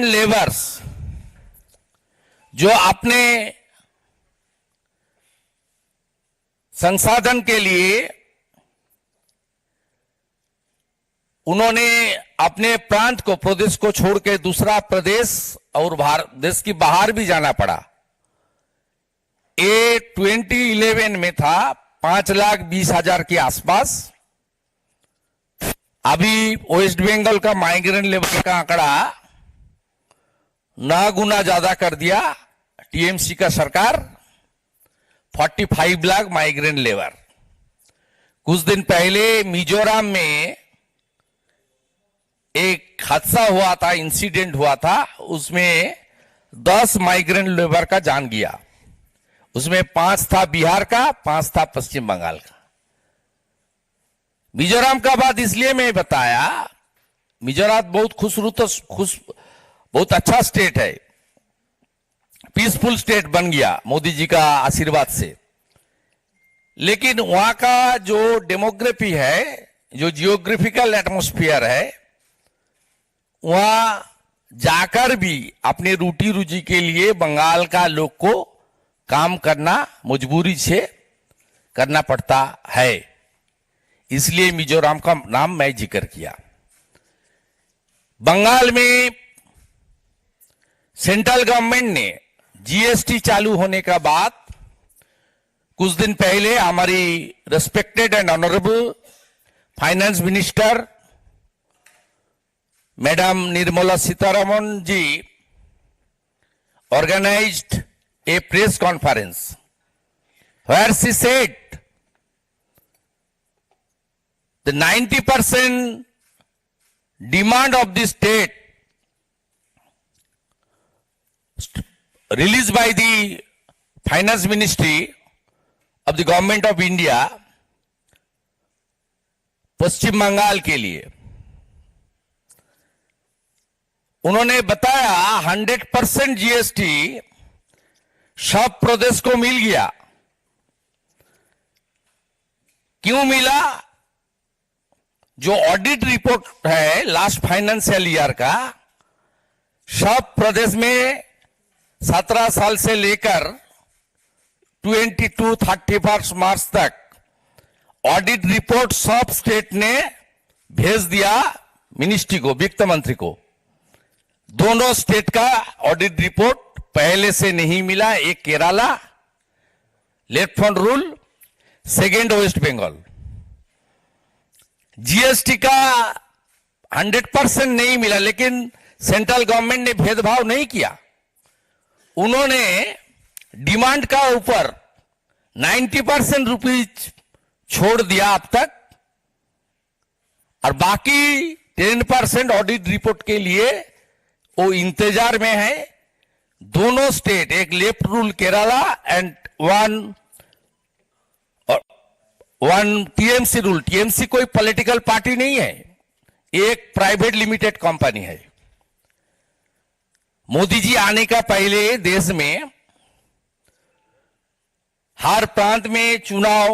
Labours जो अपने संसाधन के लिए उन्होंने अपने प्रांत को, प्रदेश को छोड़ के दूसरा प्रदेश और देश की बाहर भी जाना पड़ा। ये 2011 में था 5,20,000 के आसपास। अभी वेस्ट बंगाल का माइग्रेंट लेबर का आंकड़ा 9 गुना ज्यादा कर दिया टीएमसी का सरकार। 45 लाख माइग्रेंट लेबर। कुछ दिन पहले मिजोरम में एक हादसा हुआ था, इंसिडेंट हुआ था, उसमें 10 माइग्रेंट लेबर का जान गया। उसमें 5 था बिहार का, 5 था पश्चिम बंगाल का। मिजोरम का बात इसलिए मैं बताया, मिजोरम बहुत अच्छा स्टेट है, पीसफुल स्टेट बन गया मोदी जी का आशीर्वाद से। लेकिन वहां का जो डेमोग्राफी है, जो जियोग्राफिकल एटमॉस्फेयर है, वहां जाकर भी अपने रोटी रोजी के लिए बंगाल का लोग को काम करना मजबूरी से करना पड़ता है। इसलिए मिजोरम का नाम मैं जिक्र किया। बंगाल में सेंट्रल गवर्नमेंट ने जीएसटी चालू होने का बाद कुछ दिन पहले हमारी respected and honourable finance minister madam Nirmala Sitharaman ji organized a press conference where she said the 90% demand of the state released by the finance ministry of the government of India पश्चिम बंगाल के लिए। उन्होंने बताया 100% जीएसटी सब प्रदेश को मिल गया। क्यों मिला? जो ऑडिट रिपोर्ट है लास्ट फाइनेंशियल ईयर का, सब प्रदेश में 17 साल से लेकर 31 मार्च तक ऑडिट रिपोर्ट सब स्टेट ने भेज दिया मिनिस्ट्री को, वित्त मंत्री को। दोनों स्टेट का ऑडिट रिपोर्ट पहले से नहीं मिला। एक Kerala left front rule, second West Bengal. GST का 100% नहीं मिला, लेकिन सेंट्रल गवर्नमेंट ने भेदभाव नहीं किया। उन्होंने डिमांड का ऊपर 90% रुपीज छोड़ दिया अब तक, और बाकी 10% ऑडिट रिपोर्ट के लिए वो इंतजार में है। दोनों स्टेट, एक left rule Kerala and one TMC rule. TMC कोई पॉलिटिकल पार्टी नहीं है, एक प्राइवेट लिमिटेड कंपनी है। मोदी जी आने का पहले देश में हर प्रांत में चुनाव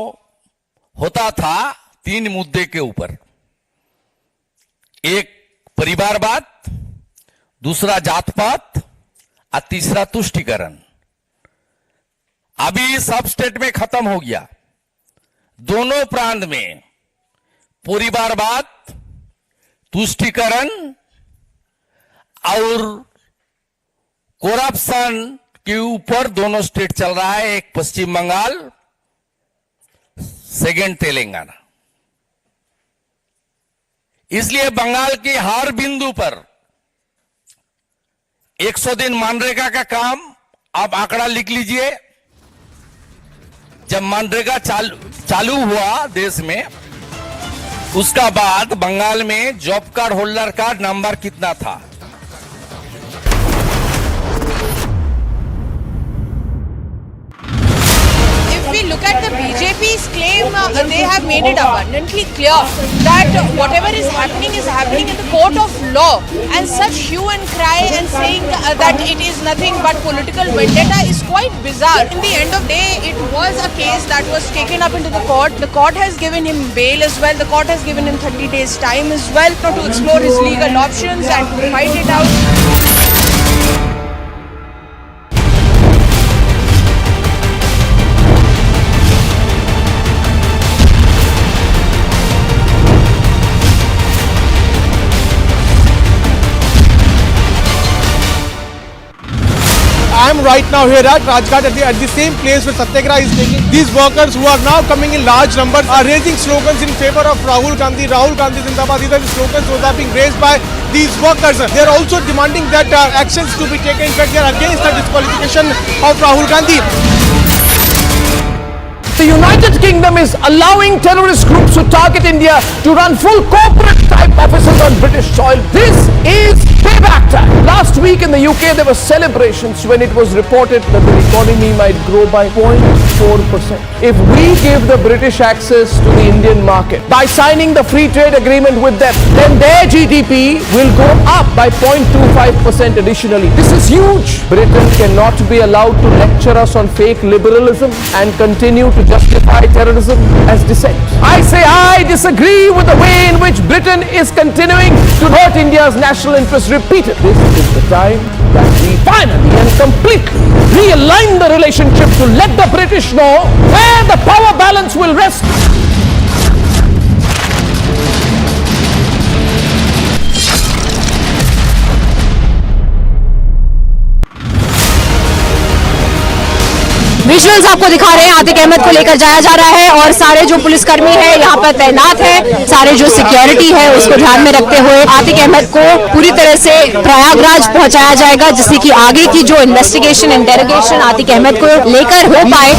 होता था 3 मुद्दे के ऊपर। एक परिवारवाद, दूसरा जात पात और तीसरा तुष्टिकरण। अभी सब स्टेट में खत्म हो गया। दोनों प्रांत में परिवारवाद, तुष्टिकरण और करप्शन के ऊपर दोनों स्टेट चल रहा है। एक पश्चिम बंगाल, सेकेंड तेलंगाना। इसलिए बंगाल के हर बिंदु पर 100 दिन मनरेगा का काम, आप आंकड़ा लिख लीजिए। जब मनरेगा चालू हुआ देश में, उसका बाद बंगाल में जॉब कार्ड होल्डर का नंबर कितना था? If we look at the BJP's claim, they have made it abundantly clear that whatever is happening in the court of law, and such hue and cry and saying that it is nothing but political vendetta is quite bizarre. In the end of the day, it was a case that was taken up into the court. The court has given him bail as well. The court has given him 30 days time as well to explore his legal options and to fight it out. I am right now here at Rajghat at the same place where Satyagraha is taking. These workers who are now coming in large numbers are raising slogans in favor of Rahul Gandhi. Rahul Gandhi Zindabad. These are the slogans that are being raised by these workers. They are also demanding that actions to be taken. In fact, they are against the disqualification of Rahul Gandhi. The United Kingdom is allowing terrorist groups to target India to run full corporate type offices on British soil. This is payback time. Last week in the UK there were celebrations when it was reported that the economy might grow by 0.4%. If we give the British access to the Indian market by signing the free trade agreement with them, then their GDP will go up by 0.25% additionally. This is huge. Britain cannot be allowed to lecture us on fake liberalism and continue to justify terrorism as dissent. I say I disagree with the way in which Britain is continuing to hurt India's national interest repeatedly. This is the time that we finally and completely realign the relationship to let the British know where the power balance will rest. Visuals आपको दिखा रहे हैं, आतिक अहमद को लेकर जाया जा रहा है और सारे जो पुलिसकर्मी है यहाँ पर तैनात है, सारे जो सिक्योरिटी है उसको ध्यान में रखते हुए आतिक अहमद को पूरी तरह से प्रयागराज पहुंचाया जाएगा, जिससे कि आगे की जो इन्वेस्टिगेशन इंटेरोगेशन आतिक अहमद को लेकर हो पाए।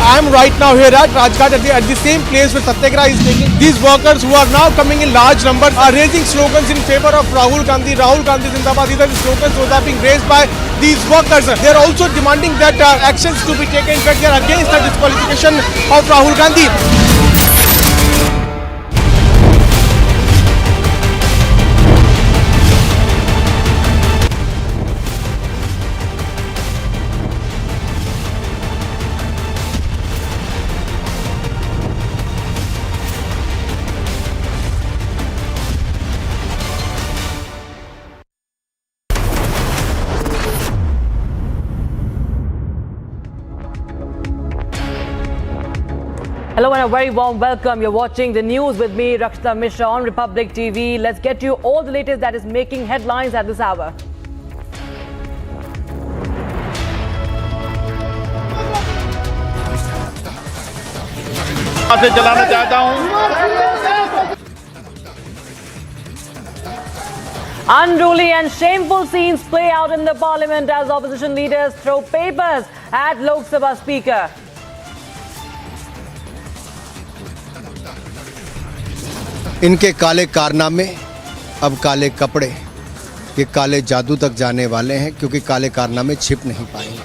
I am right now here at Rajghat at the same place where Satyagraha is taking. These workers who are now coming in large numbers are raising slogans in favor of Rahul Gandhi. Rahul Gandhi Zindabad. These are the slogans that are being raised by these workers. They are also demanding that actions to be taken. In fact, they are against the disqualification of Rahul Gandhi. Hello and a very warm welcome. You're watching the news with me, Rakshita Mishra on Republic TV. Let's get you all the latest that is making headlines at this hour. से चलाना चाहता हूं। Unruly and shameful scenes play out in the parliament as opposition leaders throw papers at Lok Sabha Speaker. इनके काले कारनामे अब काले कपड़े, ये काले जादू तक जाने वाले हैं क्योंकि काले कारनामे छिप नहीं पाएंगे।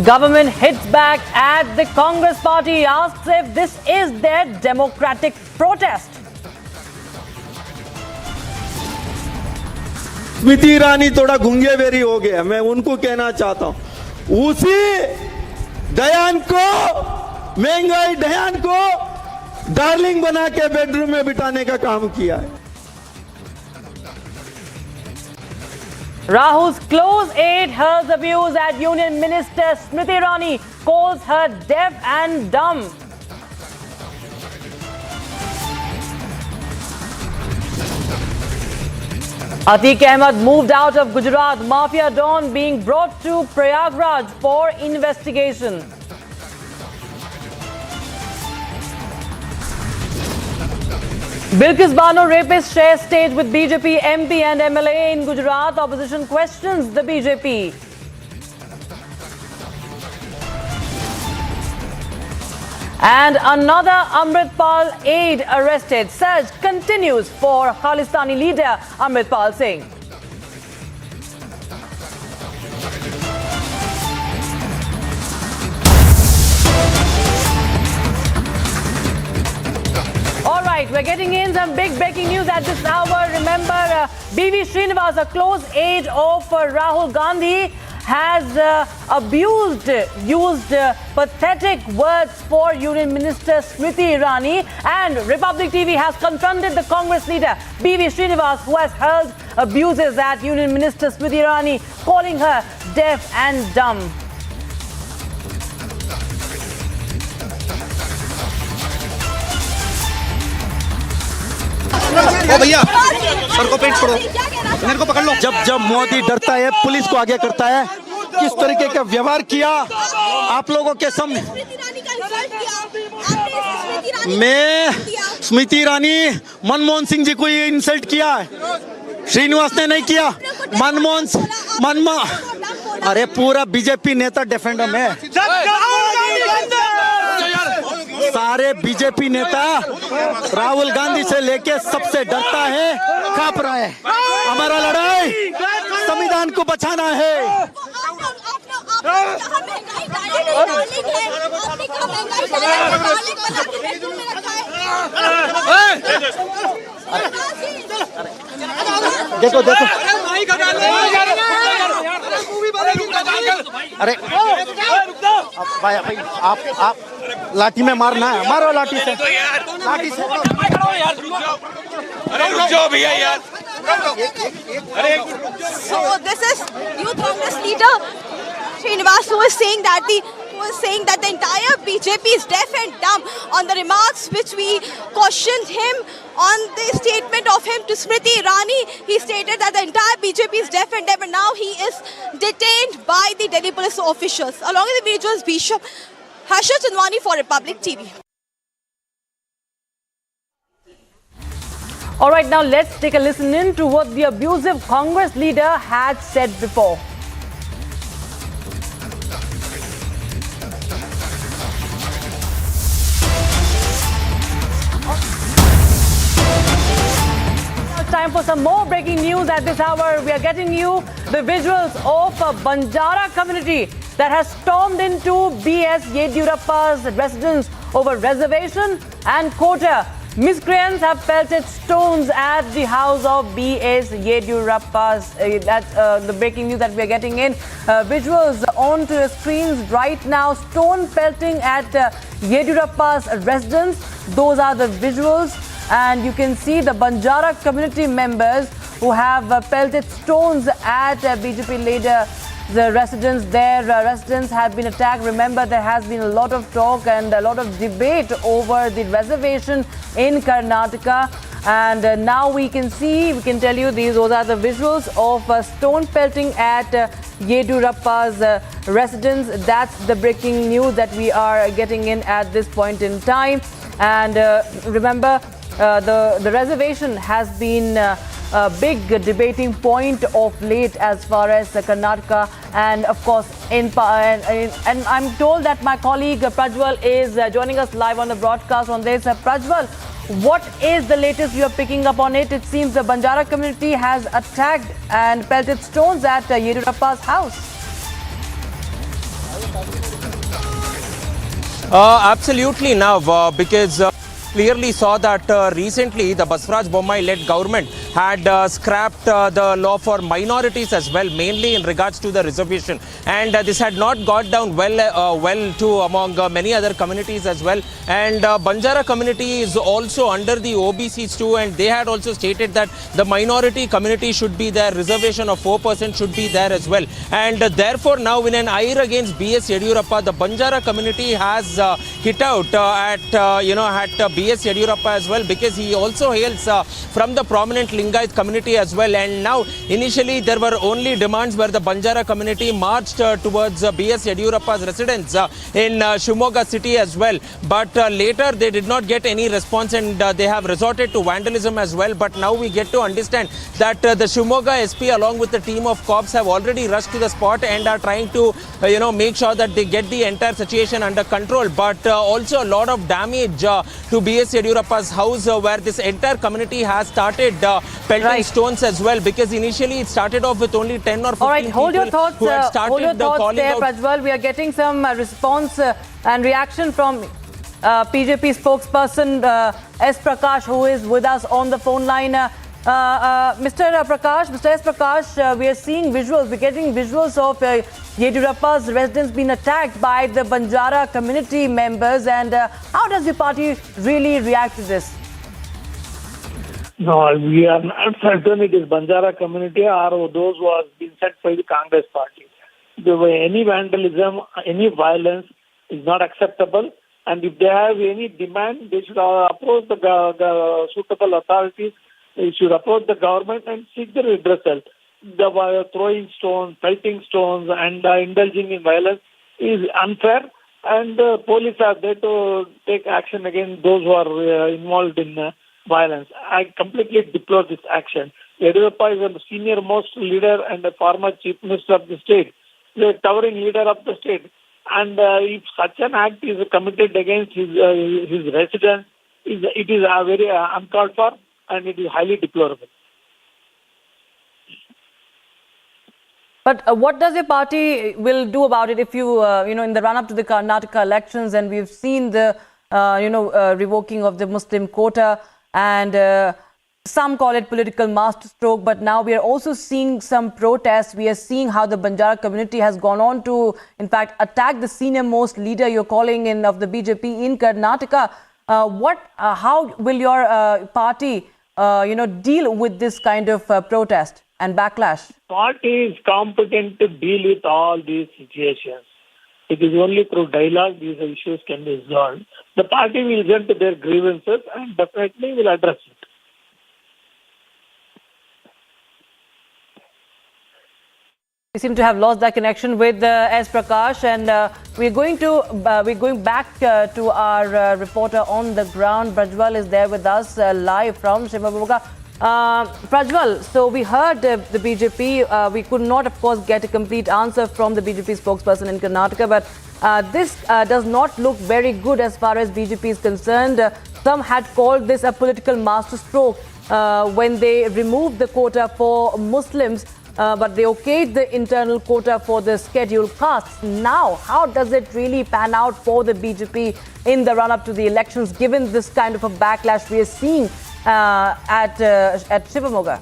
Government hits back at the Congress party, asks if this is their democratic protest. Smriti Irani थोड़ा गुंगे बेरी हो गया, मैं उनको कहना चाहता हूं, उसी दयान को, महंगाई दयान को डार्लिंग बना के बेडरूम में बिठाने का काम किया है। Rahul's close aide hurls abuse at Union Minister Smriti Irani, calls her deaf and dumb. Atiq Ahmad moved out of Gujarat, Mafia Don being brought to Prayagraj for investigation. Bilkis Bano rapist shares stage with BJP MP and MLA in Gujarat. Opposition questions the BJP. And another Amritpal aide arrested. Search continues for Khalistani leader Amritpal Singh. All right, we're getting in some big breaking news at this hour. Remember, B.V. Srinivas, a close aide of Rahul Gandhi, has used pathetic words for Union Minister Smriti Irani, and Republic TV has confronted the Congress leader B.V. Srinivas, who has hurled abuses at Union Minister Smriti Irani, calling her deaf and dumb. भैया sir को पेट छोड़ो, मेरे को पकड़ लो। जब मोदी डरता है police को आगे करता है, किस तरीके का व्यवहार किया आप लोगों के सामने। मैं स्मृति ईरानी मनमोहन सिंह जी को ये इंसल्ट किया है, श्रीनिवास ने नहीं किया। अरे पूरा बीजेपी नेता डिफेंडर में, सारे बीजेपी नेता राहुल गांधी से लेके सबसे डरता है, कांप रहा है। हमारा लड़ाई संविधान को बचाना है। देखो देखो, अरे भाई आप लाठी में मारना है, मारो लाठी से। अरे रुक जाओ भैया यार। So this is Youth Congress leader Srinivas who is saying that the entire BJP is deaf and dumb on the remarks which we questioned him on the statement of him to Smriti Irani. He stated that the entire BJP is deaf and dumb, and now he is detained by the Delhi police officials. Along with the videos, Bishop Harsha Chandwani for Republic TV. All right, now let's take a listen in to what the abusive Congress leader had said before. Time for some more breaking news at this hour. We are getting you the visuals of a Banjara community that has stormed into BS Yediyurappa's residence over reservation and quota. Miscreants have pelted stones at the house of BS Yediyurappa's. That's the breaking news that we are getting in. Visuals onto the screens right now. Stone pelting at Yediyurappa's residence. Those are the visuals. And you can see the Banjara community members who have pelted stones at BJP leader. The residents, their residents have been attacked. Remember, there has been a lot of talk and a lot of debate over the reservation in Karnataka. And now we can tell you those are the visuals of stone pelting at Yediyurappa's residence. That's the breaking news that we are getting in at this point in time. And remember, the reservation has been a big debating point of late as far as Karnataka, and of course and I'm told that my colleague Prajwal is joining us live on the broadcast on this. Prajwal, what is the latest you are picking up on it? It seems the Banjara community has attacked and pelted stones at Yediyurappa's house. Absolutely, now because clearly saw that recently the Baswaraj Bommai-led government had scrapped the law for minorities as well, mainly in regards to the reservation, and this had not got down well to among many other communities as well. And Banjara community is also under the OBCs too, and they had also stated that the minority community should be there, reservation of 4% should be there as well. And therefore now in an ire against BS Yediyurappa, the Banjara community has hit out at BS Yediyurappa as well, because he also hails from the prominent Lingayat community as well. And now initially there were only demands where the Banjara community marched towards BS Yediyurappa's residence in Shimoga city as well, but later they did not get any response, and they have resorted to vandalism as well. But now we get to understand that the Shimoga SP along with the team of cops have already rushed to the spot and are trying to make sure that they get the entire situation under control. But also a lot of damage to BS Yediyurappa's house, where this entire community has started pelting stones as well, because initially it started off with only 10 or 15 All right, hold your people thoughts, who had started hold your thoughts calling there, out. Prajwal. We are getting some response and reaction from PJP spokesperson S. Prakash, who is with us on the phone line. Mr. S. Prakash, we are seeing visuals, we're getting visuals of Yediyurappa's residence being attacked by the Banjara community members, and how does the party really react to this? No, we are not certain it is Banjara community or those who have been set by the Congress party. Any vandalism, any violence is not acceptable, and if they have any demand, they should approach the suitable authorities he should approach the government and seek the redressal. The throwing stones, pelting stones, and indulging in violence is unfair, and police are there to take action against those who are involved in violence. I completely deplore this action. Yediyurappa is the senior most leader and a former chief minister of the state, the towering leader of the state. And if such an act is committed against his residents, it is very uncalled for, and it is highly deplorable. But what does your party will do about it if you, in the run-up to the Karnataka elections, and we've seen the, revoking of the Muslim quota, and some call it political masterstroke, but now we are also seeing some protests. We are seeing how the Banjara community has gone on to, in fact, attack the senior most leader you're calling in of the BJP in Karnataka. How will your party, deal with this kind of protest and backlash? Party is competent to deal with all these situations. It is only through dialogue these issues can be resolved. The party will listen to their grievances and definitely will address it. We seem to have lost that connection with S. Prakash, and we're going back to our reporter on the ground. Prajwal is there with us live from Shivamogga. Prajwal, so we heard the BJP. We could not, of course, get a complete answer from the BJP spokesperson in Karnataka, but this does not look very good as far as BJP is concerned. Some had called this a political masterstroke when they removed the quota for Muslims. But they okayed the internal quota for the scheduled castes. Now, how does it really pan out for the BJP in the run-up to the elections, given this kind of a backlash we are seeing at Shivamogga?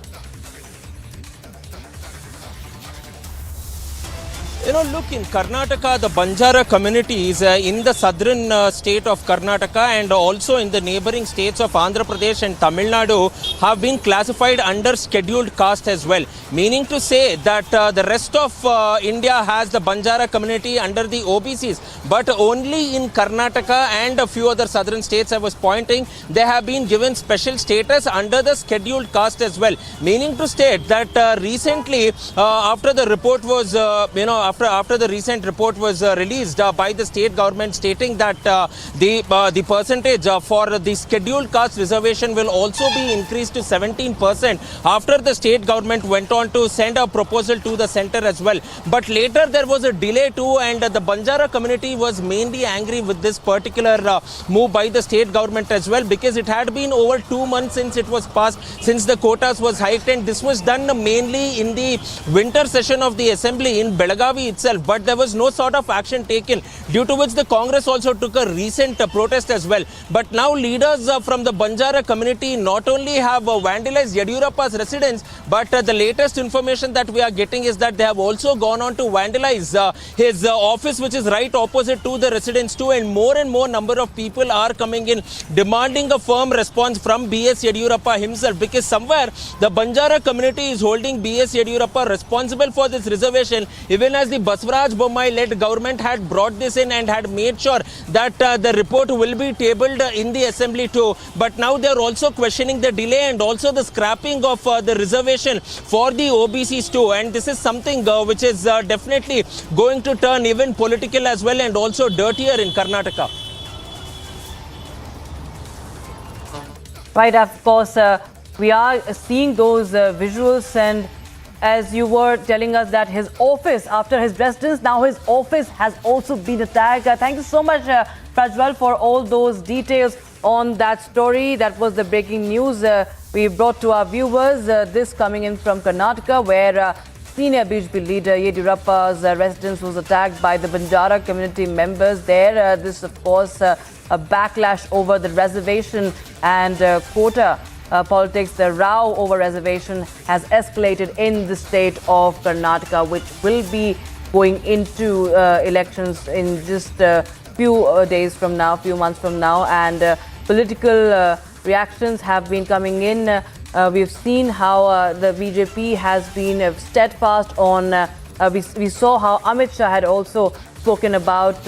Look, in Karnataka, the Banjara communities in the southern state of Karnataka and also in the neighboring states of Andhra Pradesh and Tamil Nadu have been classified under scheduled caste as well. Meaning to say that the rest of India has the Banjara community under the OBCs, but only in Karnataka and a few other southern states I was pointing, they have been given special status under the scheduled caste as well. Meaning to state that recently, after the report was, after the recent report was released by the state government stating that the percentage for the scheduled caste reservation will also be increased to 17% after the state government went on to send a proposal to the center as well. But later there was a delay too, and the Banjara community was mainly angry with this particular move by the state government as well, because it had been over 2 months since it was passed, since the quotas was hiked, and this was done mainly in the winter session of the assembly in Belagavi itself, but there was no sort of action taken, due to which the Congress also took a recent protest as well. But now leaders from the Banjara community not only have vandalized Yediyurappa's residence, but the latest information that we are getting is that they have also gone on to vandalize his office, which is right opposite to the residence too, and more number of people are coming in demanding a firm response from B.S. Yediyurappa himself, because somewhere the Banjara community is holding B.S. Yediyurappa responsible for this reservation, even as the Basavaraj Bommai-led government had brought this in and had made sure that the report will be tabled in the assembly too. But now they are also questioning the delay and also the scrapping of the reservation for the OBCs too. And this is something which is definitely going to turn even political as well, and also dirtier in Karnataka. Right, of course, we are seeing those visuals, and as you were telling us that his office, after his residence, now his office has also been attacked. Thank you so much, Prajwal, for all those details on that story. That was the breaking news we brought to our viewers. This coming in from Karnataka, where senior BJP leader Yediyurappa's residence was attacked by the Banjara community members there. This, of course, a backlash over the reservation and quota politics. The row over reservation has escalated in the state of Karnataka, which will be going into elections in just a few days from now, few months from now, and political reactions have been coming in. We've seen how the BJP has been steadfast on, we saw how Amit Shah had also spoken about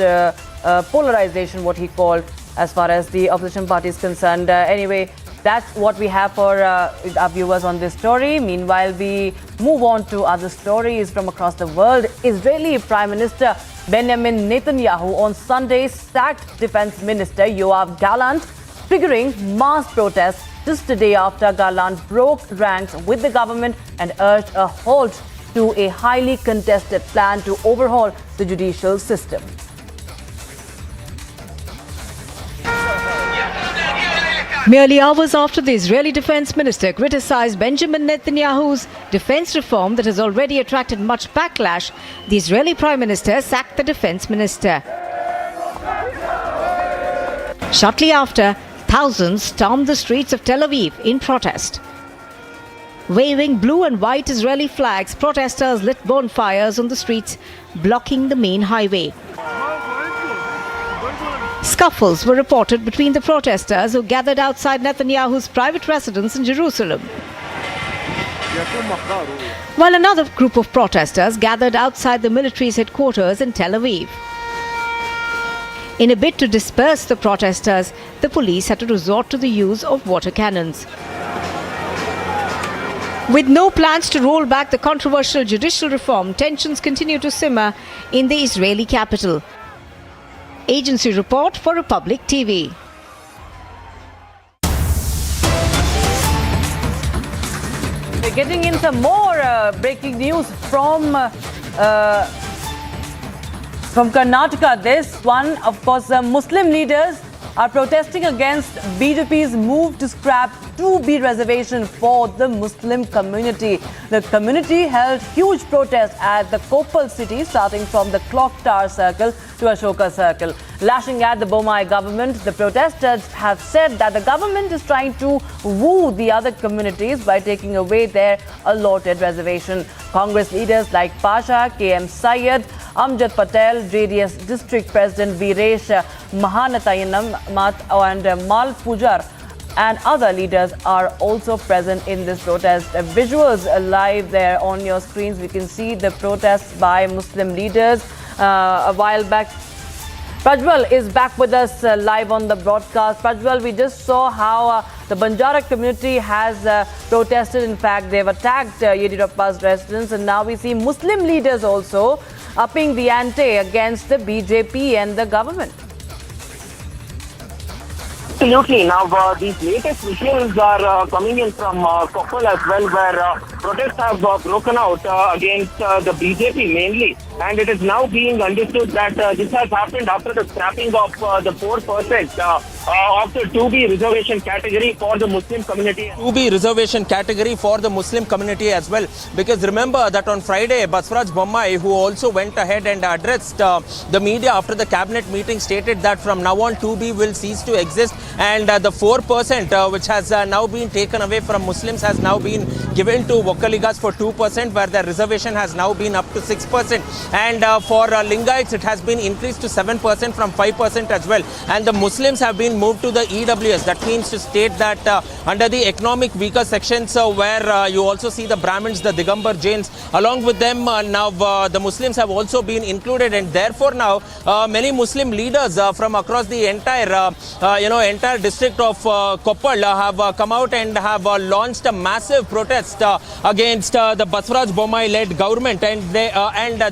polarization, what he called, as far as the opposition party is concerned. Anyway, That's what we have for our viewers on this story. Meanwhile, we move on to other stories from across the world. Israeli Prime Minister Benjamin Netanyahu on Sunday sacked Defense Minister Yoav Gallant, triggering mass protests just a day after Gallant broke ranks with the government and urged a halt to a highly contested plan to overhaul the judicial system. Merely hours after the Israeli defense minister criticized Benjamin Netanyahu's defense reform that has already attracted much backlash, the Israeli prime minister sacked the defense minister. Shortly after, thousands stormed the streets of Tel Aviv in protest. Waving blue and white Israeli flags, protesters lit bonfires on the streets, blocking the main highway. Scuffles were reported between the protesters who gathered outside Netanyahu's private residence in Jerusalem, while another group of protesters gathered outside the military's headquarters in Tel Aviv. In a bid to disperse the protesters, the police had to resort to the use of water cannons. With no plans to roll back the controversial judicial reform, tensions continue to simmer in the Israeli capital. Agency report for Republic TV. We're getting in some more breaking news from Karnataka. This one, of course, Muslim leaders are protesting against BJP's move to scrap 2B reservation for the Muslim community. The community held huge protests at the Koppal city, starting from the Clock Tower Circle to Ashoka Circle. Lashing at the Bommai government, the protesters have said that the government is trying to woo the other communities by taking away their allotted reservation. Congress leaders like Pasha, KM Syed, Amjad Patel, JDS District President Viresh Mahanatayanam and Mal Pujar and other leaders are also present in this protest. Visuals live there on your screens. We can see the protests by Muslim leaders a while back. Prajwal is back with us live on the broadcast. Prajwal, we just saw how the Banjara community has protested. In fact, they've attacked Yediyurappa's residence, and now we see Muslim leaders also upping the ante against the BJP and the government. Absolutely. Now, these latest visuals are coming in from Koppal as well, where protests have broken out against the BJP mainly. And it is now being understood that this has happened after the scrapping of the 4% of the 2B reservation category for the Muslim community. 2B reservation category for the Muslim community as well. Because remember that on Friday, Baswaraj Bommai, who also went ahead and addressed the media after the cabinet meeting, stated that from now on 2B will cease to exist. And the 4% which has now been taken away from Muslims has now been given to Vokkaligas for 2%, where the reservation has now been up to 6%. And for Lingaites, it has been increased to 7% from 5% as well. And the Muslims have been moved to the EWS. That means to state that under the economic weaker sections, where you also see the Brahmins, the Digambar Jains, along with them, now the Muslims have also been included. And therefore now many Muslim leaders from across the entire district of Koppal have come out and have launched a massive protest against the Baswaraj Bommai-led government. And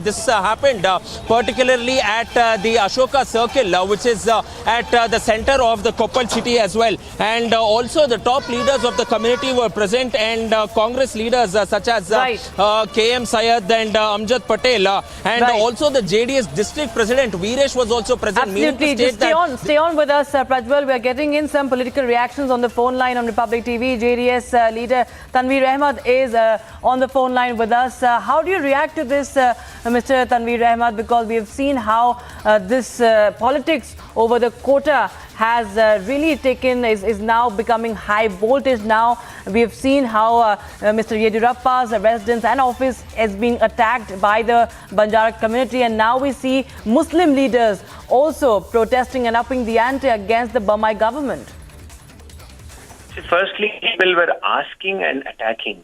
this happened particularly at the Ashoka Circle, which is at the center of the Koppal city as well. And also the top leaders of the community were present, and Congress leaders such as KM Syed and Amjad Patel and also the JDS district president Viresh was also present. Absolutely. Just stay on with us, Prajwal. We are getting in some political reactions on the phone line on Republic TV. JDS leader Tanveer Ahmed is on the phone line with us. How do you react to this, Mr. Tanveer Ahmed? Because we have seen how this politics over the quota has really is now becoming high voltage now. We have seen how Mr. Yediyurappa's residence and office is being attacked by the Banjara community, and now we see Muslim leaders also protesting and upping the ante against the Bommai government. Firstly, people were asking and attacking.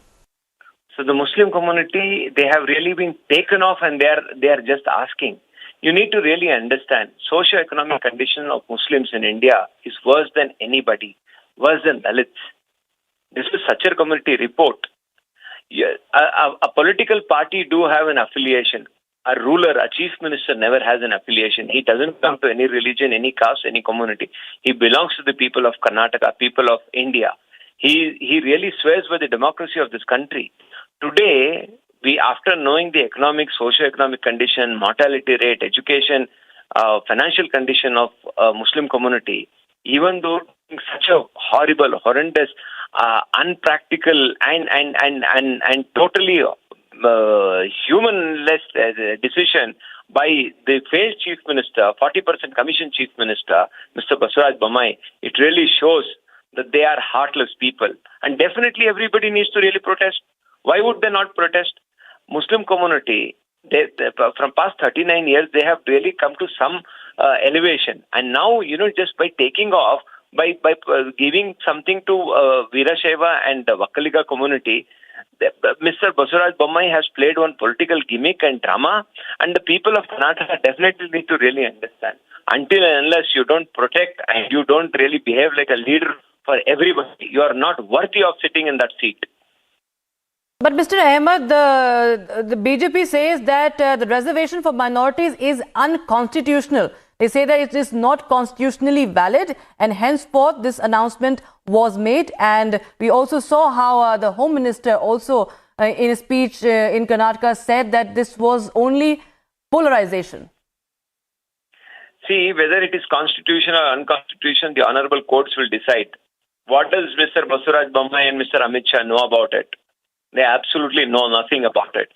So the Muslim community, they have really been taken off, and they are just asking. You need to really understand, socio-economic condition of Muslims in India is worse than anybody. worse than Dalits. This is such a community report. A political party do have an affiliation. A ruler, a chief minister never has an affiliation. He doesn't belong to any religion, any caste, any community. He belongs to the people of Karnataka, people of India. He really swears by the democracy of this country. Today, after knowing the economic, socio-economic condition, mortality rate, education, financial condition of Muslim community, even though such a horrible, horrendous, unpractical and totally humanless decision by the failed chief minister, 40% commission chief minister, Mr. Basuraj Bommai, it really shows that they are heartless people. And definitely everybody needs to really protest. Why would they not protest? Muslim community, from past 39 years, they have really come to some elevation. And now, just by taking off, by giving something to Veerashaiva and the Vakkaliga community, Mr. Basuraj Bommai has played one political gimmick and drama, and the people of Karnataka definitely need to really understand. Until and unless you don't protect and you don't really behave like a leader for everybody, you are not worthy of sitting in that seat. But Mr. Ahmad, the BJP says that the reservation for minorities is unconstitutional. They say that it is not constitutionally valid, and henceforth this announcement was made. And we also saw how the Home Minister also in a speech in Karnataka said that this was only polarization. See, whether it is constitutional or unconstitutional, the honorable courts will decide. What does Mr. Basuraj Bommai and Mr. Amit Shah know about it? They absolutely know nothing about it.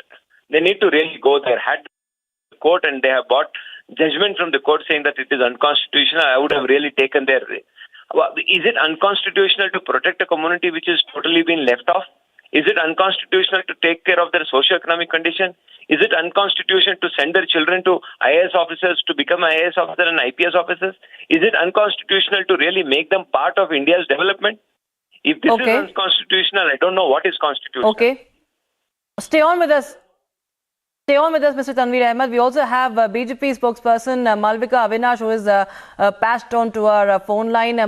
They need to really go there, had the court, and they have bought judgment from the court saying that it is unconstitutional. I would have really taken their... Is it unconstitutional to protect a community which is totally been left off? Is it unconstitutional to take care of their socio-economic condition? Is it unconstitutional to send their children to IAS officers to become IAS officer and IPS officers? Is it unconstitutional to really make them part of India's development? If this is unconstitutional, I don't know what is constitutional. Okay. Stay on with us. Stay on with us, Mr. Tanveer Ahmed. We also have BJP spokesperson Malvika Avinash, who is passed on to our phone line. Ms.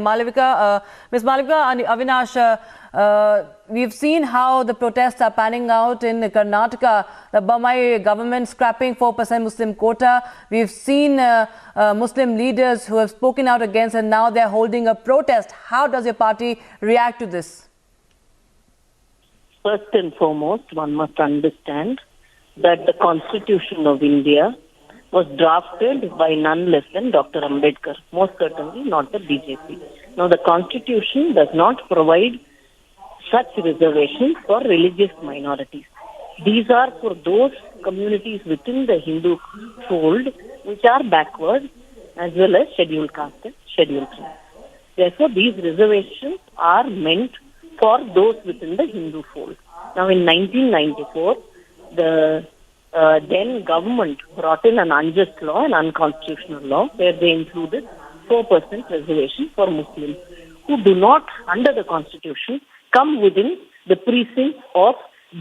Malvika Avinash, we've seen how the protests are panning out in Karnataka. The Bommai government scrapping 4% Muslim quota. We've seen Muslim leaders who have spoken out against, and now they're holding a protest. How does your party react to this? First and foremost, one must understand that the Constitution of India was drafted by none less than Dr. Ambedkar, most certainly not the BJP. Now, the Constitution does not provide such reservations for religious minorities. These are for those communities within the Hindu fold which are backward, as well as scheduled caste and scheduled tribes. Therefore, these reservations are meant for those within the Hindu fold. Now, in 1994, the then government brought in an unjust law, an unconstitutional law, where they included 4% reservation for Muslims who do not, under the Constitution, come within the precincts of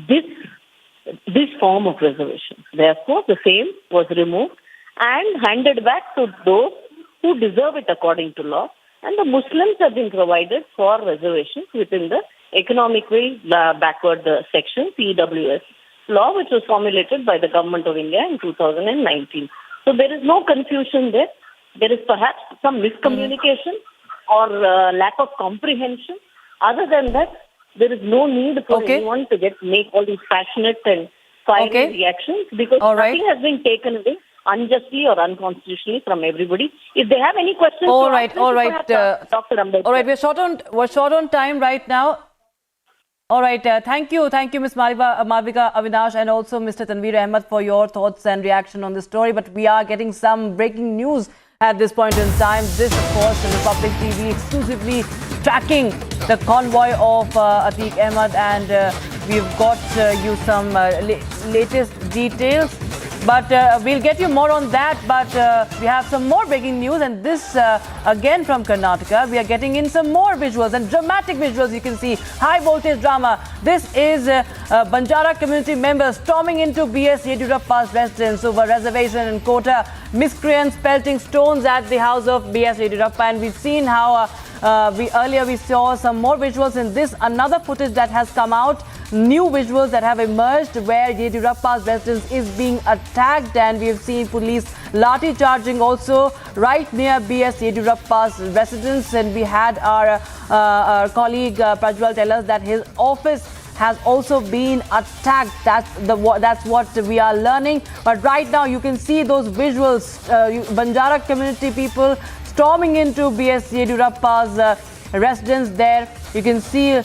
this form of reservation. Therefore, the same was removed and handed back to those who deserve it according to law. And the Muslims have been provided for reservations within the economically backward section, EWS law, which was formulated by the Government of India in 2019. So there is no confusion there. There is perhaps some miscommunication or lack of comprehension. Other than that, there is no need for anyone to make all these passionate and fiery reactions, because nothing has been taken away unjustly or unconstitutionally from everybody. If they have any questions, all right, Dr. Ambedkar. All right, we're short on time right now. All right, thank you, Ms. Malvika Avinash, and also Mr. Tanveer Ahmed for your thoughts and reaction on the story. But we are getting some breaking news at this point in time. This, of course, is Republic TV exclusively tracking the convoy of Atiq Ahmad, and we've got you some latest details. But we'll get you more on that. But we have some more breaking news, and this again from Karnataka. We are getting in some more visuals and dramatic visuals. You can see high voltage drama. This is Banjara community members storming into BS Yediyurappa's residence over reservation and quota. Miscreants pelting stones at the house of BS Yediyurappa, and we've seen how Earlier we saw some more visuals in this, another footage that has come out, new visuals that have emerged where Yediyurappa's residence is being attacked, and we have seen police lathi charging also right near BS Yediyurappa's residence. And we had our colleague Prajwal tell us that his office has also been attacked. That's what we are learning. But right now you can see those visuals, Banjara community people storming into BS Yediyurappa's residence there. You can see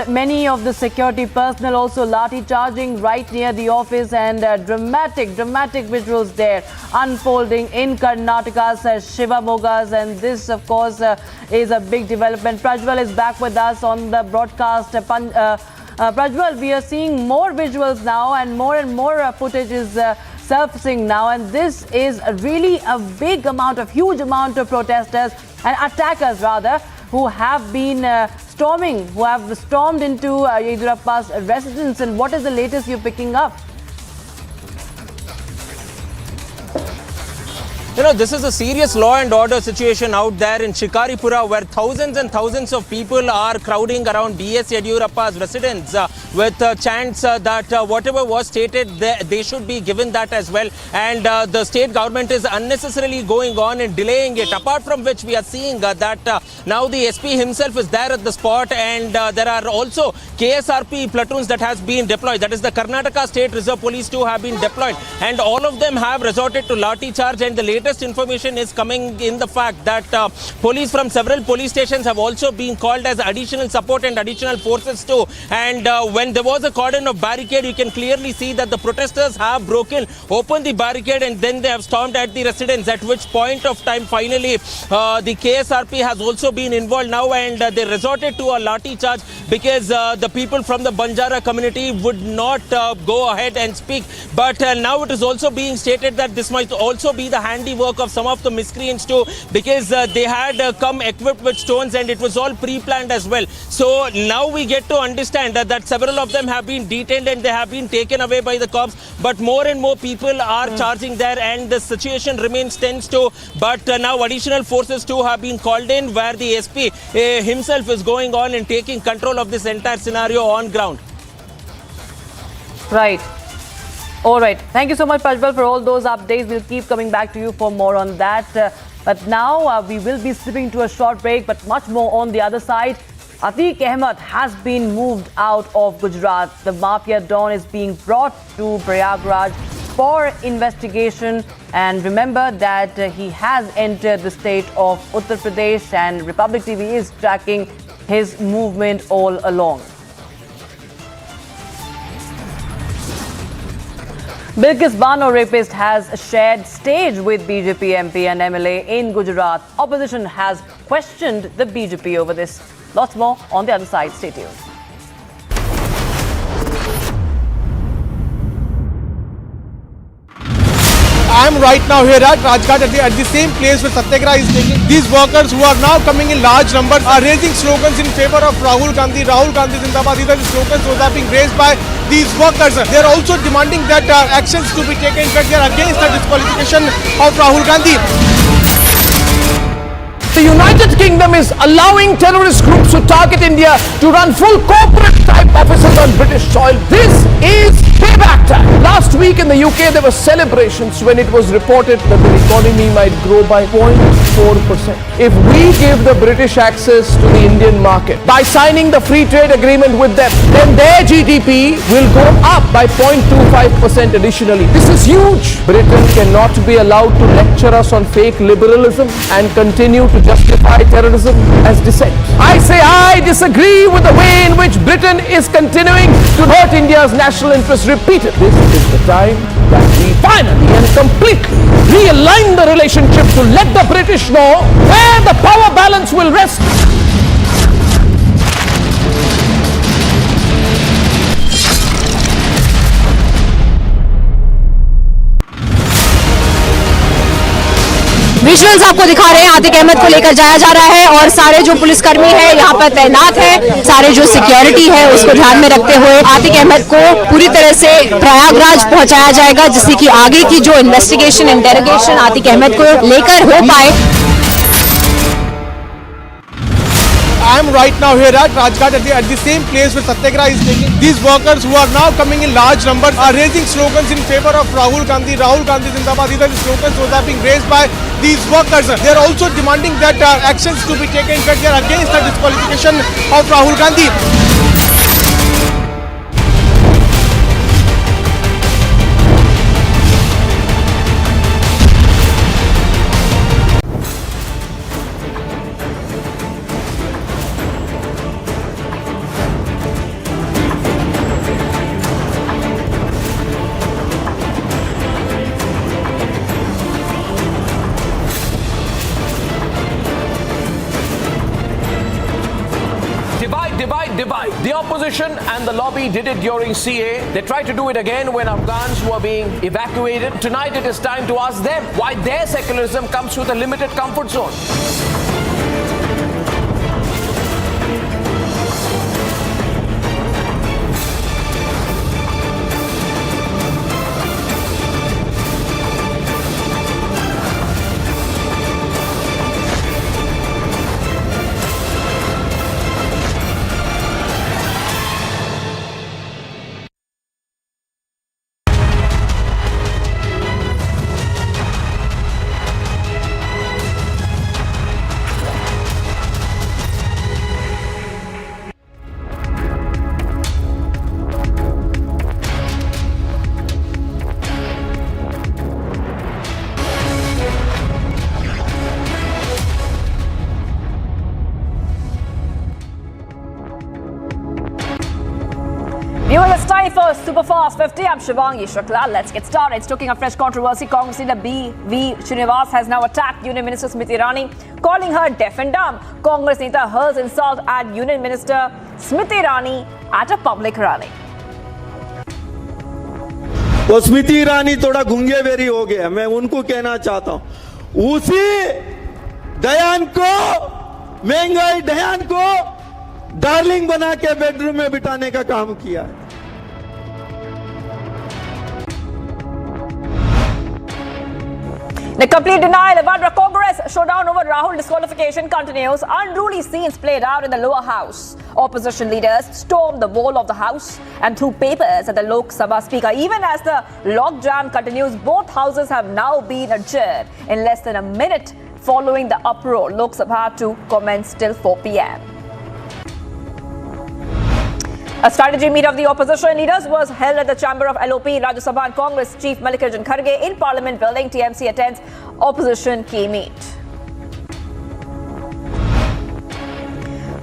many of the security personnel also lathi charging right near the office, and dramatic visuals there unfolding in Karnataka's Shivamogas. And this of course is a big development. Prajwal is back with us on the broadcast. Prajwal, we are seeing more visuals now, and more footage is surfacing now, and this is really a huge amount of protesters and attackers rather, who have been who have stormed into Yediyurappa's residence. And what is the latest you're picking up? You know, this is a serious law and order situation out there in Shikaripura, where thousands and thousands of people are crowding around BS Yediyurappa's residence with chants that whatever was stated, they should be given that as well. And the state government is unnecessarily going on and delaying it. Apart from which, we are seeing that now the SP himself is there at the spot, and there are also KSRP platoons that has been deployed. That is the Karnataka State Reserve Police too have been deployed, and all of them have resorted to lathi charge. And the latest information is coming in the fact that police from several police stations have also been called as additional support and additional forces too. And when there was a cordon of barricade, you can clearly see that the protesters have opened the barricade, and then they have stormed at the residence, at which point of time finally the KSRP has also been involved now, and they resorted to a lathi charge because the people from the Banjara community would not go ahead and speak. But now it is also being stated that this might also be the handiwork of some of the miscreants too, because they had come equipped with stones, and it was all pre-planned as well. So now we get to understand that several of them have been detained and they have been taken away by the cops, but more and more people are charging there, and the situation remains tense too. But now additional forces too have been called in, where the SP himself is going on and taking control of this entire scenario on ground. Right. All right. Thank you so much, Prajwal, for all those updates. We'll keep coming back to you for more on that. But now we will be slipping to a short break, but much more on the other side. Atiq Ahmad has been moved out of Gujarat. The mafia don is being brought to Prayagraj for investigation. And remember that he has entered the state of Uttar Pradesh, and Republic TV is tracking his movement all along. Bilkis Bano rapist has shared stage with BJP MP and MLA in Gujarat. Opposition has questioned the BJP over this. Lots more on the other side. Stay tuned. I am right now here at Rajghat at the same place where Satyagraha is taking. These workers who are now coming in large numbers are raising slogans in favor of Rahul Gandhi. Rahul Gandhi Zindabad. These are the slogans that are being raised by these workers. They are also demanding that actions to be taken. In fact, they are against the disqualification of Rahul Gandhi. The United Kingdom is allowing terrorist groups who target India to run full corporate type offices on British soil. This is payback time. Last week in the UK there were celebrations when it was reported that the economy might grow by 0.4%. If we give the British access to the Indian market by signing the free trade agreement with them, then their GDP will go up by 0.25% additionally. This is huge. Britain cannot be allowed to lecture us on fake liberalism and continue to justify terrorism as dissent. I say I disagree with the way in which Britain is continuing to hurt India's national interest repeatedly. This is the time that we finally and completely realign the relationship to let the British know where the power balance will rest. Visuals आपको दिखा रहे हैं, आतिक अहमद को लेकर जाया जा रहा है और सारे जो पुलिसकर्मी है यहाँ पर तैनात है, सारे जो सिक्योरिटी है उसको ध्यान में रखते हुए आतिक अहमद को पूरी तरह से प्रयागराज पहुंचाया जाएगा, जिससे कि आगे की जो इन्वेस्टिगेशन इंटेरोगेशन आतिक अहमद को लेकर हो पाए। I am right now here at Rajghat at the same place where Satyagraha is taking. These workers who are now coming in large numbers are raising slogans in favor of Rahul Gandhi. Rahul Gandhi Zindabad. These are the slogans those are being raised by these workers. They are also demanding that actions to be taken. In fact, they are against the disqualification of Rahul Gandhi. Divide. The opposition and the lobby did it during CA. They tried to do it again when Afghans were being evacuated. Tonight it is time to ask them why their secularism comes with a limited comfort zone. It's time for Superfast 50. I'm Shivangi Shukla. Let's get started. Stoking a fresh controversy, Congress leader B.V. Srinivas has now attacked Union Minister Smriti Irani, calling her deaf and dumb. Congress leader hurls insult at Union Minister Smriti Irani at a public rally. वो स्मृति ईरानी थोड़ा गुंगे berry हो गया, मैं उनको कहना चाहता हूं, उसी दयान को, महंगाई दयान को डार्लिंग बना के बेडरूम में बिठाने का काम किया है. The complete denial of Vadra Congress showdown over Rahul disqualification continues. Unruly scenes played out in the lower house. Opposition leaders stormed the wall of the house and threw papers at the Lok Sabha speaker. Even as the logjam continues, both houses have now been adjourned in less than a minute following the uproar. Lok Sabha to commence till 4 p.m. A strategy meet of the opposition leaders was held at the chamber of LOP, Rajya Sabha and Congress Chief Mallikarjun Kharge in Parliament building. TMC attends opposition key meet.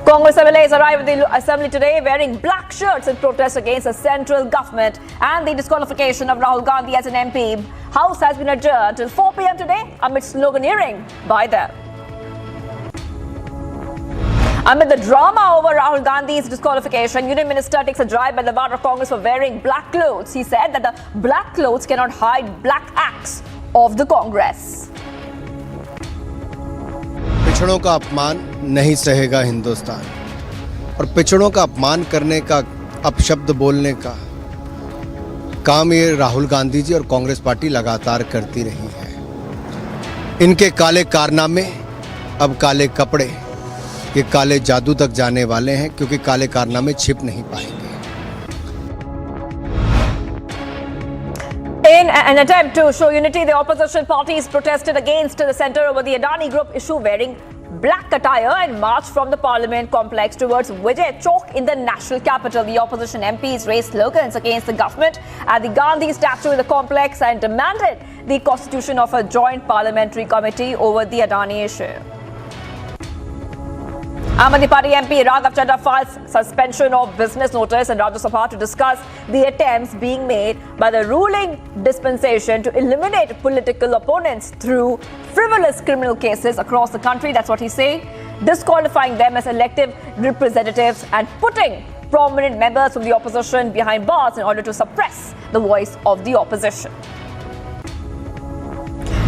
Congress MLAs arrived at the assembly today wearing black shirts in protest against the central government and the disqualification of Rahul Gandhi as an MP. House has been adjourned till 4 p.m. today amid sloganeering by them. Amid the drama over Rahul Gandhi's disqualification, Union Minister takes a drive by the Vadra Congress for wearing black clothes. He said that the black clothes cannot hide black acts of the Congress. पिछड़ों का अपमान नहीं सहेगा हिंदुस्तान और पिछड़ों का अपमान करने का अपशब्द बोलने का काम ये राहुल गांधी जी और कांग्रेस पार्टी लगातार करती रही है. इनके काले कारनामे अब काले कपड़े ये काले जादू तक जाने वाले हैं क्योंकि काले कारनामे छिप नहीं पाएंगे. In an attempt to show unity, the opposition parties protested against the centre over the Adani Group issue, wearing black attire and marched from the Parliament complex towards Vijay Chowk in the national capital. The opposition MPs raised slogans against the government at the Gandhi statue in the complex and demanded the constitution of a joint parliamentary committee over the Adani issue. Aam Aadmi Party MP Raghav Chadha files suspension of business notice in Rajya Sabha to discuss the attempts being made by the ruling dispensation to eliminate political opponents through frivolous criminal cases across the country. That's what he's saying, disqualifying them as elective representatives and putting prominent members of the opposition behind bars in order to suppress the voice of the opposition.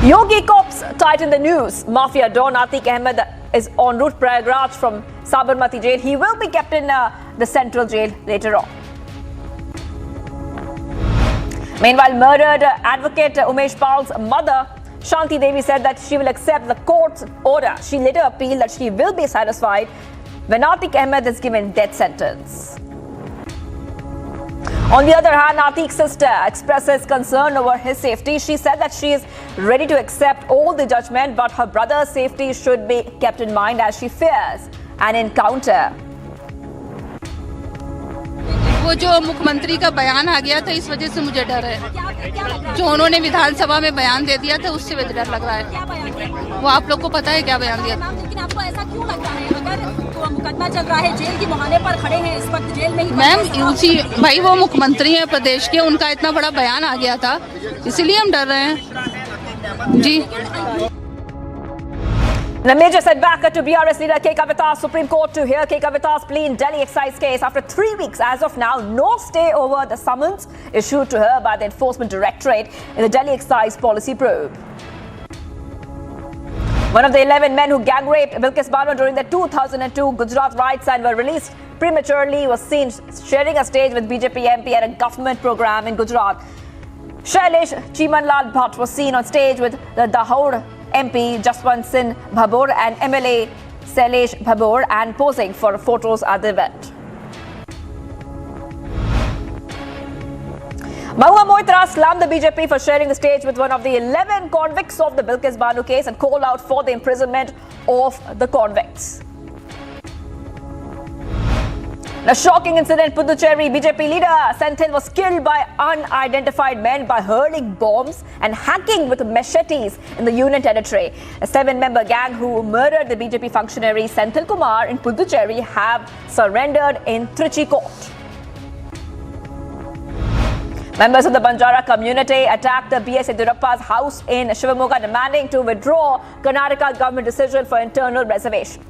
Yogi cops tighten the news. Mafia Don Atiq Ahmad is en route Prayagraj from Sabarmati jail. He will be kept in the central jail later on. Meanwhile, murdered advocate Umesh Pal's mother, Shanti Devi, said that she will accept the court's order. She later appealed that she will be satisfied when Atiq Ahmad is given death sentence. On the other hand, Atiq's sister expresses concern over his safety. She said that she is ready to accept all the judgment, but her brother's safety should be kept in mind as she fears an encounter. वो जो मुख्यमंत्री का बयान आ गया था, इस वजह से मुझे डर है। जो उन्होंने विधानसभा में बयान दे दिया था, उससे मुझे डर लग रहा है। वो आप लोग को पता है क्या बयान दिया था? लेकिन आपको ऐसा क्यों लगता है? अगर मुकदमा चल रहा है, जेल के मुहाने पर खड़े हैं, इस वक्त जेल में ही मैम उसी भाई वो मुख्यमंत्री हैं प्रदेश के, उनका इतना बड़ा बयान आ गया था, इसीलिए हम डर रहे हैं जी। A major setback to BRS leader K. Kavita's Supreme Court to hear K. Kavita's plea in Delhi excise case after 3 weeks. As of now, no stay over the summons issued to her by the Enforcement Directorate in the Delhi excise policy probe. One of the 11 men who gang-raped Bilkis Bano during the 2002 Gujarat riots and were released prematurely was seen sharing a stage with BJP MP at a government program in Gujarat. Shailesh Chimanlal Bhatt was seen on stage with the Dahod MP Jaswant Singh Bhabur and MLA Sailesh Bhabur and posing for photos at the event. Mahua Moitra slammed the BJP for sharing the stage with one of the 11 convicts of the Bilkis Bano case and called out for the imprisonment of the convicts. A shocking incident, Puducherry BJP leader Senthil was killed by unidentified men by hurling bombs and hacking with machetes in the Union Territory. A 7-member gang who murdered the BJP functionary Senthil Kumar in Puducherry have surrendered in Trichy court. Members of the Banjara community attacked the B.S. Yediyurappa's house in Shivamogga demanding to withdraw Karnataka government decision for internal reservation.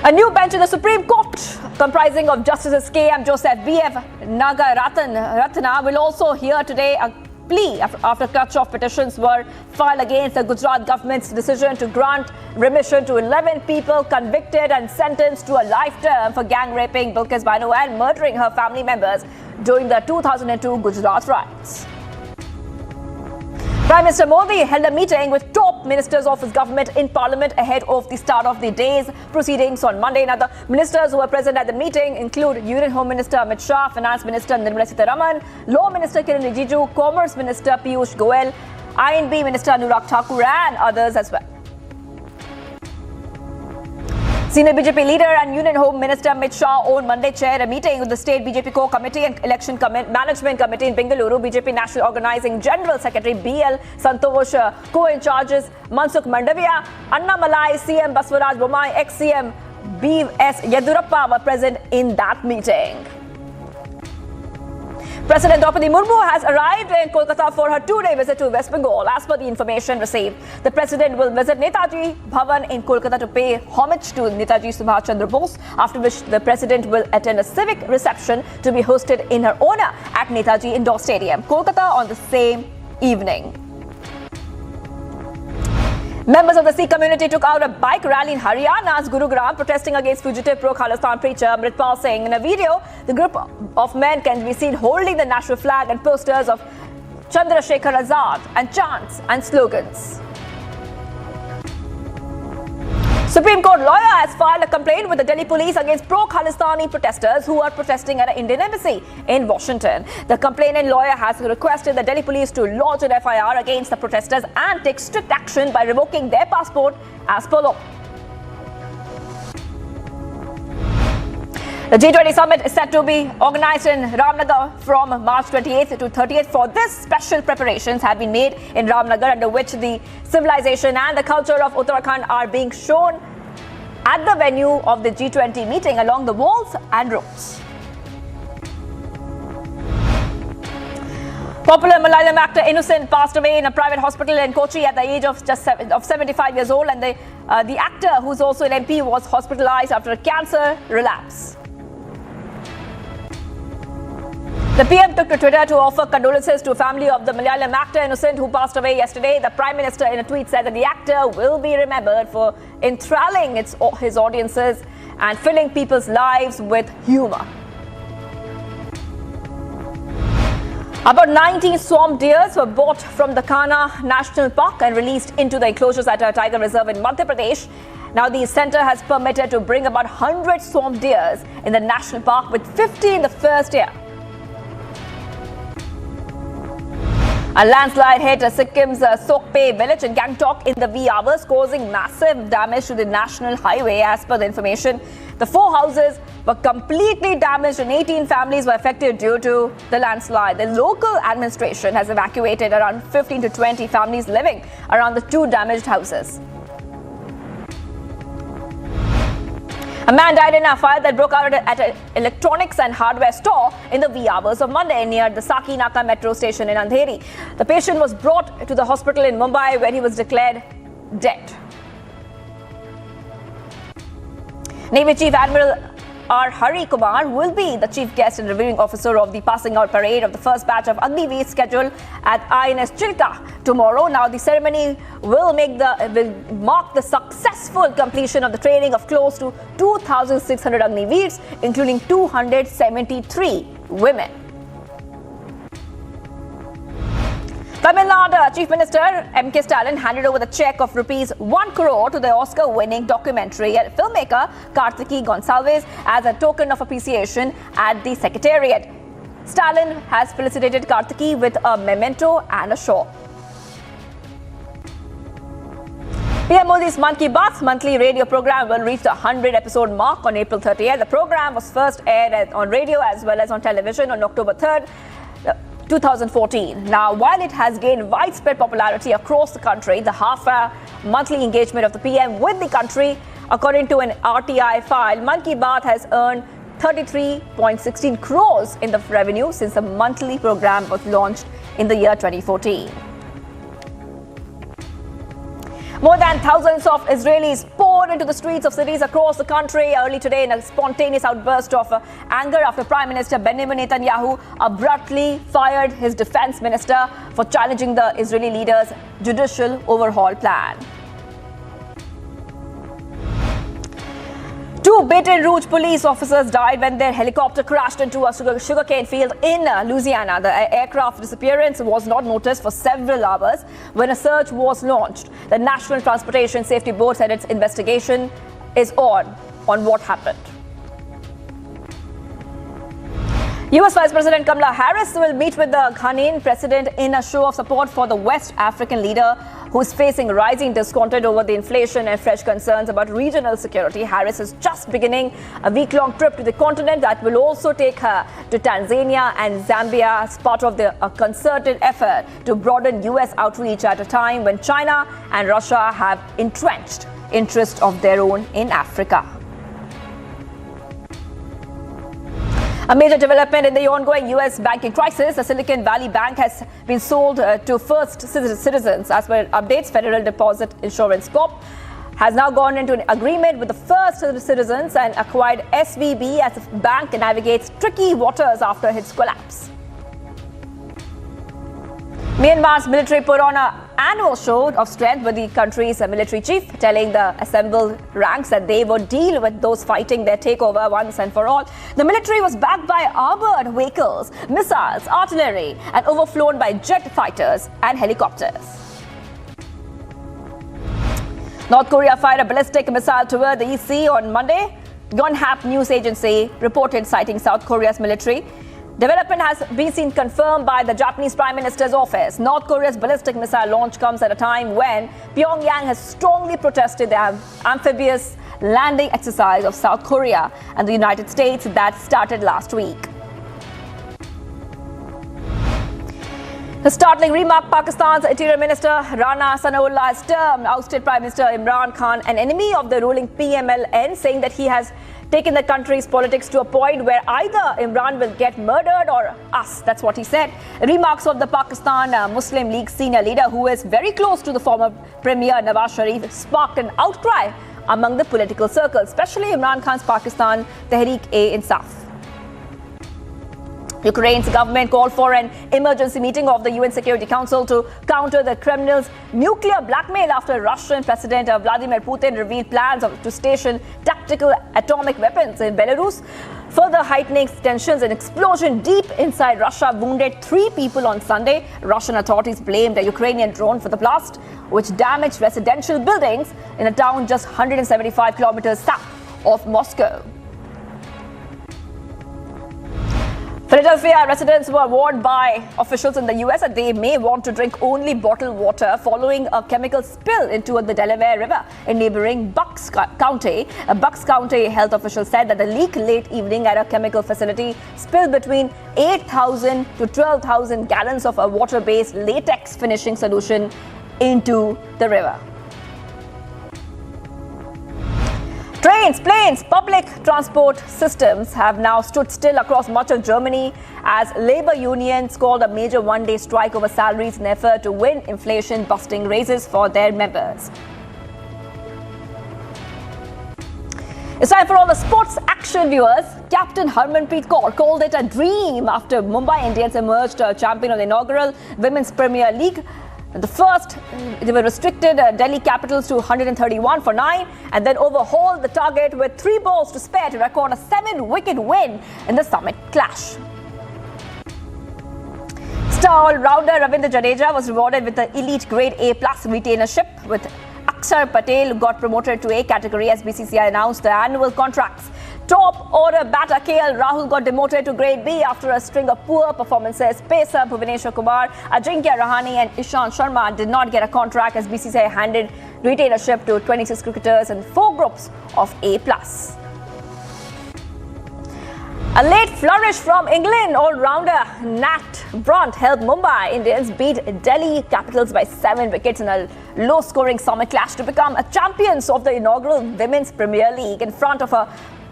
A new bench in the Supreme Court comprising of Justices K.M. Joseph, B.F. Nagaratna will also hear today a plea after catch-off petitions were filed against the Gujarat government's decision to grant remission to 11 people convicted and sentenced to a life term for gang raping Bilkis Bano and murdering her family members during the 2002 Gujarat riots. Prime Minister Modi held a meeting with top ministers of his government in Parliament ahead of the start of the day's proceedings on Monday. Now, the ministers who were present at the meeting include Union Home Minister Amit Shah, Finance Minister Nirmala Sitharaman, Law Minister Kiran Rijiju, Commerce Minister Piyush Goyal, INB Minister Anurag Thakur and others as well. Senior BJP leader and Union Home Minister Amit Shah on Monday chaired a meeting with the State BJP Core Committee and Election Management Committee in Bengaluru. BJP National Organising General Secretary BL Santosh, co-in-charges Mansukh Mandavia, Annamalai, CM Baswaraj Bommai, ex-CM B.S. Yediyurappa were present in that meeting. President Draupadi Murmu has arrived in Kolkata for her 2-day visit to West Bengal. As per the information received, the president will visit Netaji Bhavan in Kolkata to pay homage to Netaji Subhash Chandra Bose, after which the president will attend a civic reception to be hosted in her honor at Netaji Indoor Stadium, Kolkata on the same evening. Members of the Sikh community took out a bike rally in Haryana's Gurugram protesting against fugitive pro-Khalistan preacher Amritpal Singh. In a video, the group of men can be seen holding the national flag and posters of Chandrasekhar Azad and chants and slogans. Supreme Court lawyer has filed a complaint with the Delhi police against pro-Khalistani protesters who are protesting at an Indian embassy in Washington. The complainant lawyer has requested the Delhi police to lodge an FIR against the protesters and take strict action by revoking their passport as per law. The G20 summit is set to be organized in Ramnagar from March 28th to 30th. For this, special preparations have been made in Ramnagar, under which the civilization and the culture of Uttarakhand are being shown at the venue of the G20 meeting along the walls and roads. Popular Malayalam actor Innocent passed away in a private hospital in Kochi at the age of 75 years old, and the actor, who's also an MP, was hospitalized after a cancer relapse. The PM took to Twitter to offer condolences to the family of the Malayalam actor Innocent, who passed away yesterday. The Prime Minister, in a tweet, said that the actor will be remembered for enthralling his audiences and filling people's lives with humor. About 19 swamp deers were brought from the Kanha National Park and released into the enclosures at a tiger reserve in Madhya Pradesh. Now, the centre has permitted to bring about 100 swamp deers in the national park, with 50 in the first year. A landslide hit Sikkim's Sokpe village in Gangtok in the wee hours, causing massive damage to the national highway. As per the information, the 4 houses were completely damaged and 18 families were affected due to the landslide. The local administration has evacuated around 15 to 20 families living around the 2 damaged houses. A man died in a fire that broke out at an electronics and hardware store in the wee hours of Monday near the Sakinaka metro station in Andheri. The patient was brought to the hospital in Mumbai, where he was declared dead. Navy Chief Admiral R. Hari Kumar will be the chief guest and reviewing officer of the passing out parade of the first batch of Agniveer scheduled at INS Chilka tomorrow. Now, the ceremony will mark the successful completion of the training of close to 2,600 Agniveers, including 273 women. Tamil Nadu Chief Minister M.K. Stalin handed over the cheque of rupees 1 crore to the Oscar-winning documentary filmmaker Kartiki Gonsalves as a token of appreciation at the Secretariat. Stalin has felicitated Kartiki with a memento and a shawl. PM Modi's Mann Ki Baat monthly radio program will reach the 100-episode mark on April 30th. The program was first aired on radio as well as on television on October 3rd. 2014. Now, while it has gained widespread popularity across the country, the half-hour monthly engagement of the PM with the country, according to an RTI file, Mann Ki Baat has earned 33.16 crores in the revenue since the monthly program was launched in the year 2014. More than thousands of Israelis poured into the streets of cities across the country early today in a spontaneous outburst of anger after Prime Minister Benjamin Netanyahu abruptly fired his defense minister for challenging the Israeli leader's judicial overhaul plan. 2 Baton Rouge police officers died when their helicopter crashed into a sugarcane field in Louisiana. The aircraft disappearance was not noticed for several hours when a search was launched. The National Transportation Safety Board said its investigation is on what happened. US Vice President Kamala Harris will meet with the Ghanaian president in a show of support for the West African leader who is facing rising discontent over the inflation and fresh concerns about regional security. Harris is just beginning a week-long trip to the continent that will also take her to Tanzania and Zambia as part of a concerted effort to broaden US outreach at a time when China and Russia have entrenched interests of their own in Africa. A major development in the ongoing US banking crisis, the Silicon Valley Bank has been sold to First Citizens. As per updates, Federal Deposit Insurance Corp has now gone into an agreement with the First Citizens and acquired SVB as the bank navigates tricky waters after its collapse. Myanmar's military put on an annual show of strength with the country's military chief, telling the assembled ranks that they would deal with those fighting their takeover once and for all. The military was backed by armored vehicles, missiles, artillery, and overflown by jet fighters and helicopters. North Korea fired a ballistic missile toward the EC on Monday. Yonhap news agency reported citing South Korea's military. Development has been seen confirmed by the Japanese Prime Minister's office. North Korea's ballistic missile launch comes at a time when Pyongyang has strongly protested the amphibious landing exercise of South Korea and the United States that started last week. The startling remark: Pakistan's Interior Minister Rana Sanaullah has termed ousted Prime Minister Imran Khan an enemy of the ruling PMLN, saying that he has taken the country's politics to a point where either Imran will get murdered or us. That's what he said. Remarks of the Pakistan Muslim League senior leader, who is very close to the former Premier Nawaz Sharif, sparked an outcry among the political circles, especially Imran Khan's Pakistan Tehreek-e-Insaf. Ukraine's government called for an emergency meeting of the UN Security Council to counter the Kremlin's nuclear blackmail after Russian President Vladimir Putin revealed plans to station tactical atomic weapons in Belarus, further heightening tensions. An explosion deep inside Russia wounded 3 people on Sunday. Russian authorities blamed a Ukrainian drone for the blast, which damaged residential buildings in a town just 175 kilometers south of Moscow. Philadelphia residents were warned by officials in the US that they may want to drink only bottled water following a chemical spill into the Delaware River in neighboring Bucks County. A Bucks County health official said that the leak late evening at a chemical facility spilled between 8,000 to 12,000 gallons of a water-based latex finishing solution into the river. Trains, planes, public transport systems have now stood still across much of Germany as labor unions called a major one-day strike over salaries in an effort to win inflation-busting raises for their members. It's time for all the sports action viewers. Captain Harmanpreet Kaur called it a dream after Mumbai Indians emerged champion of the inaugural Women's Premier League. The first, they were restricted Delhi Capitals to 131 for 9 and then overhauled the target with 3 balls to spare to record a 7-wicket win in the summit clash. Star all-rounder Ravindra Jadeja was rewarded with the elite grade A+ retainership, with Akshar Patel got promoted to A category as BCCI announced the annual contracts. Top order batter KL Rahul got demoted to grade B after a string of poor performances. Pacer Bhuvneshwar Kumar, Ajinkya Rahane and Ishant Sharma did not get a contract as BCCI handed retainership to 26 cricketers in 4 groups of A+. A late flourish from England all-rounder Nat Brunt helped Mumbai Indians beat Delhi Capitals by 7 wickets in a low-scoring summit clash to become champions of the inaugural Women's Premier League in front of a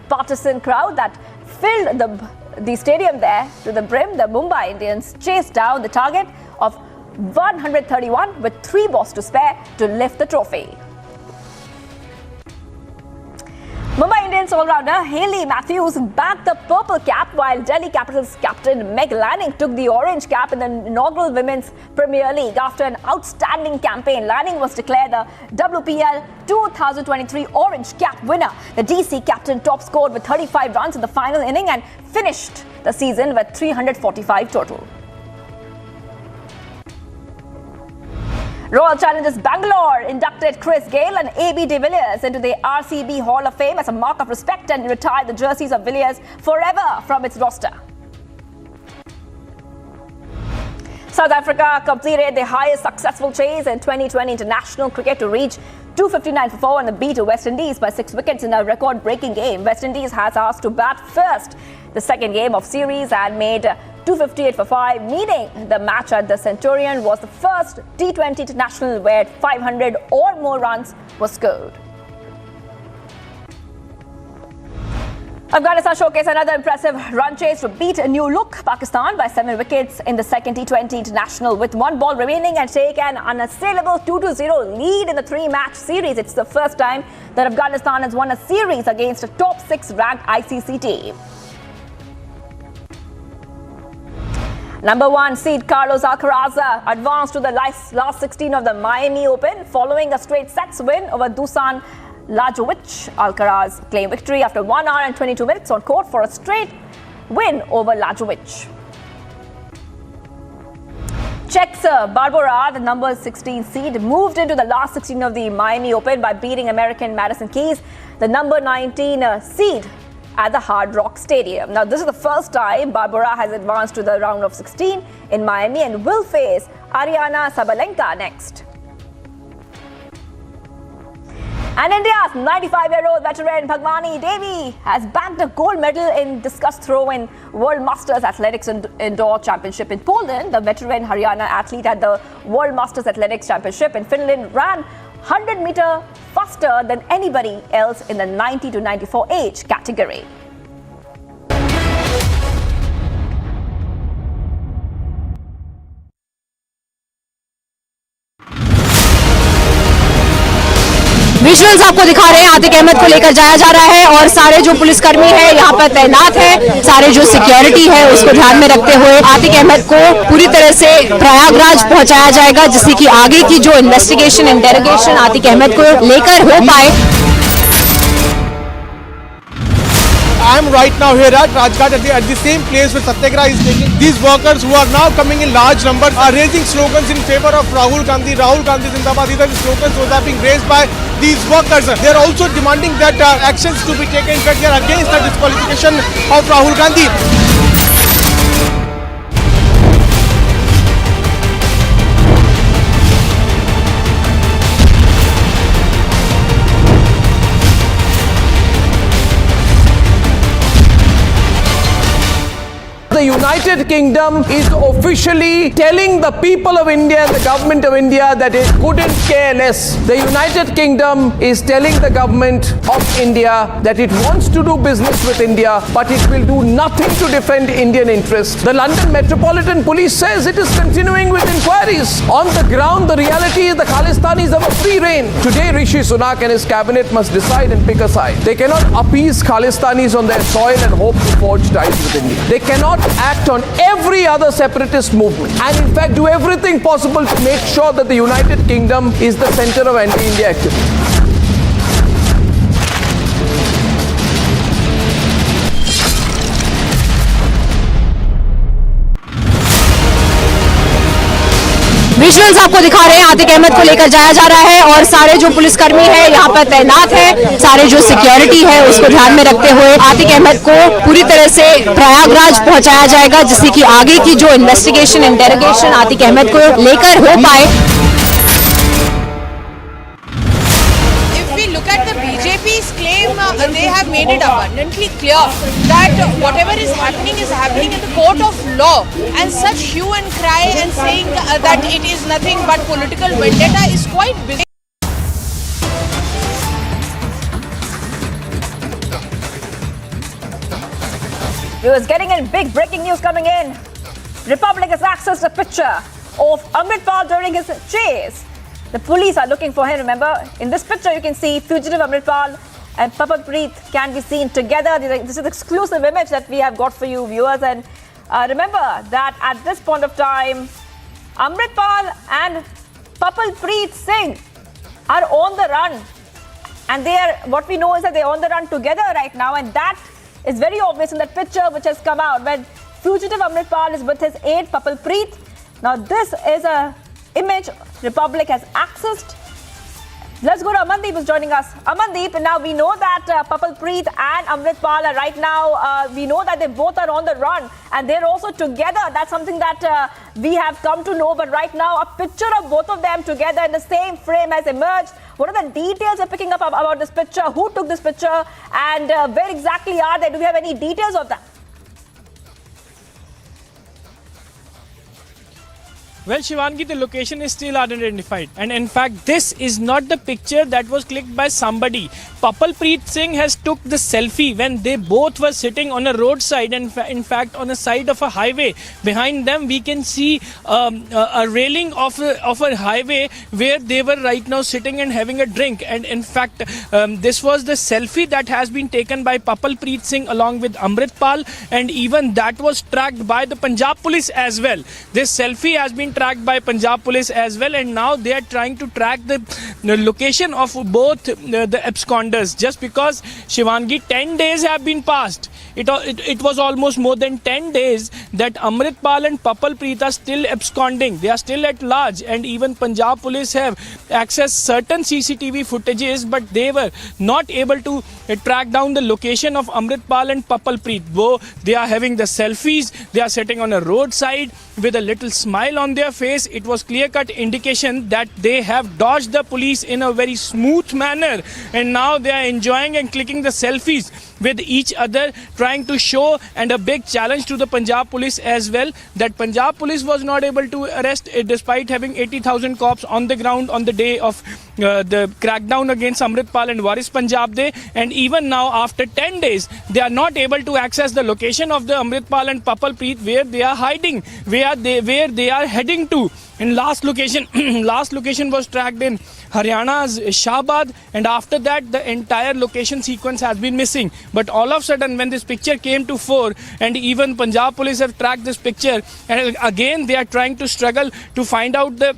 partisan crowd that filled the stadium there to the brim. The Mumbai Indians chased down the target of 131 with 3 balls to spare to lift the trophy. Mumbai Indians all-rounder Hayley Matthews bagged the purple cap while Delhi Capitals captain Meg Lanning took the orange cap in the inaugural Women's Premier League. After an outstanding campaign, Lanning was declared the WPL 2023 orange cap winner. The DC captain top scored with 35 runs in the final inning and finished the season with 345 total. Royal Challengers Bangalore inducted Chris Gayle and AB de Villiers into the RCB Hall of Fame as a mark of respect and retired the jerseys of Villiers forever from its roster. South Africa completed the highest successful chase in 2020 international cricket to reach 259 for 4 and the beat West Indies by 6 wickets in a record-breaking game. West Indies has asked to bat first the second game of series and made 258 for 5, meaning the match at the Centurion was the first T20 international where 500 or more runs were scored. Afghanistan showcased another impressive run chase to beat a new look Pakistan by 7 wickets in the second T20 international with 1 ball remaining and take an unassailable 2-0 lead in the 3-match series. It's the first time that Afghanistan has won a series against a top 6 ranked ICC team. Number 1 seed Carlos Alcaraz advanced to the last 16 of the Miami Open following a straight sets win over Dusan Lajovic. Alcaraz claimed victory after 1 hour and 22 minutes on court for a straight win over Lajovic. Czech's Barbora, the number 16 seed, moved into the last 16 of the Miami Open by beating American Madison Keys, the number 19 seed, at the Hard Rock Stadium. Now, this is the first time Barbora has advanced to the round of 16 in Miami and will face Ariana Sabalenka next. And India's 95-year-old veteran Bhagwani Devi has bagged a gold medal in discus throw in World Masters Athletics Indoor Championship in Poland. The veteran Haryana athlete at the World Masters Athletics Championship in Finland ran 100 meters faster than anybody else in the 90 to 94 age category. Visuals आपको दिखा रहे हैं, आतिक अहमद को लेकर जाया जा रहा है और सारे जो पुलिसकर्मी है यहाँ पर तैनात है, सारे जो सिक्योरिटी है उसको ध्यान में रखते हुए आतिक अहमद को पूरी तरह से प्रयागराज पहुंचाया जाएगा, जिससे कि आगे की जो इन्वेस्टिगेशन इंटेरोगेशन आतिक अहमद को लेकर हो पाए। I am right now here at Rajghat at the same place where Satyagraha is taking. These workers who are now coming in large numbers are raising slogans in favor of Rahul Gandhi. Rahul Gandhi Zindabad. These are the slogans that are being raised by these workers. They are also demanding that actions to be taken. In fact, they are against the disqualification of Rahul Gandhi. The United Kingdom is officially telling the people of India and the government of India that it couldn't care less. The United Kingdom is telling the government of India that it wants to do business with India, but it will do nothing to defend Indian interests. The London Metropolitan Police says it is continuing with inquiries. On the ground, the reality is the Khalistanis have a free rein. Today, Rishi Sunak and his cabinet must decide and pick a side. They cannot appease Khalistanis on their soil and hope to forge ties with India. They cannot act on every other separatist movement and in fact do everything possible to make sure that the United Kingdom is the center of anti-India activity. Visuals आपको दिखा रहे हैं, आतिक अहमद को लेकर जाया जा रहा है और सारे जो पुलिसकर्मी है यहाँ पर तैनात है, सारे जो सिक्योरिटी है उसको ध्यान में रखते हुए आतिक अहमद को पूरी तरह से प्रयागराज पहुंचाया जाएगा, जिससे कि आगे की जो इन्वेस्टिगेशन इंटेरोगेशन आतिक अहमद को लेकर हो पाए। Look at the BJP's claim, they have made it abundantly clear that whatever is happening in the court of law, and such hue and cry and saying that it is nothing but political vendetta is quite big. Viewers, getting in big breaking news coming in. Republic has accessed a picture of Amritpal during his chase. The police are looking for him, remember. In this picture, you can see fugitive Amritpal and Prayagraj can be seen together. This is an exclusive image that we have got for you, viewers. And remember that at this point of time, Amritpal and Prayagraj Singh are on the run. And what we know is that they're on the run together right now. And that is very obvious in that picture which has come out when fugitive Amritpal is with his aide Prayagraj. Now, this is a image Republic has accessed. Let's go to Amandeep who's joining us. Amandeep, now we know that Prayagraj and Amritpal are right now, we know that they both are on the run and they're also together. That's something that we have come to know. But right now, a picture of both of them together in the same frame has emerged. What are the details we're picking up about this picture? Who took this picture and where exactly are they? Do we have any details of that? Well, Shivangi, the location is still unidentified. And in fact, this is not the picture that was clicked by somebody. Prayagraj Singh has took the selfie when they both were sitting on a roadside and in fact on a side of a highway. Behind them, we can see a railing of a highway where they were right now sitting and having a drink. And in fact, this was the selfie that has been taken by Prayagraj Singh along with Amritpal, and even that was tracked by the Punjab police as well. This selfie has been tracked by Punjab police as well, and now they are trying to track the location of both the absconders. Just because, Shivangi, 10 days have been passed. It was almost more than 10 days that Amritpal and Prayagraj are still absconding. They are still at large, and even Punjab police have accessed certain CCTV footages, but they were not able to track down the location of Amritpal and Prayagraj. Though they are having the selfies, they are sitting on a roadside with a little smile on their face. It was clear-cut indication that they have dodged the police in a very smooth manner, and now they are enjoying and clicking the selfies with each other, trying to show, and a big challenge to the Punjab police as well, that Punjab police was not able to arrest despite having 80,000 cops on the ground on the day of the crackdown against Amritpal and Waris Punjab Day. And even now, after 10 days, they are not able to access the location of the Amritpal and Prayagraj where they are hiding, where they are heading to. And last location was tracked in Haryana's Shahbad, and after that the entire location sequence has been missing. But all of a sudden, when this picture came to fore, and even Punjab police have tracked this picture, and again they are trying to struggle to find out the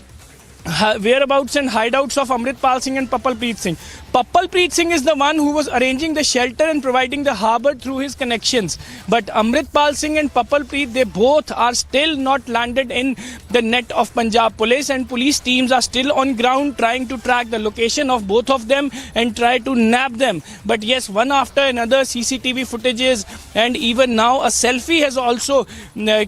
whereabouts and hideouts of Amritpal Singh and Papalpreet Singh. Papalpreet Singh is the one who was arranging the shelter and providing the harbour through his connections. But Amritpal Singh and Papalpreet, they both are still not landed in the net of Punjab police, and police teams are still on ground trying to track the location of both of them and try to nab them. But yes, one after another CCTV footages, and even now a selfie has also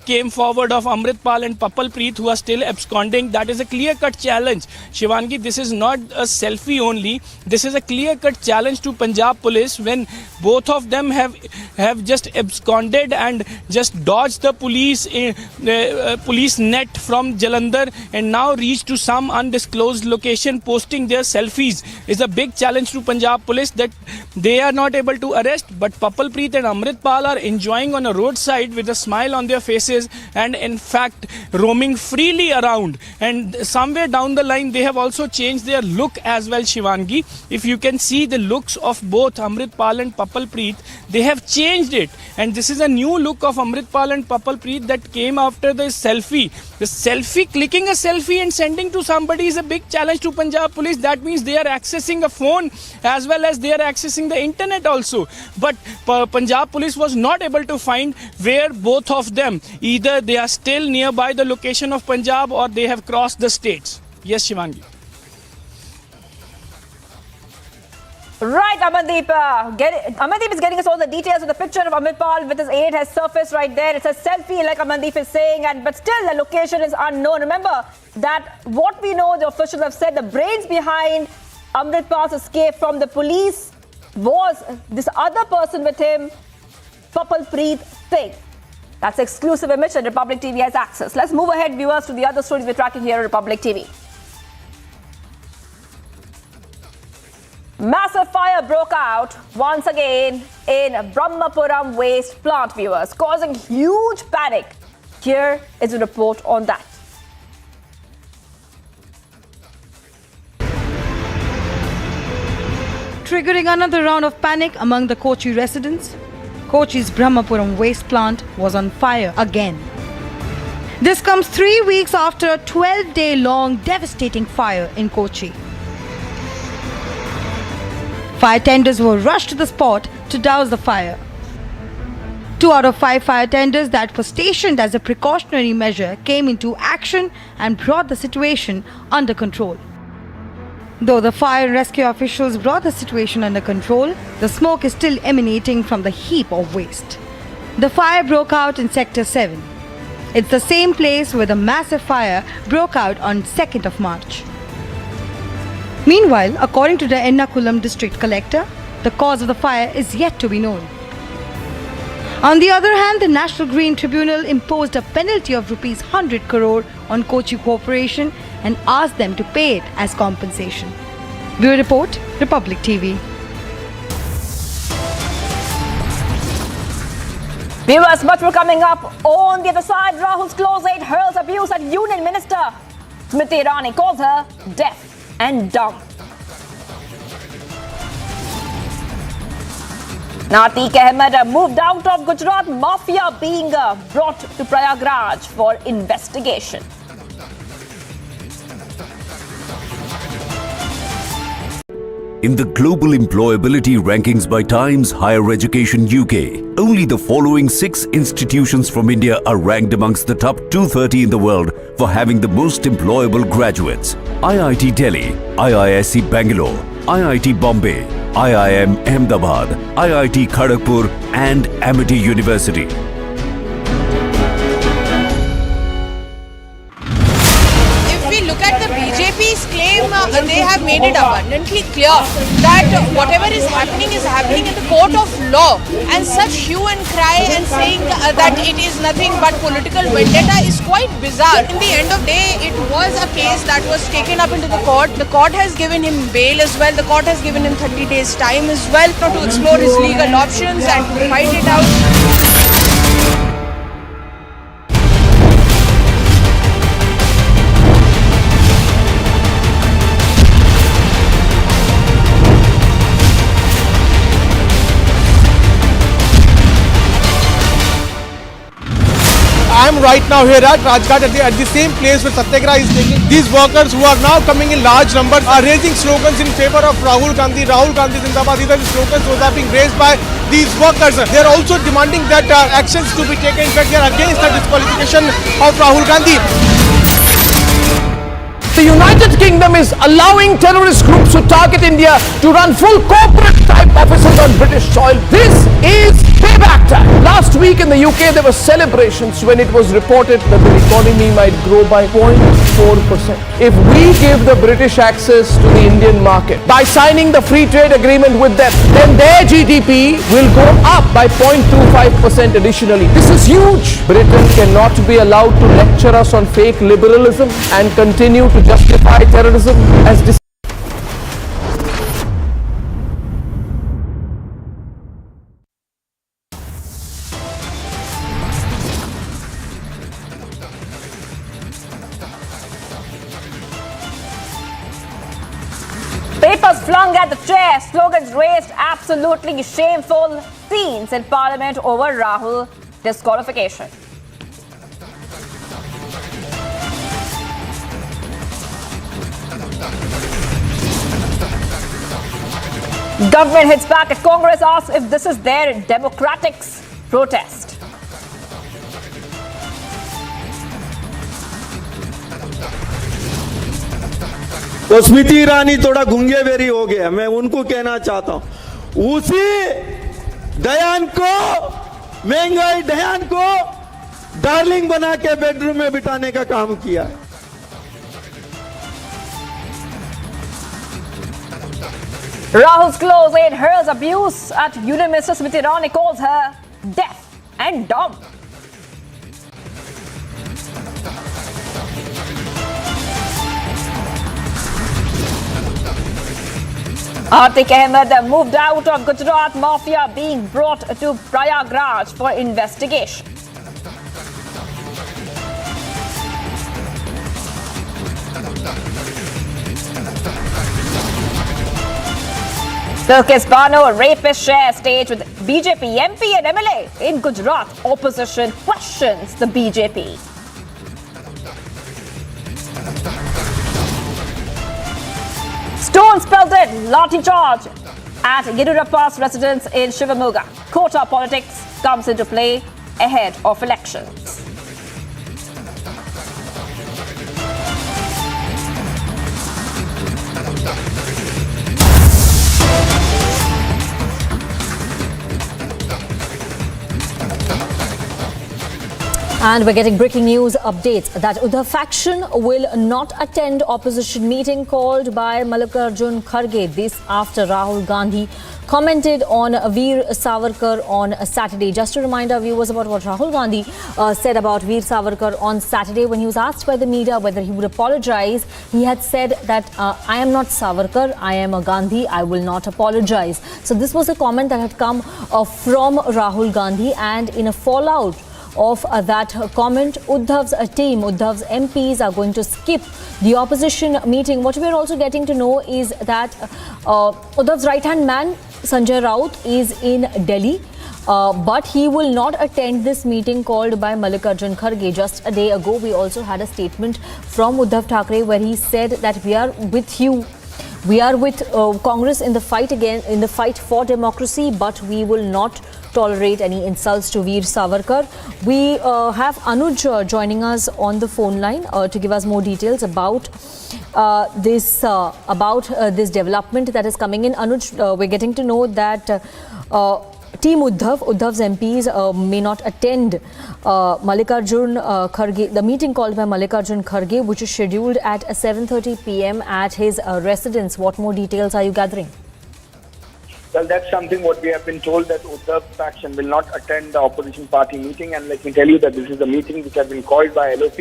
came forward of Amritpal and Papalpreet, who are still absconding. That is a clear-cut challenge. Shivangi, this is not a selfie only. This is a clear-cut challenge to Punjab police when both of them have just absconded and just dodged the police net from Jalandhar and now reached to some undisclosed location posting their selfies. Is a big challenge to Punjab police that they are not able to arrest, but Papalpreet and Amritpal are enjoying on a roadside with a smile on their faces and in fact roaming freely around. And somewhere down the line they have also changed their look as well, Shivangi. If you can see the looks of both Amritpal and Papalpreet, they have changed it, and this is a new look of Amritpal and Papalpreet that came after the selfie. The selfie, clicking a selfie and sending to somebody is a big challenge to Punjab police. That means they are accessing a phone as well as they are accessing the internet also. But Punjab police was not able to find where both of them, either they are still nearby the location of Punjab or they have crossed the states. Yes, Shivangi. Right, Amandeep. Amandeep is getting us all the details of the picture of Amritpal with his aide has surfaced right there. It's a selfie, like Amandeep is saying, but still the location is unknown. Remember that what we know, the officials have said, the brains behind Amritpal's escape from the police was this other person with him, Papalpreet Singh. That's exclusive image that Republic TV has access. Let's move ahead, viewers, to the other stories we're tracking here at Republic TV. Massive fire broke out once again in Brahmapuram waste plant, viewers, causing huge panic. Here is a report on that. Triggering another round of panic among the Kochi residents, Kochi's Brahmapuram waste plant was on fire again. This comes 3 weeks after a 12-day-long devastating fire in Kochi. Fire tenders were rushed to the spot to douse the fire. 2 out of 5 fire tenders that were stationed as a precautionary measure came into action and brought the situation under control. Though the fire and rescue officials brought the situation under control, the smoke is still emanating from the heap of waste. The fire broke out in Sector 7. It's the same place where the massive fire broke out on 2nd of March. Meanwhile, according to the Ernakulam district collector, the cause of the fire is yet to be known. On the other hand, the National Green Tribunal imposed a penalty of rupees 100 crore on Kochi Corporation and asked them to pay it as compensation. Bureau Report, Republic TV. Viewers, much more coming up. On the other side, Rahul's close aide hurls abuse at Union Minister. Smriti Irani calls her deaf and dumb. Atiq Ahmad moved out of Gujarat mafia being brought to Prayagraj for investigation. In the global employability rankings by Times Higher Education UK, only the following 6 institutions from India are ranked amongst the top 230 in the world for having the most employable graduates. IIT Delhi, IISc Bangalore, IIT Bombay, IIM Ahmedabad, IIT Kharagpur and Amity University. Look at the BJP's claim, they have made it abundantly clear that whatever is happening in the court of law, and such hue and cry and saying that it is nothing but political vendetta is quite bizarre. In the end of the day, it was a case that was taken up into the court. The court has given him bail as well. The court has given him 30 days time as well to explore his legal options and to fight it out. I am right now here at Rajghat at the same place where Satyagraha is taking. These workers who are now coming in large numbers are raising slogans in favor of Rahul Gandhi. Rahul Gandhi Zindabad. These are the slogans those are being raised by these workers. They are also demanding that actions to be taken. In fact, they are against the disqualification of Rahul Gandhi. The United Kingdom is allowing terrorist groups to target India to run full corporate type offices on British soil. This is payback time. Last week in the UK there were celebrations when it was reported that the economy might grow by 0.4%. If we give the British access to the Indian market by signing the free trade agreement with them, then their GDP will go up by 0.25% additionally. This is huge. Britain cannot be allowed to lecture us on fake liberalism and continue to justify terrorism as Papers flung at the chair, slogans raised, absolutely shameful scenes in Parliament over Rahul disqualification. Government hits back at Congress, asks if this is their democratics protest. तो स्मृति ईरानी थोड़ा गूंगे berry हो गया, मैं उनको कहना चाहता हूं उसी दयान को, महंगाई दयान को डार्लिंग बना के बेडरूम में बिठाने का काम किया है। Rahul's close aide hurls abuse at Union Minister Smriti Irani, calls her deaf and dumb. Atiq Ahmad moved out of Gujarat mafia, being brought to Prayagraj for investigation. Ruckus Bano, rapist, share stage with BJP MP and MLA in Gujarat. Opposition questions the BJP. Stones pelted, lathi charge at Yediyurappa's residence in Shivamoga. Quota politics comes into play ahead of elections. And we're getting breaking news updates that Uddhav faction will not attend opposition meeting called by Mallikarjun Kharge. This after Rahul Gandhi commented on Veer Savarkar on Saturday. Just to remind our viewers about what Rahul Gandhi said about Veer Savarkar on Saturday when he was asked by the media whether he would apologize. He had said that I am not Savarkar, I am a Gandhi, I will not apologize. So this was a comment that had come from Rahul Gandhi, and in a fallout of that comment, Uddhav's team, Uddhav's MPs are going to skip the opposition meeting. What we are also getting to know is that Uddhav's right-hand man, Sanjay Raut, is in Delhi, but he will not attend this meeting called by Mallikarjun Kharge. Just a day ago, we also had a statement from Uddhav Thackeray where he said that we are with you. We are with Congress in the fight for democracy, but we will not tolerate any insults to Veer Savarkar. We have Anuj joining us on the phone line to give us more details about this development that is coming in. Anuj, we're getting to know that Team Uddhav's MPs may not attend Mallikarjun Kharge, the meeting called by Mallikarjun Kharge, which is scheduled at 7:30 p.m. at his residence. What more details are you gathering? Well, that's something what we have been told, that Uddhav faction will not attend the opposition party meeting, and let me tell you that this is a meeting which has been called by LOP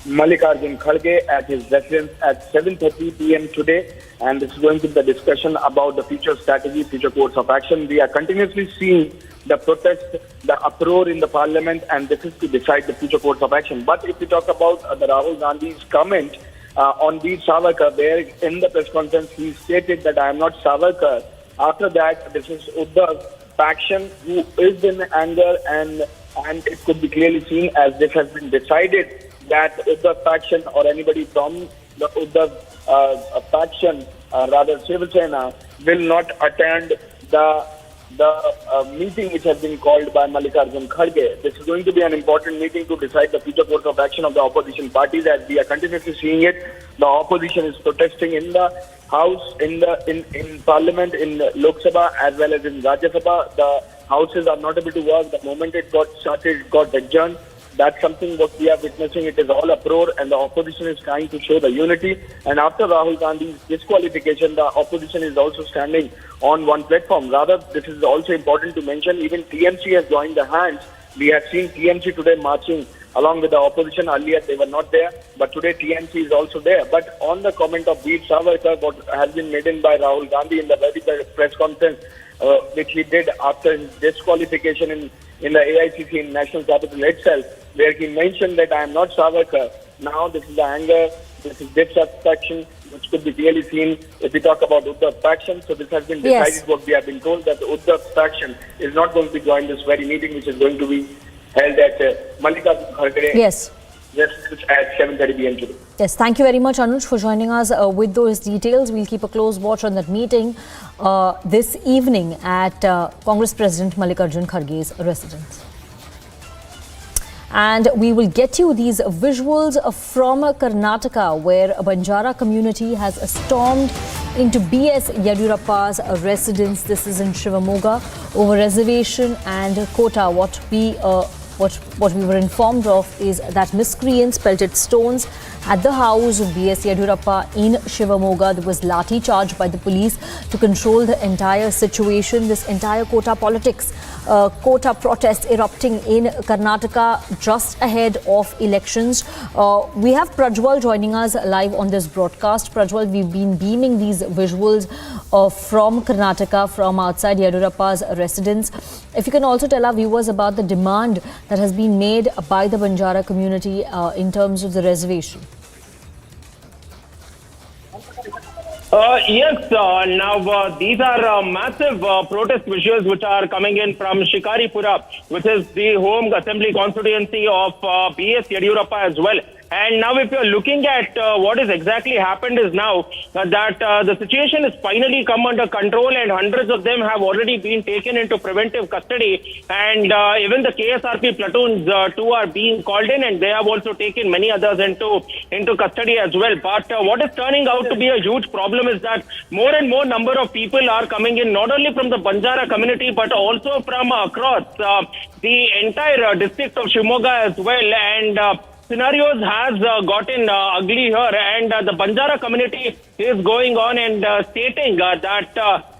Mallikarjun Kharge at his residence at 7:30 p.m. today, and this is going to be the discussion about the future strategy, future course of action. We are continuously seeing the protest, the uproar in the parliament, and this is to decide the future course of action. But if we talk about the Rahul Gandhi's comment on Veer Savarkar, where in the press conference he stated that I am not Savarkar. After that, this is Uddhav faction who is in anger and and it could be clearly seen as this has been decided that Uddhav faction or anybody from the Uddhav faction, rather Shiv Sena, will not attend the meeting which has been called by Mallikarjun Kharge. This is going to be an important meeting to decide the future course of action of the opposition parties. As we are continuously seeing it, the opposition is protesting in the House, in Parliament, in Lok Sabha as well as in Rajya Sabha. The houses are not able to work. The moment it got started, it got adjourned. That's something what we are witnessing. It is all uproar, and the opposition is trying to show the unity. And after Rahul Gandhi's disqualification, the opposition is also standing on one platform. Rather, this is also important to mention, even TMC has joined the hands. We have seen TMC today marching along with the opposition. Earlier, they were not there, but today TMC is also there. But on the comment of Veer Savarkar, what has been made in by Rahul Gandhi in the very press conference, which he did after his disqualification in the AICC in National Capital itself, where he mentioned that I am not Savarkar. Now this is the anger, this is dissatisfaction, which could be clearly seen if we talk about Uddhav faction. So this has been decided, what we have been told, that the Uddhav faction is not going to join this very meeting, which is going to be held at Mallikarjun Kharge. Yes. Just at 7:30 p.m. today. Yes, thank you very much, Anuj, for joining us with those details. We'll keep a close watch on that meeting this evening at Congress President Mallikarjun Kharge's residence. And we will get you these visuals from Karnataka, where a Banjara community has stormed into BS Yediyurappa's residence. This is in Shivamoga over reservation and quota. What we were informed of is that miscreants pelted stones at the house of BS Yediyurappa in Shivamoga. There was lathi charge by the police to control the entire situation. This entire quota politics, quota protests erupting in Karnataka just ahead of elections. We have Prajwal joining us live on this broadcast. Prajwal, we've been beaming these visuals from Karnataka, from outside Yediyurappa's residence. If you can also tell our viewers about the demand that has been made by the Banjara community in terms of the reservation. Yes, now these are massive protest visuals which are coming in from Shikaripura, which is the home assembly constituency of BS Yediyurappa as well. And now if you're looking at what has exactly happened is now that the situation is finally come under control, and hundreds of them have already been taken into preventive custody, and even the KSRP platoons too are being called in, and they have also taken many others into custody as well. But what is turning out to be a huge problem is that more and more number of people are coming in, not only from the Banjara community but also from across the entire district of Shimoga as well. And scenarios has gotten ugly here, and the Banjara community is going on and stating that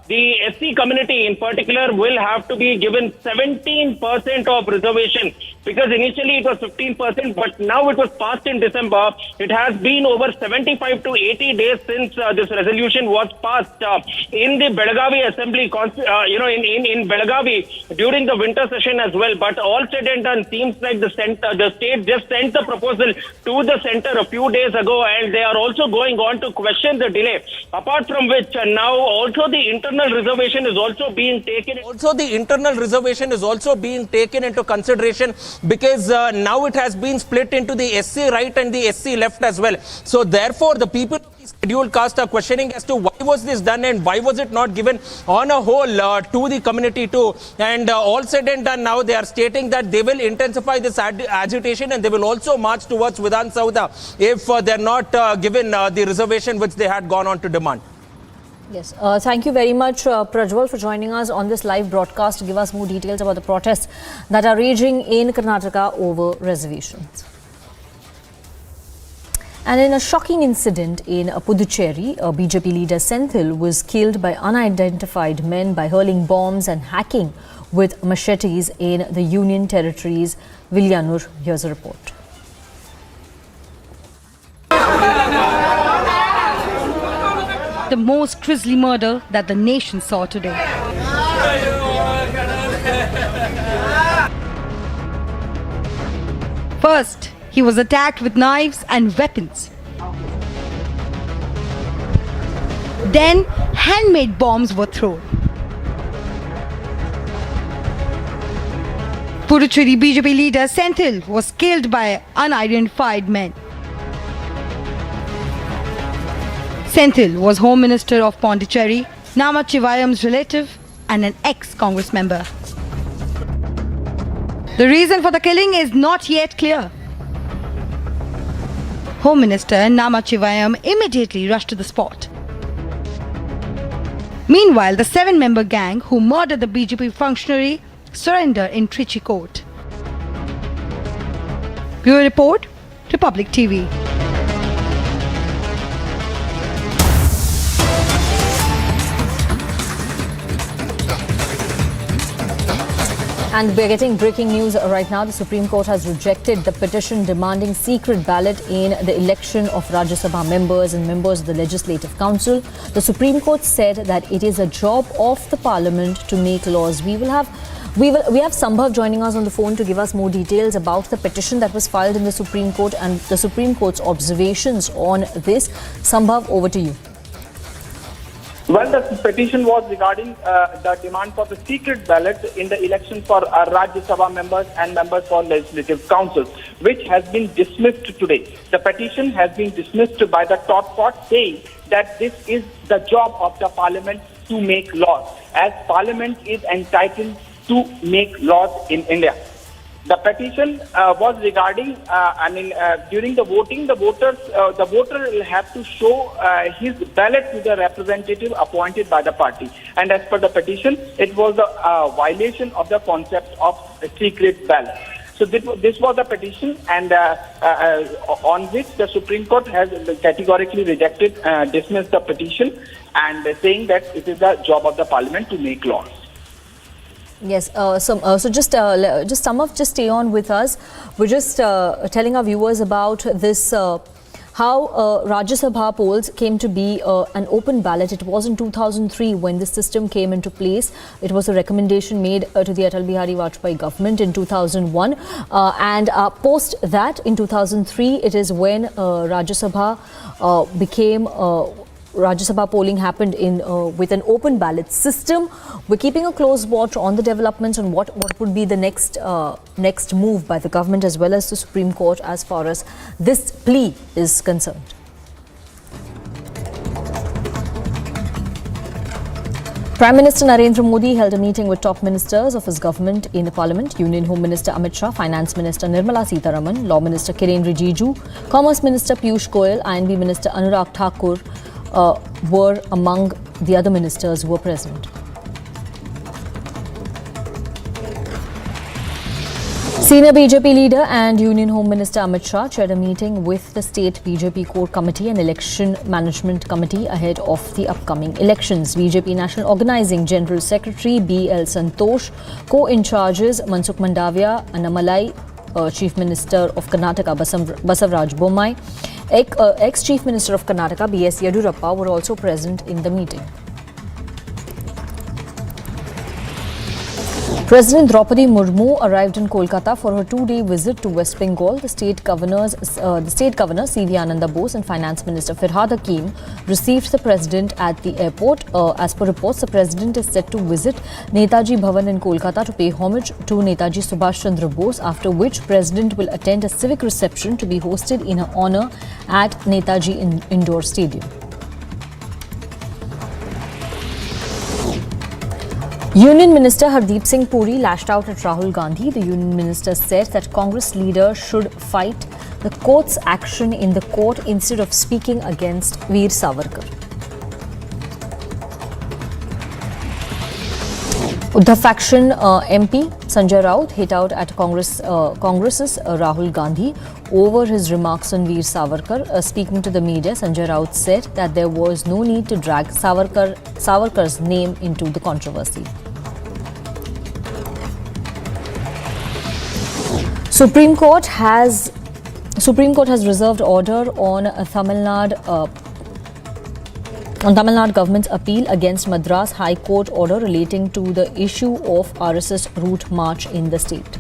the SC community in particular will have to be given 17% of reservation, because initially it was 15%, but now it was passed in December. It has been over 75 to 80 days since this resolution was passed in the Belagavi Assembly, in Belagavi during the winter session as well. But all said and done, seems like the state just sent the proposal to the centre a few days ago, and they are also going on to question the delay. Apart from which, now also the internal reservation is also being taken. Also, the internal reservation is also being taken into consideration, because now it has been split into the SC right and the SC left as well. So therefore, the people of the scheduled caste are questioning as to why was this done and why was it not given on a whole to the community too. And all said and done, now they are stating that they will intensify this agitation, and they will also march towards Vidhan Saudha if they are not given the reservation which they had gone on to demand. Yes, thank you very much, Prajwal, for joining us on this live broadcast to give us more details about the protests that are raging in Karnataka over reservations. And in a shocking incident in Puducherry, BJP leader Senthil was killed by unidentified men by hurling bombs and hacking with machetes in the Union Territories. Vilyanur, here's a report. The most grisly murder that the nation saw today. First, he was attacked with knives and weapons. Then, handmade bombs were thrown. Puducherry BJP leader Senthil was killed by unidentified men. Senthil was Home Minister of Pondicherry, Namachivayam's relative and an ex-Congress member. The reason for the killing is not yet clear. Home Minister Namachivayam immediately rushed to the spot. Meanwhile, the 7-member gang who murdered the BJP functionary surrendered in Trichy court. Bureau Report, Republic TV. And we're getting breaking news right now. The Supreme Court has rejected the petition demanding secret ballot in the election of Rajya Sabha members and members of the Legislative Council. The Supreme Court said that it is a job of the Parliament to make laws. We have Sambhav joining us on the phone to give us more details about the petition that was filed in the Supreme Court and the Supreme Court's observations on this. Sambhav, over to you. Well, the petition was regarding the demand for the secret ballot in the election for Rajya Sabha members and members for Legislative Council, which has been dismissed today. The petition has been dismissed by the top court, saying that this is the job of the Parliament to make laws, as Parliament is entitled to make laws in India. The petition was regarding, during the voting, the voter will have to show his ballot to the representative appointed by the party. And as per the petition, it was a violation of the concept of a secret ballot. So this was the petition, and on which the Supreme Court has categorically dismissed the petition, and saying that it is the job of the Parliament to make laws. Yes, so just stay on with us. We're just telling our viewers about this, how Rajya Sabha polls came to be an open ballot. It was in 2003 when this system came into place. It was a recommendation made to the Atal Bihari Vajpayee government in 2001. And post that, in 2003, it is when Rajya Sabha became... Rajya Sabha polling happened with an open ballot system. We're keeping a close watch on the developments and what would be the next move by the government as well as the Supreme Court as far as this plea is concerned. Prime Minister Narendra Modi held a meeting with top ministers of his government in the Parliament. Union Home Minister Amit Shah, Finance Minister Nirmala Sitharaman, Law Minister Kiren Rijiju, Commerce Minister Piyush Goyal, INB Minister Anurag Thakur were among the other ministers who were present. Senior BJP leader and Union Home Minister Amit Shah chaired a meeting with the State BJP Core Committee and Election Management Committee ahead of the upcoming elections. BJP National Organising General Secretary B.L. Santosh, co-in-charges Mansukh Mandavia, Annamalai, Chief Minister of Karnataka Basavaraj Bommai, ex-Chief Minister of Karnataka B.S. Yediyurappa were also present in the meeting. President Draupadi Murmu arrived in Kolkata for her 2-day visit to West Bengal. The state governor C.V. Ananda Bose and Finance Minister Firhad Hakim received the president at the airport. As per reports, the president is set to visit Netaji Bhavan in Kolkata to pay homage to Netaji Subhash Chandra Bose, after which president will attend a civic reception to be hosted in her honour at Netaji Indoor Stadium. Union Minister Hardeep Singh Puri lashed out at Rahul Gandhi. The Union Minister said that Congress leader should fight the court's action in the court instead of speaking against Veer Savarkar. Uddhav faction MP Sanjay Raut hit out at Congress's Rahul Gandhi over his remarks on Veer Savarkar. Speaking to the media, Sanjay Raut said that there was no need to drag Savarkar's name into the controversy. Supreme Court has reserved order on Tamil Nadu government's appeal against Madras High Court order relating to the issue of RSS route march in the state.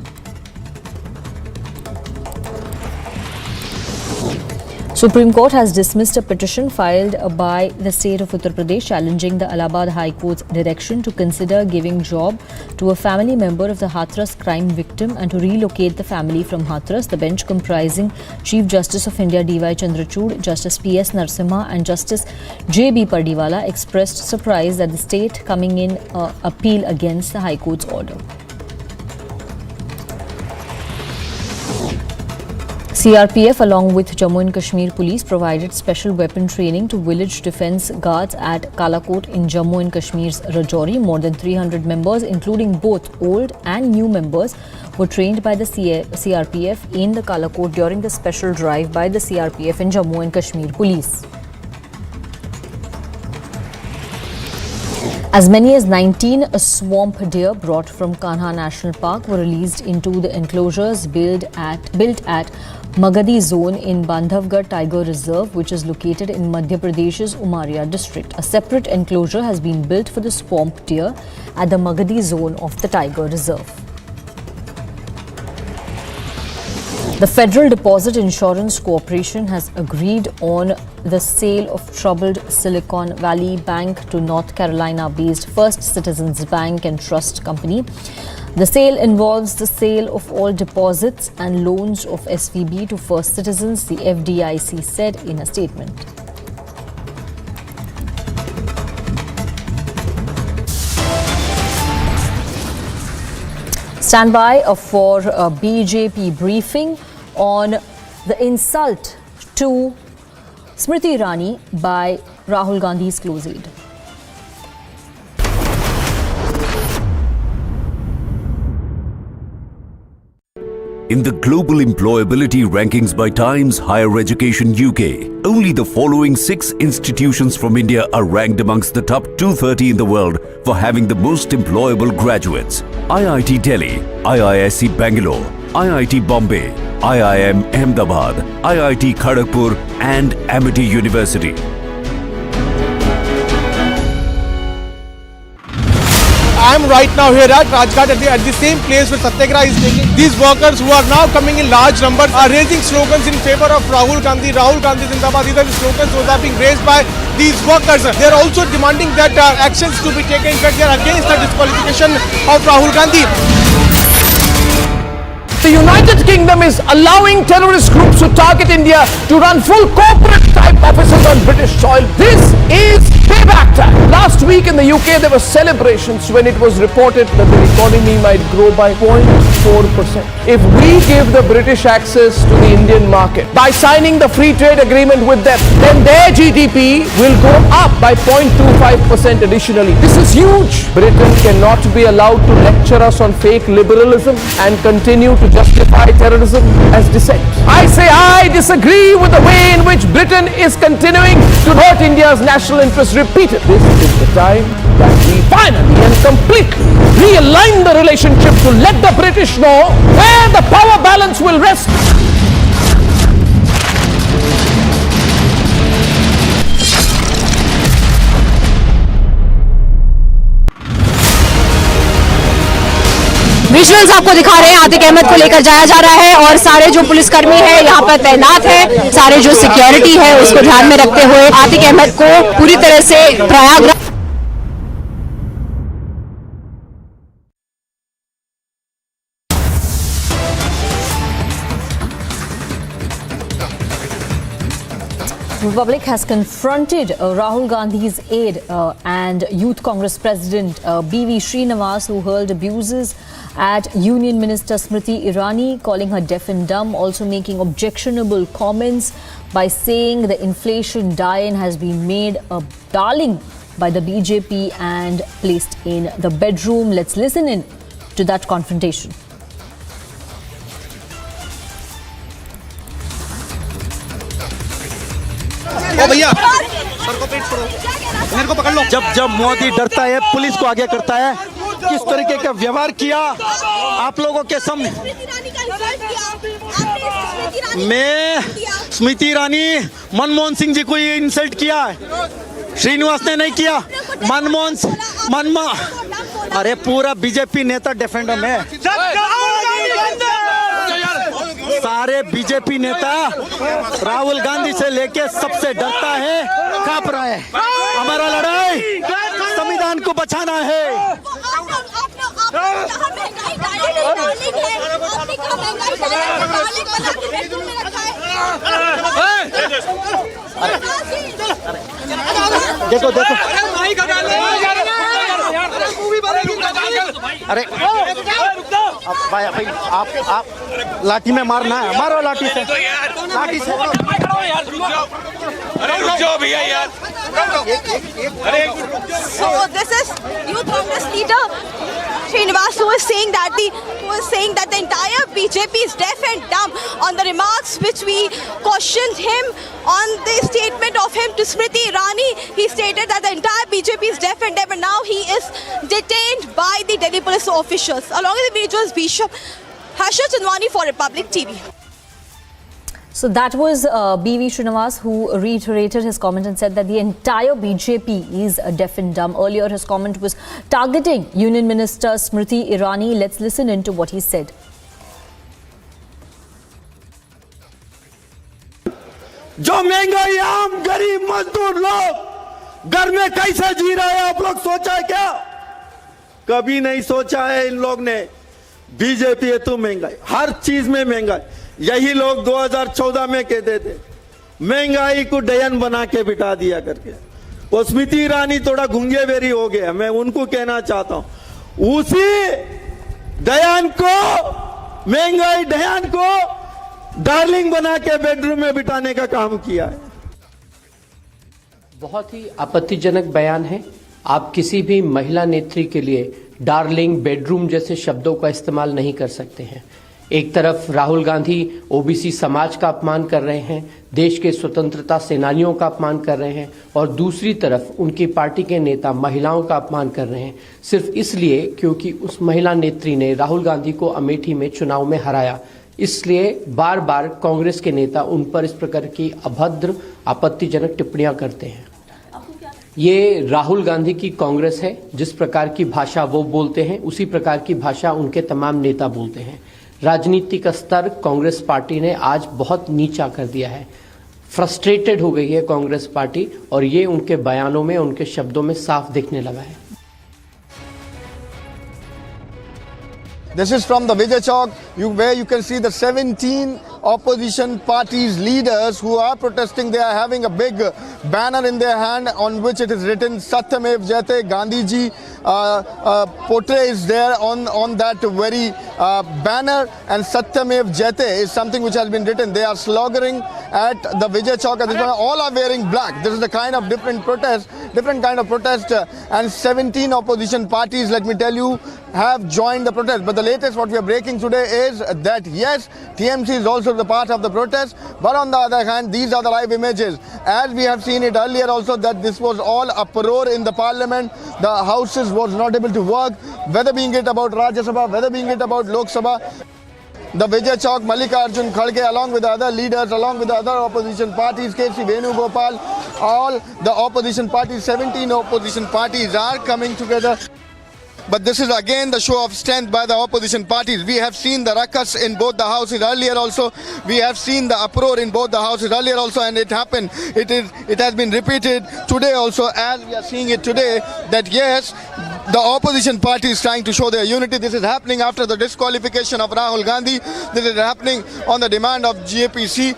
Supreme Court has dismissed a petition filed by the state of Uttar Pradesh challenging the Allahabad High Court's direction to consider giving job to a family member of the Hathras crime victim and to relocate the family from Hathras. The bench, comprising Chief Justice of India D.Y. Chandrachud, Justice P.S. Narasimha and Justice J.B. Pardiwala, expressed surprise at the state coming in appeal against the High Court's order. CRPF along with Jammu and Kashmir Police provided special weapon training to village defence guards at Kalakot in Jammu and Kashmir's Rajouri. More than 300 members, including both old and new members, were trained by the CRPF in the Kalakot during the special drive by the CRPF and Jammu and Kashmir Police. As many as 19 swamp deer brought from Kanha National Park were released into the enclosures built at Magadhi Zone in Bandhavgarh Tiger Reserve, which is located in Madhya Pradesh's Umaria district. A separate enclosure has been built for the swamp deer at the Magadhi Zone of the Tiger Reserve. The Federal Deposit Insurance Corporation has agreed on the sale of troubled Silicon Valley Bank to North Carolina-based First Citizens Bank and Trust Company. The sale involves the sale of all deposits and loans of SVB to First Citizens, the FDIC said in a statement. Stand by for a BJP briefing on the insult to Smriti Irani by Rahul Gandhi's close aide. In the global employability rankings by Times Higher Education UK, only the following 6 institutions from India are ranked amongst the top 230 in the world for having the most employable graduates: IIT Delhi, IISc Bangalore, IIT Bombay, IIM Ahmedabad, IIT Kharagpur and Amity University. I am right now here at Rajghat at the same place where Satyagraha is taking. These workers who are now coming in large numbers are raising slogans in favor of Rahul Gandhi. Rahul Gandhi Zindabad. These are the slogans that are being raised by these workers. They are also demanding that actions to be taken. In fact, they are against the disqualification of Rahul Gandhi. The United Kingdom is allowing terrorist groups to target India to run full corporate type offices on British soil. This is payback time. Last week in the UK there were celebrations when it was reported that the economy might grow by 0.4%. If we give the British access to the Indian market by signing the free trade agreement with them, then their GDP will go up by 0.25% additionally. This is huge. Britain cannot be allowed to lecture us on fake liberalism and continue to justify terrorism as dissent. I say I disagree with the way in which Britain is continuing to hurt India's national interests repeatedly. This is the time that we finally and completely realign the relationship to let the British know where the power balance will rest. Visuals आपको दिखा रहे हैं, आतिक अहमद को लेकर जाया जा रहा है और सारे जो पुलिसकर्मी है यहाँ पर तैनात है, सारे जो सिक्योरिटी है उसको ध्यान में रखते हुए आतिक अहमद को पूरी तरह से Prayagraj Republic has confronted Rahul Gandhi's aide and Youth Congress President B.V. Srinivas, who hurled abuses at Union Minister Smriti Irani, calling her deaf and dumb, also making objectionable comments by saying the inflation die-in has been made a darling by the BJP and placed in the bedroom. Let's listen in to that confrontation. ओ भैया sir को पेट छोड़ो, मेरे को पकड़ लो। जब मोदी डरता है police को आगे करता है, किस तरीके का व्यवहार किया आप लोगों के सामने। मैं स्मृति ईरानी मनमोहन सिंह जी को ये इंसल्ट किया है, श्रीनिवास ने नहीं किया। अरे पूरा बीजेपी नेता डिफेंडर में सारे बीजेपी नेता राहुल गांधी से लेके सबसे डरता है, कांप रहा है। हमारा लड़ाई संविधान को बचाना है। देखो देखो, अरे भाई आप लाठी में मारना है, मारो लाठी से, लाठी से। अरे रुक जाओ भैया यार। So this is Youth Congress leader Srinivas who is saying that the entire BJP is deaf and dumb on the remarks which we questioned him on the statement of him to Smriti Irani. He stated that the entire BJP is deaf and dumb, and now he is detained by the Delhi police officials. Along with the videos, Bishop Harsha Chandwani for Republic TV. So that was B.V. Srinivas, who reiterated his comment and said that the entire BJP is deaf and dumb. Earlier, his comment was targeting Union Minister Smriti Irani. Let's listen into what he said. जो महंगाई आम गरीब मजदूर लोग घर में कैसे जी रहे हैं, आप लोग सोचा है क्या? कभी नहीं सोचा है इन लोग ने। बीजेपी है तो महंगाई, हर चीज में महंगाई। यही लोग 2014 में कहते थे महंगाई को डयन बना के बिठा दिया करके। वो स्मृति ईरानी थोड़ा गूंगे बेरी हो गया, मैं उनको कहना चाहता हूं उसी डयन को, महंगाई डयन को डार्लिंग बना के बेडरूम में बिठाने का काम किया है। बहुत ही आपत्तिजनक बयान है। आप किसी भी महिला नेत्री के लिए डार्लिंग, बेडरूम जैसे शब्दों का इस्तेमाल नहीं कर सकते हैं। एक तरफ राहुल गांधी ओबीसी समाज का अपमान कर रहे हैं, देश के स्वतंत्रता सेनानियों का अपमान कर रहे हैं, और दूसरी तरफ उनकी पार्टी के नेता महिलाओं का अपमान कर रहे हैं, सिर्फ इसलिए क्योंकि उस महिला नेत्री ने राहुल गांधी को अमेठी में चुनाव में हराया। इसलिए बार बार कांग्रेस के नेता उन पर इस प्रकार की अभद्र, आपत्तिजनक टिप्पणियां करते हैं। ये राहुल गांधी की कांग्रेस है। जिस प्रकार की भाषा वो बोलते हैं उसी प्रकार की भाषा उनके तमाम नेता बोलते हैं। राजनीतिक स्तर कांग्रेस पार्टी ने आज बहुत नीचा कर दिया है। फ्रस्ट्रेटेड हो गई है कांग्रेस पार्टी, और ये उनके बयानों में, उनके शब्दों में साफ दिखने लगा है। This is from the Vijay Chowk, where you can see the 17 opposition parties leaders who are protesting. They are having a big banner in their hand on which it is written Satyamev Jayate. Gandhi ji portrait is there on that very banner, and Satyamev Jayate is something which has been written. They are sloganeering at the Vijay Chowk. All are wearing black. This is the kind of different kind of protest, and 17 opposition parties, let me tell you, have joined the protest. But the latest what we are breaking today is that yes, TMC is also the part of the protest, but on the other hand, these are the live images. As we have seen it earlier also, that this was all a furore in the parliament. The houses was not able to work, whether being it about Rajya Sabha, whether being it about Lok Sabha. The Vijay Chowk, Mallikarjun Kharge, along with the other leaders, along with the other opposition parties, K.C. Venugopal, all the opposition parties, 17 opposition parties are coming together. But this is again the show of strength by the opposition parties. We have seen the ruckus in both the houses earlier also. We have seen the uproar in both the houses earlier also, and it happened. It has been repeated today also, as we are seeing it today, that yes, the opposition party is trying to show their unity. This is happening after the disqualification of Rahul Gandhi. This is happening on the demand of GAPC.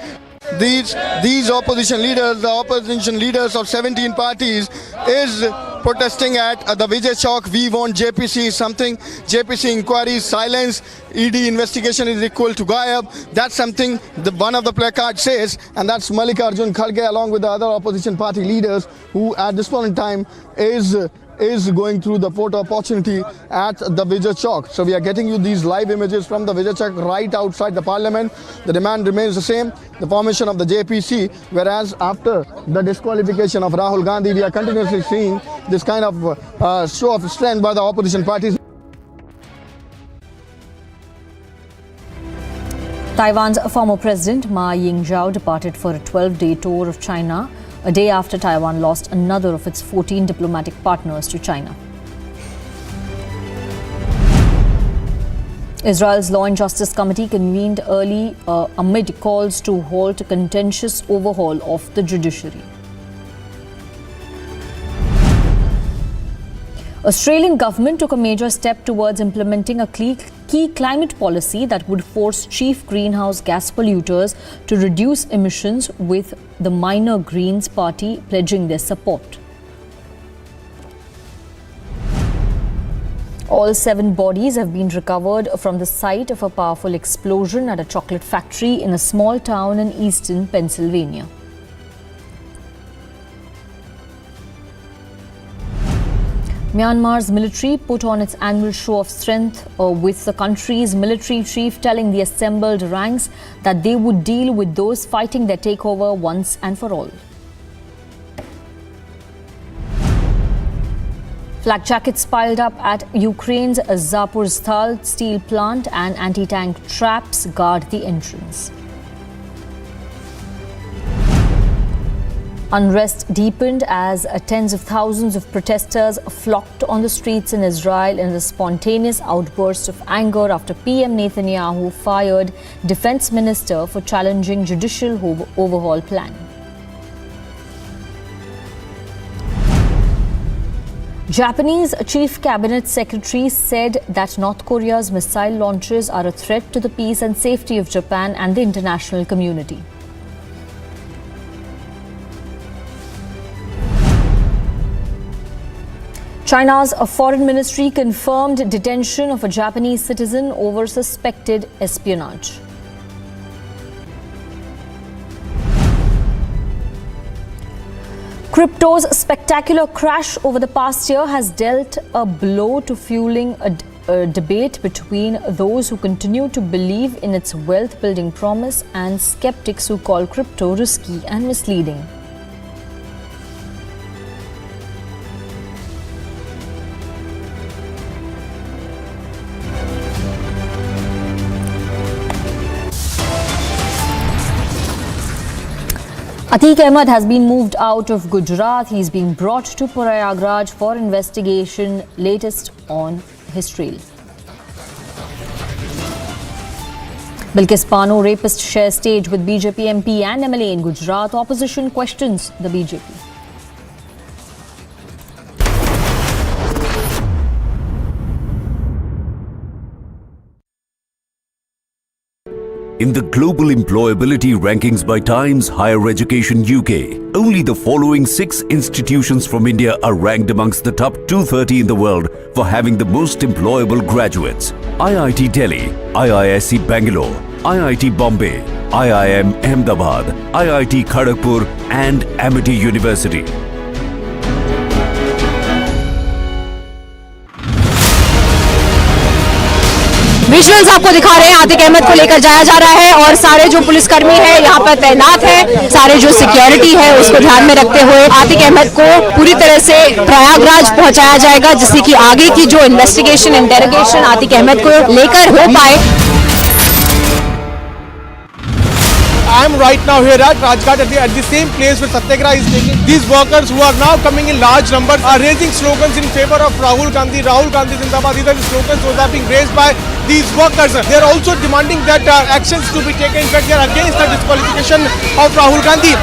These opposition leaders, the opposition leaders of 17 parties is protesting at the Vijay Chowk. We want JPC something. JPC inquiry, silence, ED investigation is equal to Gayab. That's something one of the placards says, and that's Mallikarjun Kharge along with the other opposition party leaders who at this point in time is going through the photo opportunity at the Vijay Chowk. So we are getting you these live images from the Vijay Chowk right outside the parliament. The demand remains the same, the formation of the JPC, whereas after the disqualification of Rahul Gandhi, we are continuously seeing this kind of show of strength by the opposition parties. Taiwan's former president Ma Ying-jeou departed for a 12-day tour of China, a day after Taiwan lost another of its 14 diplomatic partners to China. Israel's Law and Justice Committee convened early amid calls to halt a contentious overhaul of the judiciary. Australian government took a major step towards implementing a key climate policy that would force chief greenhouse gas polluters to reduce emissions, with the minor Greens party pledging their support. All 7 bodies have been recovered from the site of a powerful explosion at a chocolate factory in a small town in eastern Pennsylvania. Myanmar's military put on its annual show of strength, with the country's military chief telling the assembled ranks that they would deal with those fighting their takeover once and for all. Flak jackets piled up at Ukraine's Zaporizhzhia steel plant and anti-tank traps guard the entrance. Unrest deepened as tens of thousands of protesters flocked on the streets in Israel in a spontaneous outburst of anger after PM Netanyahu fired Defense Minister for challenging judicial overhaul plan. Japanese Chief Cabinet Secretary said that North Korea's missile launches are a threat to the peace and safety of Japan and the international community. China's foreign ministry confirmed detention of a Japanese citizen over suspected espionage. Crypto's spectacular crash over the past year has dealt a blow to fueling a debate between those who continue to believe in its wealth-building promise and skeptics who call crypto risky and misleading. Atiq Ahmad has been moved out of Gujarat. He is being brought to Prayagraj for investigation, latest on his trail. Bilkis Bano rapist share stage with BJP MP and MLA in Gujarat. Opposition questions the BJP. In the global employability rankings by Times Higher Education UK, only the following 6 institutions from India are ranked amongst the top 230 in the world for having the most employable graduates: IIT Delhi, IISc Bangalore, IIT Bombay, IIM Ahmedabad, IIT Kharagpur and Amity University. Visuals आपको दिखा रहे हैं, आतिक अहमद को लेकर जाया जा रहा है और सारे जो पुलिसकर्मी है यहाँ पर तैनात है, सारे जो सिक्योरिटी है उसको ध्यान में रखते हुए आतिक अहमद को पूरी तरह से प्रयागराज पहुंचाया जाएगा, जिससे कि आगे की जो इन्वेस्टिगेशन इंटेरोगेशन आतिक अहमद को लेकर हो पाए। I am right now here at Rajghat at the same place where Satyagraha is taking. These workers who are now coming in large numbers are raising slogans in favor of Rahul Gandhi. Rahul Gandhi Zindabad. These are the slogans that are being raised by these workers. They are also demanding that actions to be taken. In fact, they are against the disqualification of Rahul Gandhi.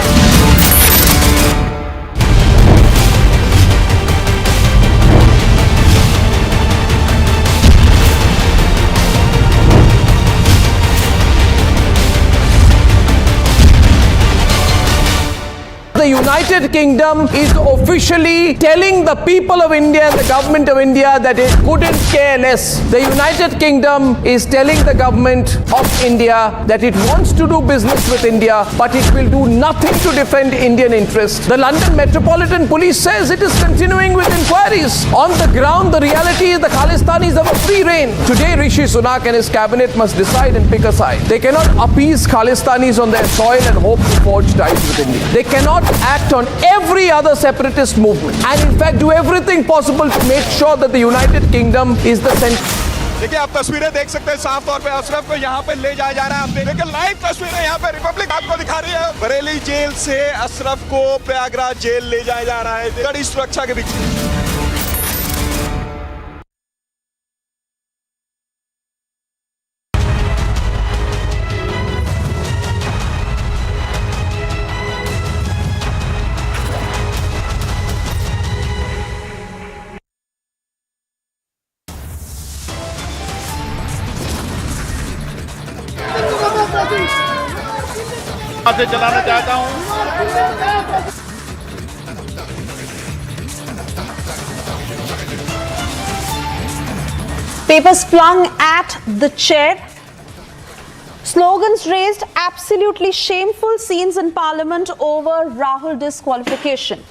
The United Kingdom is officially telling the people of India and the government of India that it couldn't care less. The United Kingdom is telling the government of India that it wants to do business with India, but it will do nothing to defend Indian interests. The London Metropolitan Police says it is continuing with inquiries. On the ground, the reality is the Khalistanis have a free reign. Today, Rishi Sunak and his cabinet must decide and pick a side. They cannot appease Khalistanis on their soil and hope to forge ties with India. They cannot act on every other separatist movement and in fact do everything possible to make sure that the United Kingdom is the center. देखिए आप तस्वीरें देख सकते हैं, साफ तौर पे अशरफ को यहाँ पे ले जाया जा रहा है। आप देखिए लाइव तस्वीरें यहाँ पे रिपब्लिक आपको दिखा रही है। बरेली जेल से अशरफ को प्रयागराज जेल ले जाया जा रहा है कड़ी सुरक्षा के बीच। से चलाना चाहता हूं। Papers flung at the chair. Slogans raised, absolutely shameful scenes in Parliament over Rahul disqualification.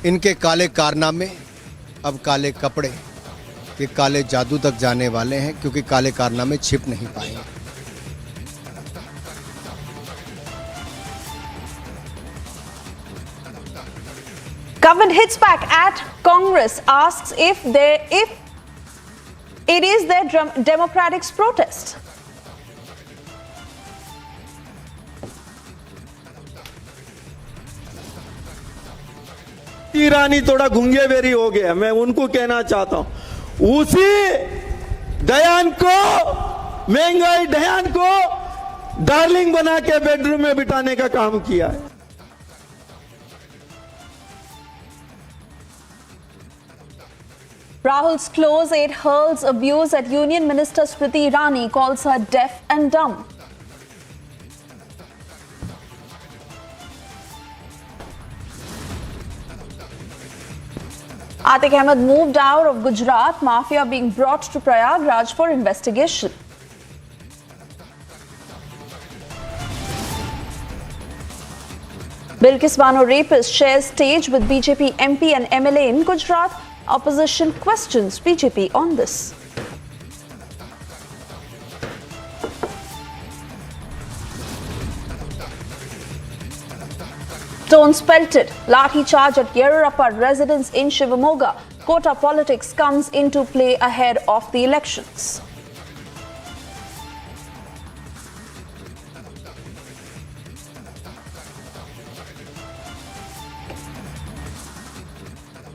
इनके काले कारनामे अब काले कपड़े के काले जादू तक जाने वाले हैं, क्योंकि काले कारनामे छिप नहीं पाएंगे। Government hits back at Congress, asks if it is their democratic protest. ईरानी थोड़ा घुंगे बेरी हो गया, मैं उनको कहना चाहता हूं, उसी दयान को, महंगाई दयान को डार्लिंग बना के बेडरूम में बिठाने का काम किया है। Rahul's close aide hurls abuse at Union Minister Smriti Irani, calls her deaf and dumb. Atiq Ahmad moved out of Gujarat, mafia being brought to Prayagraj for investigation. Bilkis Bano rapist shares stage with BJP MP and MLA in Gujarat. Opposition questions BJP on this. Stones pelted, lathi charge at Yediyurappa residence in Shivamogga. Quota politics comes into play ahead of the elections.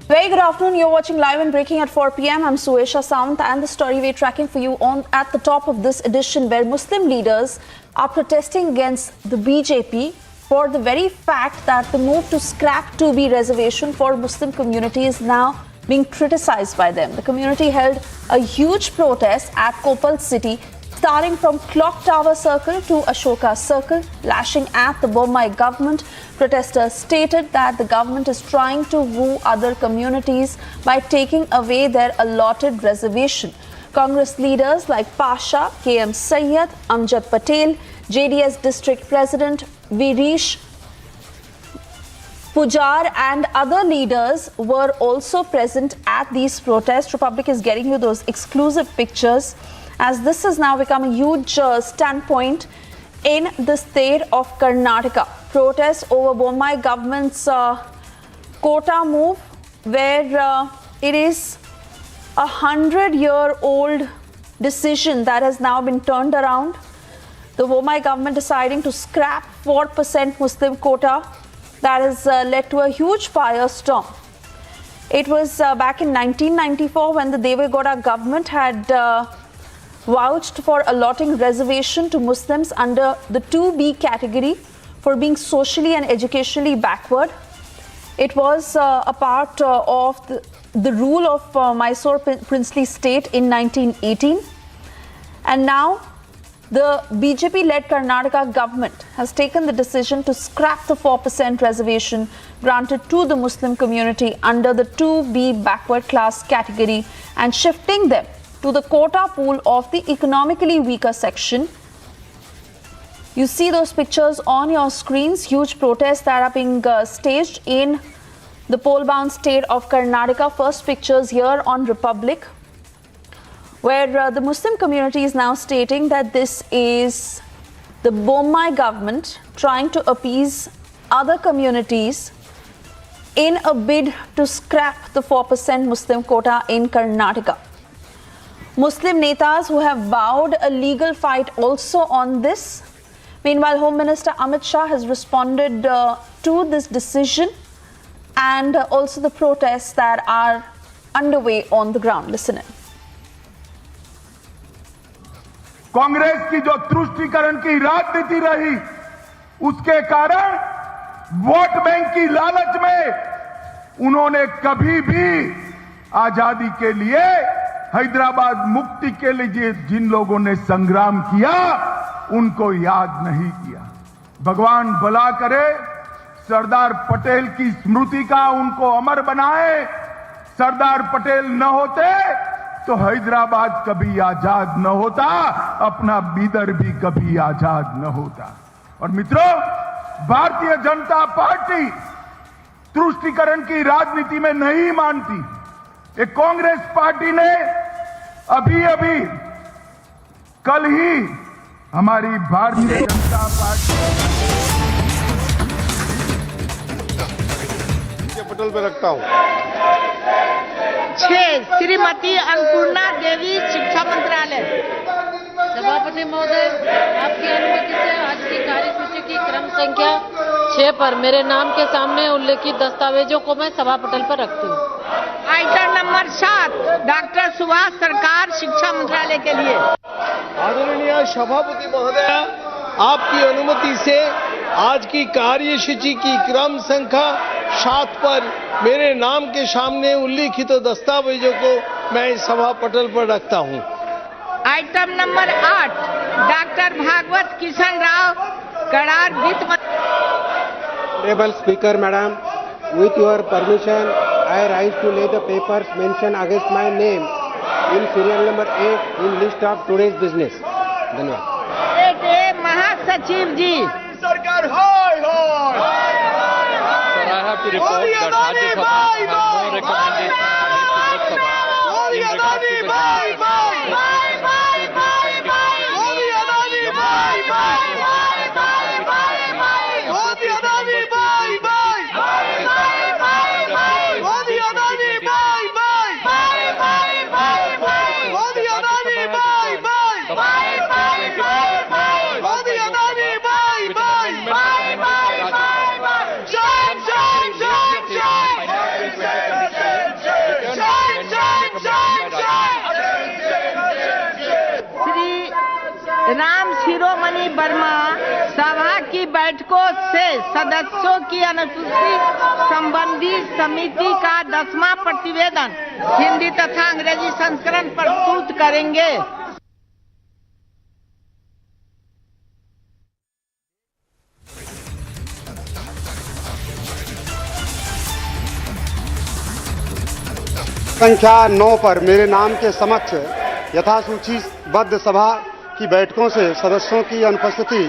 Very good afternoon. You're watching live and breaking at 4 p.m. I'm Suesha Sound, and the story we're tracking for you on at the top of this edition, where Muslim leaders are protesting against the BJP for the very fact that the move to scrap 2B reservation for Muslim community is now being criticized by them. The community held a huge protest at Koppal city, starting from Clock Tower Circle to Ashoka Circle, lashing at the Bombay government. Protesters stated that the government is trying to woo other communities by taking away their allotted reservation. Congress leaders like Pasha, KM Sayyed, Amjad Patel, JDS District President Virish Pujar and other leaders were also present at these protests. Republic is getting you those exclusive pictures, as this has now become a huge standpoint in the state of Karnataka. Protests over Bombay government's quota move, where it is a 100-year-old decision that has now been turned around. The Bombay government deciding to scrap 4% Muslim quota that has led to a huge firestorm. It was back in 1994 when the Devegowda government had vouched for allotting reservation to Muslims under the 2B category for being socially and educationally backward. It was a part of the rule of Mysore princely state in 1918. And now the BJP-led Karnataka government has taken the decision to scrap the 4% reservation granted to the Muslim community under the 2B backward class category and shifting them to the quota pool of the economically weaker section. You see those pictures on your screens, huge protests that are being staged in the poll-bound state of Karnataka. First pictures here on Republic, where the Muslim community is now stating that this is the Bombay government trying to appease other communities in a bid to scrap the 4% Muslim quota in Karnataka. Muslim netas who have vowed a legal fight also on this. Meanwhile, Home Minister Amit Shah has responded to this decision and also the protests that are underway on the ground. Listen in. Congress की जो तुष्टीकरण की राजनीति रही, उसके कारण vote bank की लालच में उन्होंने कभी भी आजादी के लिए हैदराबाद मुक्ति के लिए जिन लोगों ने संग्राम किया उनको याद नहीं किया। भगवान भला करे, सरदार पटेल की स्मृति का उनको अमर बनाए। सरदार पटेल न होते तो हैदराबाद कभी आजाद न होता, अपना बीदर भी कभी आजाद न होता। और मित्रों, भारतीय जनता पार्टी तुष्टीकरण की राजनीति में नहीं मानती। एक कांग्रेस पार्टी ने अभी कल ही हमारी भारतीय जनता पार्टी पटल पे रखता हूँ। 6 श्रीमती अन्नपूर्णा देवी, शिक्षा मंत्रालय। सभापति महोदय, आपकी अनुमति से आज की कार्यसूची की क्रम संख्या 6 पर मेरे नाम के सामने उल्लेखित दस्तावेजों को मैं सभा पटल पर रखती हूँ। आइटम नंबर 7 डॉक्टर सुभाष सरकार, शिक्षा मंत्रालय के लिए। आदरणीय सभापति महोदय, आपकी अनुमति से आज की कार्यसूची की क्रम संख्या 7 पर मेरे नाम के सामने उल्लिखित दस्तावेजों को मैं सभा पटल पर रखता हूं। Item number 8 doctor Bhagwat Kishan Rao, कड़ार, वित्त मंत्री। Honorable Speaker, Madam, with your permission, I rise to lay the papers mentioned against my name in serial number 8 in list of today's business. धन्यवाद। महासचिव जी। सरकार हाय हाय। Sir, I have to report that Rajya Sabha has no recommendation to Lok Sabha. Ram Shiromani Verma सभा की बैठकों से सदस्यों की अनुसूची संबंधी समिति का 10वां प्रतिवेदन हिंदी तथा अंग्रेजी संस्करण प्रस्तुत करेंगे। संख्या 9 पर मेरे नाम के समक्ष यथासूचीबद्ध सभा की बैठकों से सदस्यों की अनुपस्थिति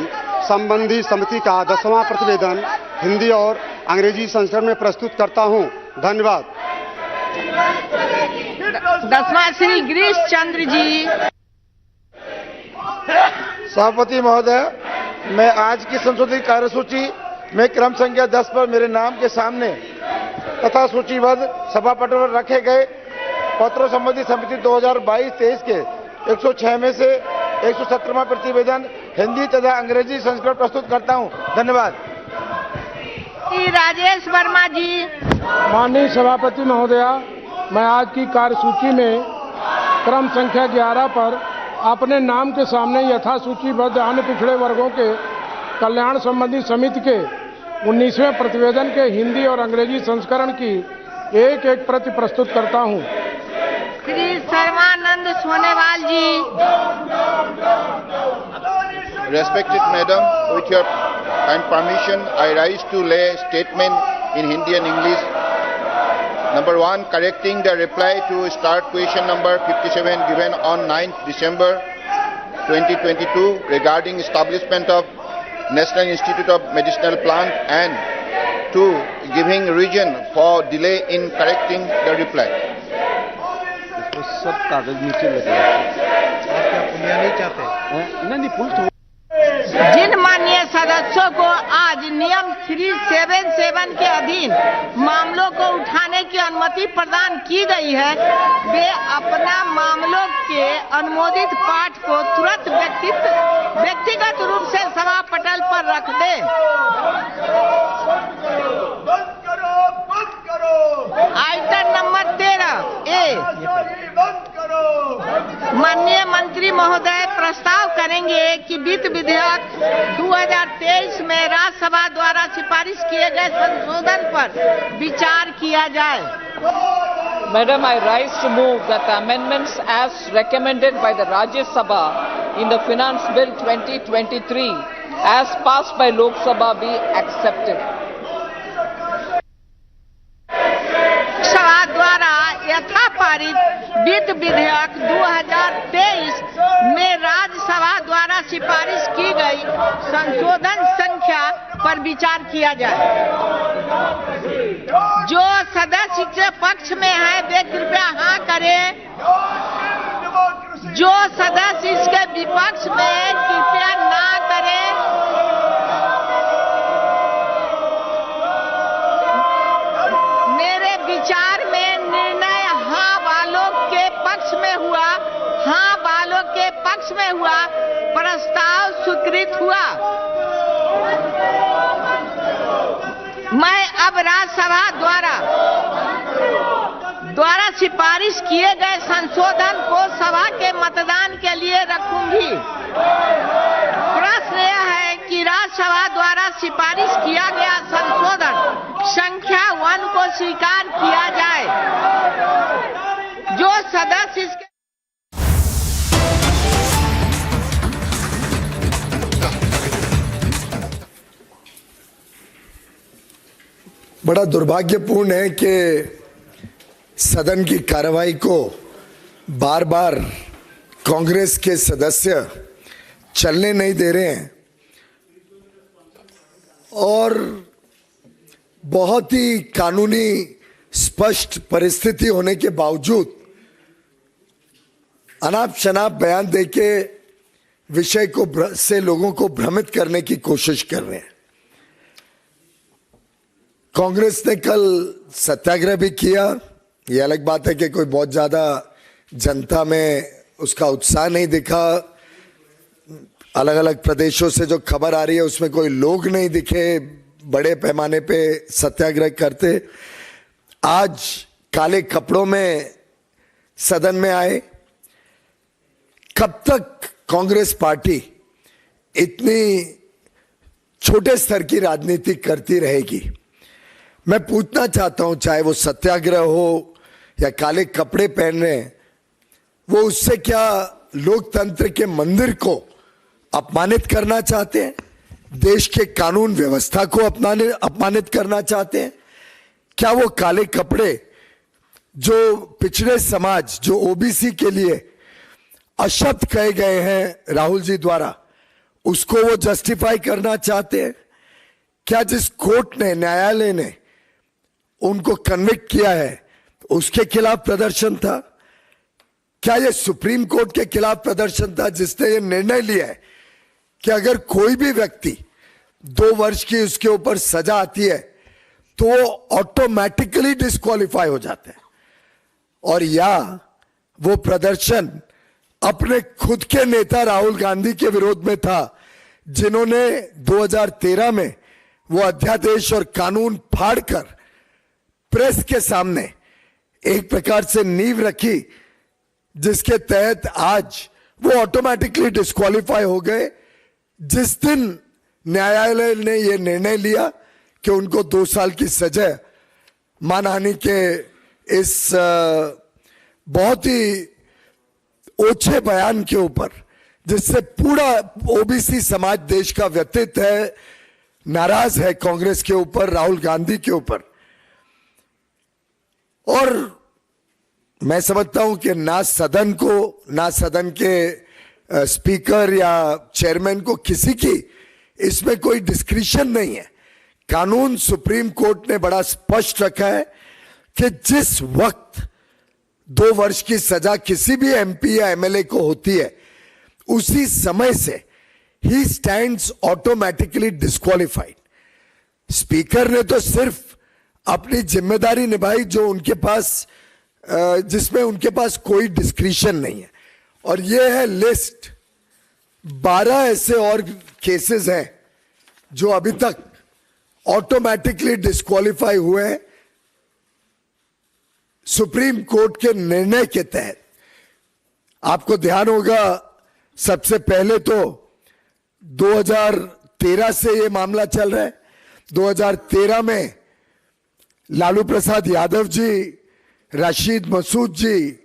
संबंधी समिति का 10वां प्रतिवेदन हिंदी और अंग्रेजी संस्करण में प्रस्तुत करता हूं। धन्यवाद। 10वां श्री गिरीश चंद्र जी। सभापति महोदय, मैं आज की संशोधित कार्यसूची में क्रम संख्या 10 पर मेरे नाम के सामने तथा सूचीबद्ध सभा पटल पर रखे गए पत्रों संबंधी समिति 2022-23 के 106 में से 117वां प्रतिवेदन हिंदी तथा अंग्रेजी संस्करण प्रस्तुत करता हूं। धन्यवाद। राजेश वर्मा जी। माननीय सभापति महोदया, मैं आज की कार्यसूची में क्रम संख्या 11 पर अपने नाम के सामने यथासूचीबद्ध अन्य पिछड़े वर्गों के कल्याण संबंधी समिति के 19वें प्रतिवेदन के हिंदी और अंग्रेजी संस्करण की एक प्रति प्रस्तुत करता हूं। श्री सर्वानंद सोनेवाल जी। Respected Madam, with your kind permission, I rise to lay statement in Hindi and English. Number 1, correcting the reply to start question number 57 given on 9th December 2022 regarding establishment of National Institute of Medicinal Plant, and 2, giving reason for delay in correcting the reply. सब कागज नीचे लगे आप क्या पुलिया नहीं चाहते? नहीं पुलिस। जिन माननीय सदस्यों को आज नियम 377 के अधीन मामलों को उठाने की अनुमति प्रदान की गई है, वे अपना मामलों के अनुमोदित पाठ को तुरंत व्यक्तिगत रूप से सभा पटल पर रख दें। आइटम नंबर 13 ए। माननीय मंत्री महोदय प्रस्ताव करेंगे कि वित्त विधेयक 2023 में राज्यसभा द्वारा सिफारिश किए गए संशोधन पर विचार किया जाए। Madam, I rise to move that the amendments as recommended by the Rajya Sabha in the Finance Bill 2023 as passed by Lok Sabha be accepted. सभा द्वारा यथा पारित वित्त विधेयक 2023 में राज्यसभा द्वारा सिफारिश की गई संशोधन संख्या पर विचार किया जाए। जो सदस्य के पक्ष में है वे कृपया हाँ करें। जो सदस्य इसके विपक्ष में है कृपया ना करें। मेरे विचार में निर्णय हाँ वालों के पक्ष में हुआ। हाँ वालों के पक्ष में हुआ। प्रस्ताव स्वीकृत हुआ। मैं अब राज्यसभा द्वारा सिफारिश किए गए संशोधन को सभा के मतदान के लिए रखूंगी। प्रश्न यह है कि राज्यसभा द्वारा सिफारिश किया गया संशोधन संख्या 1 को स्वीकार किया जाए। जो सदस्य इसके बड़ा दुर्भाग्यपूर्ण है कि सदन की कार्रवाई को बार बार कांग्रेस के सदस्य चलने नहीं दे रहे हैं और बहुत ही कानूनी स्पष्ट परिस्थिति होने के बावजूद अनाप शनाप बयान देके विषय को से लोगों को भ्रमित करने की कोशिश कर रहे हैं। कांग्रेस ने कल सत्याग्रह भी किया। ये अलग बात है कि कोई बहुत ज्यादा जनता में उसका उत्साह नहीं दिखा। अलग अलग प्रदेशों से जो खबर आ रही है उसमें कोई लोग नहीं दिखे बड़े पैमाने पे सत्याग्रह करते। आज काले कपड़ों में सदन में आए। कब तक कांग्रेस पार्टी इतनी छोटे स्तर की राजनीति करती रहेगी? मैं पूछना चाहता हूं, चाहे वो सत्याग्रह हो या काले कपड़े पहन रहे हैं, वो उससे क्या लोकतंत्र के मंदिर को अपमानित करना चाहते हैं? देश के कानून व्यवस्था को अपमानित करना चाहते हैं? क्या वो काले कपड़े जो पिछड़े समाज, जो ओबीसी के लिए अशब्द कहे गए हैं राहुल जी द्वारा, उसको वो जस्टिफाई करना चाहते हैं? क्या जिस कोर्ट ने, न्यायालय ने उनको कन्विक्ट किया है उसके खिलाफ प्रदर्शन था? क्या ये सुप्रीम कोर्ट के खिलाफ प्रदर्शन था जिसने ये निर्णय लिया है कि अगर कोई भी व्यक्ति 2 वर्ष की उसके ऊपर सजा आती है तो वो ऑटोमेटिकली डिस्क्वालीफाई हो जाता है? और या वो प्रदर्शन अपने खुद के नेता राहुल गांधी के विरोध में था, जिन्होंने 2013 में वो अध्यादेश और कानून फाड़कर प्रेस के सामने एक प्रकार से नींव रखी जिसके तहत आज वो ऑटोमेटिकली डिस्क्वालीफाई हो गए जिस दिन न्यायालय ने यह निर्णय लिया कि उनको 2 साल की सजा मानहानि के इस बहुत ही ओछे बयान के ऊपर, जिससे पूरा ओबीसी समाज देश का व्यतीत है, नाराज है कांग्रेस के ऊपर, राहुल गांधी के ऊपर। और मैं समझता हूं कि ना सदन को, ना सदन के स्पीकर या चेयरमैन को किसी की इसमें कोई डिस्क्रिशन नहीं है। कानून सुप्रीम कोर्ट ने बड़ा स्पष्ट रखा है कि जिस वक्त 2 वर्ष की सजा किसी भी एमपी या एमएलए को होती है, उसी समय से he stands automatically disqualified. Speaker ने तो सिर्फ अपनी जिम्मेदारी निभाई जो उनके पास, जिसमें उनके पास कोई डिस्क्रिशन नहीं है। और ये है लिस्ट। 12 ऐसे और केसेस हैं जो अभी तक ऑटोमेटिकली डिस्क्वालीफाई हुए हैं सुप्रीम कोर्ट के निर्णय के तहत। आपको ध्यान होगा, सबसे पहले तो 2013 से ये मामला चल रहा है। 2013 में लालू प्रसाद यादव जी रशीद मसूद जी,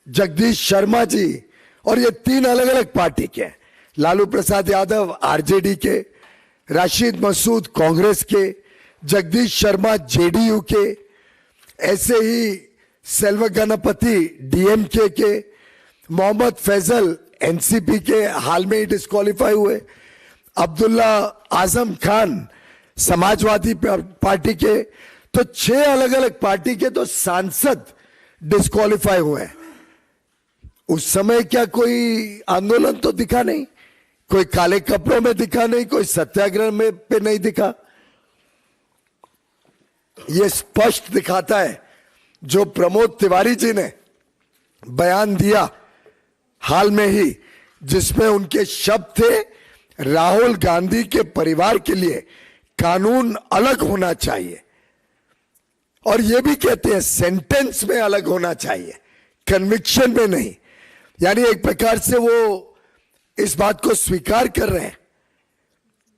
जगदीश शर्मा जी, और ये 3 अलग अलग पार्टी के हैं। लालू प्रसाद यादव आरजेडी के, रशीद मसूद कांग्रेस के, जगदीश शर्मा जेडीयू के, ऐसे ही सेल्व गणपति डीएमके के, मोहम्मद फैजल एनसीपी के, हाल में ही डिस्क्वालीफाई हुए, अब्दुल्ला आजम खान समाजवादी पार्टी के, तो 6 अलग अलग पार्टी के तो सांसद डिस्क्वालीफाई हुए हैं। उस समय क्या कोई आंदोलन तो दिखा नहीं, कोई काले कपड़ों में दिखा नहीं, कोई सत्याग्रह में पे नहीं दिखा। ये स्पष्ट दिखाता है जो प्रमोद तिवारी जी ने बयान दिया हाल में ही, जिसमें उनके शब्द थे राहुल गांधी के परिवार के लिए कानून अलग होना चाहिए, और ये भी कहते हैं सेंटेंस में अलग होना चाहिए, कन्विक्शन में नहीं। यानी एक प्रकार से वो इस बात को स्वीकार कर रहे हैं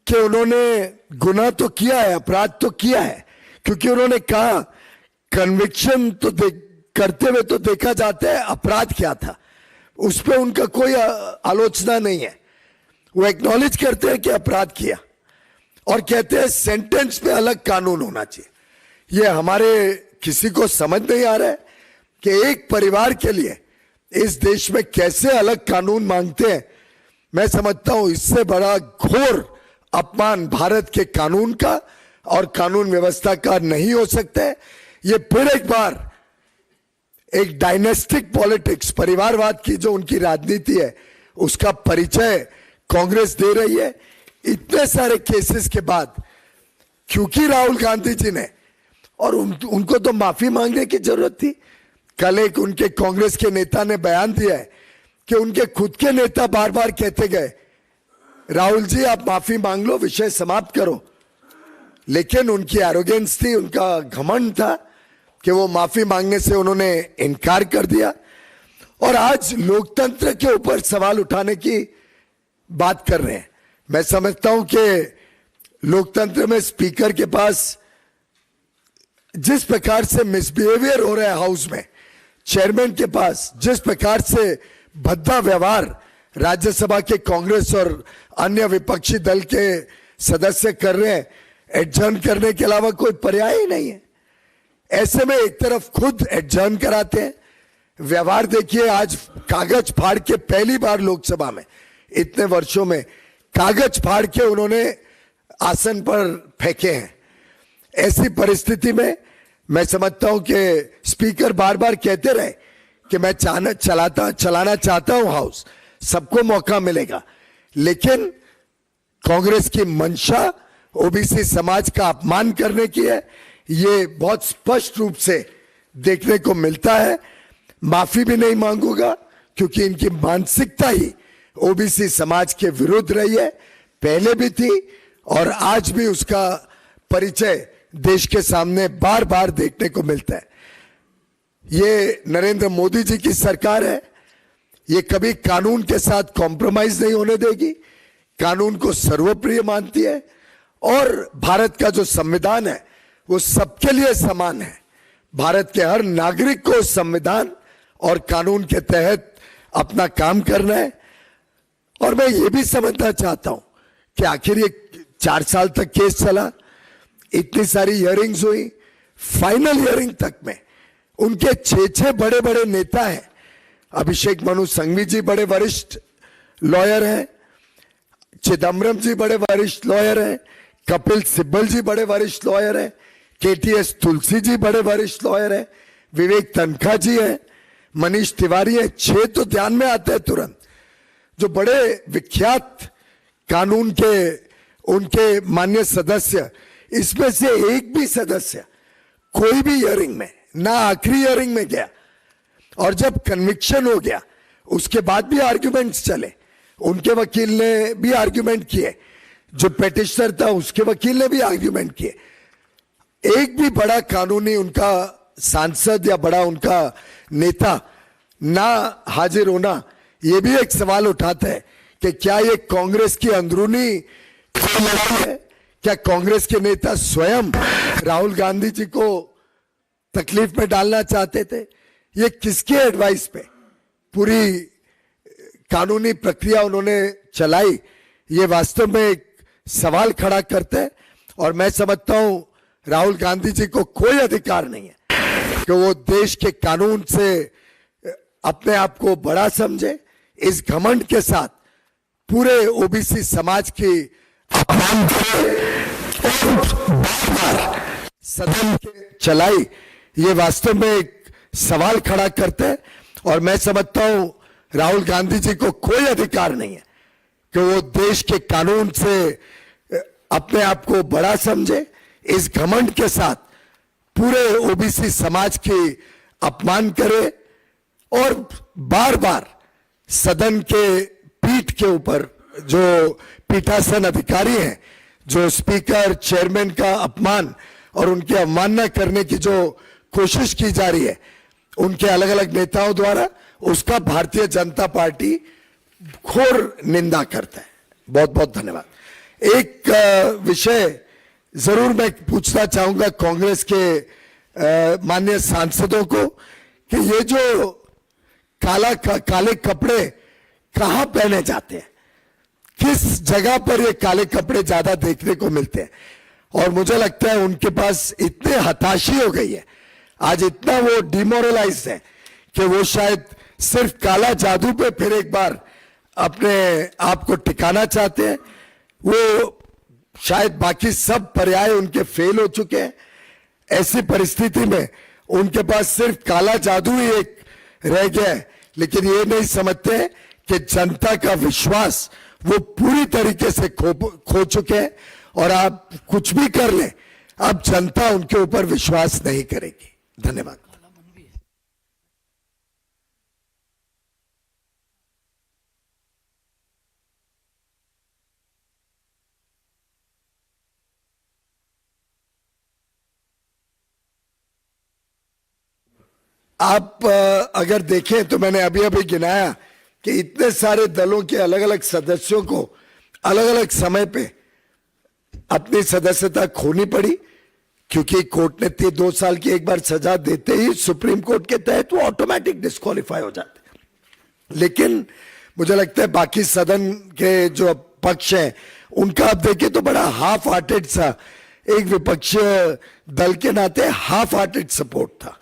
कि उन्होंने गुनाह तो किया है, अपराध तो किया है, क्योंकि उन्होंने कहा कन्विक्शन तो करते हुए तो देखा जाता है, अपराध क्या था उस पर उनका कोई आलोचना नहीं है। वो एक्नॉलेज करते हैं कि अपराध किया, और कहते हैं सेंटेंस में अलग कानून होना चाहिए। ये हमारे किसी को समझ नहीं आ रहा है कि एक परिवार के लिए इस देश में कैसे अलग कानून मांगते हैं। मैं समझता हूं इससे बड़ा घोर अपमान भारत के कानून का और कानून व्यवस्था का नहीं हो सकता है। ये फिर एक बार एक डायनेस्टिक पॉलिटिक्स, परिवारवाद की जो उनकी राजनीति है, उसका परिचय कांग्रेस दे रही है। इतने सारे केसेस के बाद, क्योंकि राहुल गांधी जी ने, और उनको तो माफी मांगने की जरूरत थी। कल एक उनके कांग्रेस के नेता ने बयान दिया है कि उनके खुद के नेता बार बार कहते गए राहुल जी आप माफी मांग लो, विषय समाप्त करो, लेकिन उनकी एरोगेंस थी, उनका घमंड था कि वो माफी मांगने से उन्होंने इनकार कर दिया, और आज लोकतंत्र के ऊपर सवाल उठाने की बात कर रहे हैं। मैं समझता हूं कि लोकतंत्र में स्पीकर के पास जिस प्रकार से मिसबिहेवियर हो रहा है हाउस में, चेयरमैन के पास जिस प्रकार से भद्दा व्यवहार राज्यसभा के कांग्रेस और अन्य विपक्षी दल के सदस्य कर रहे हैं, एडजर्न करने के अलावा कोई पर्याय ही नहीं है। ऐसे में एक तरफ खुद एडजर्न कराते हैं, व्यवहार देखिए, आज कागज फाड़ के पहली बार लोकसभा में इतने वर्षों में कागज फाड़ के उन्होंने आसन पर फेंके हैं। ऐसी परिस्थिति में मैं समझता हूं कि स्पीकर बार बार कहते रहे कि मैं चलाना चाहता हूं हाउस, सबको मौका मिलेगा, लेकिन कांग्रेस की मंशा ओबीसी समाज का अपमान करने की है, ये बहुत स्पष्ट रूप से देखने को मिलता है। माफी भी नहीं मांगूंगा क्योंकि इनकी मानसिकता ही ओबीसी समाज के विरुद्ध रही है, पहले भी थी और आज भी उसका परिचय देश के सामने बार बार देखने को मिलता है। ये नरेंद्र मोदी जी की सरकार है, ये कभी कानून के साथ कॉम्प्रोमाइज नहीं होने देगी, कानून को सर्वप्रिय मानती है, और भारत का जो संविधान है वो सबके लिए समान है। भारत के हर नागरिक को संविधान और कानून के तहत अपना काम करना है। और मैं ये भी समझना चाहता हूं कि आखिर ये 4 साल तक केस चला, इतनी सारी हियरिंग्स हुई, फाइनल हियरिंग तक में उनके 6 बड़े बड़े नेता हैं। अभिषेक मनु संघवी जी बड़े वरिष्ठ लॉयर हैं, चिदम्बरम जी बड़े वरिष्ठ लॉयर हैं, कपिल सिब्बल जी बड़े वरिष्ठ लॉयर हैं, केटीएस तुलसी जी बड़े वरिष्ठ लॉयर हैं, विवेक तनखा जी हैं, मनीष तिवारी हैं। 6 तो ध्यान में आते हैं तुरंत, जो बड़े विख्यात कानून के उनके मान्य सदस्य। इसमें से एक भी सदस्य कोई भी हियरिंग में, ना आखिरी हियरिंग में गया, और जब कन्विक्शन हो गया उसके बाद भी आर्ग्यूमेंट्स चले, उनके वकील ने भी आर्ग्यूमेंट किए, जो पेटिशनर था उसके वकील ने भी आर्ग्यूमेंट किए। एक भी बड़ा कानूनी उनका सांसद या बड़ा उनका नेता ना हाजिर होना, ये भी एक सवाल उठाता है कि क्या ये कांग्रेस की अंदरूनी लड़ाई है? क्या कांग्रेस के नेता स्वयं राहुल गांधी जी को तकलीफ में डालना चाहते थे। ये किसके एडवाइस पे पूरी कानूनी प्रक्रिया उन्होंने चलाई, ये वास्तव में एक सवाल खड़ा करते हैं। और मैं समझता हूं राहुल गांधी जी को कोई अधिकार नहीं है कि वो देश के कानून से अपने आप को बड़ा समझे। इस घमंड के साथ पूरे ओबीसी समाज की अपमान करे और बार-बार सदन के चलाई, ये वास्तव में एक सवाल खड़ा करते हैं। और मैं समझता हूं राहुल गांधी जी को कोई अधिकार नहीं है कि वो देश के कानून से अपने आप को बड़ा समझे। इस घमंड के साथ पूरे ओबीसी समाज की अपमान करे और बार बार सदन के पीठ के ऊपर जो पीठासन अधिकारी हैं, जो स्पीकर चेयरमैन का अपमान और उनकी अवमानना करने की जो कोशिश की जा रही है उनके अलग अलग नेताओं द्वारा, उसका भारतीय जनता पार्टी घोर निंदा करता है। बहुत बहुत धन्यवाद। एक विषय जरूर मैं पूछना चाहूंगा कांग्रेस के माननीय सांसदों को कि ये जो काले कपड़े कहां पहने जाते हैं, किस जगह पर ये काले कपड़े ज्यादा देखने को मिलते हैं। और मुझे लगता है उनके पास इतने हताशी हो गई है, आज इतना वो डिमोरलाइज है कि वो शायद सिर्फ काला जादू पे फिर एक बार अपने आप को टिकाना चाहते हैं। वो शायद बाकी सब पर्याय उनके फेल हो चुके हैं। ऐसी परिस्थिति में उनके पास सिर्फ काला जादू ही एक रह गया है, लेकिन ये नहीं समझते हैं कि जनता का विश्वास वो पूरी तरीके से खो चुके हैं। और आप कुछ भी कर लें, अब जनता उनके ऊपर विश्वास नहीं करेगी। धन्यवाद। आप अगर देखें तो मैंने अभी अभी गिनाया कि इतने सारे दलों के अलग अलग सदस्यों को अलग अलग समय पे अपनी सदस्यता खोनी पड़ी, क्योंकि कोर्ट ने 2 साल की एक बार सजा देते ही सुप्रीम कोर्ट के तहत वो ऑटोमेटिक डिस्क्वालीफाई हो जाते। लेकिन मुझे लगता है बाकी सदन के जो पक्ष हैं उनका आप देखें तो बड़ा हाफ हार्टेड सा, एक विपक्षीय दल के नाते हाफ हार्टेड सपोर्ट था।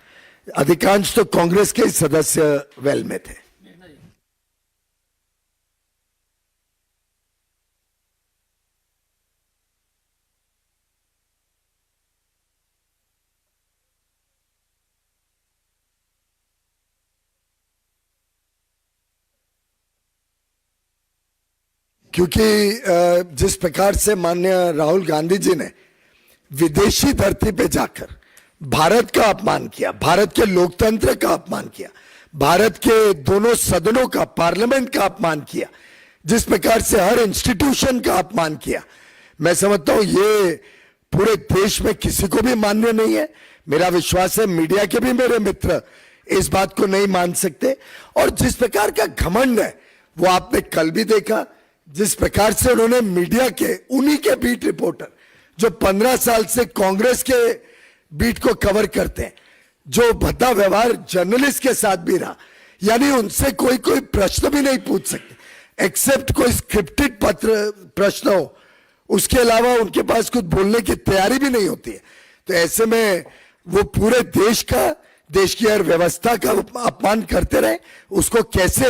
अधिकांश तो कांग्रेस के सदस्य वेल में थे। क्योंकि जिस प्रकार से माननीय राहुल गांधी जी ने विदेशी धरती पे जाकर भारत का अपमान किया, भारत के लोकतंत्र का अपमान किया, भारत के दोनों सदनों का, पार्लियामेंट का अपमान किया, जिस प्रकार से हर इंस्टीट्यूशन का अपमान किया, मैं समझता हूं ये पूरे देश में किसी को भी मान्य नहीं है। मेरा विश्वास है मीडिया के भी मेरे मित्र इस बात को नहीं मान सकते। और जिस प्रकार का घमंड है वो आपने कल भी देखा, जिस प्रकार से उन्होंने मीडिया के उन्हीं के बीट रिपोर्टर जो 15 साल से कांग्रेस के बीट को कवर करते हैं, जो भद्दा व्यवहार जर्नलिस्ट के साथ भी रहा, यानी उनसे कोई प्रश्न भी नहीं पूछ सकते एक्सेप्ट कोई स्क्रिप्टेड प्रश्न हो, उसके अलावा उनके पास कुछ बोलने की तैयारी भी नहीं होती है। तो ऐसे में वो पूरे देश की हर व्यवस्था का अपमान करते रहे, उसको कैसे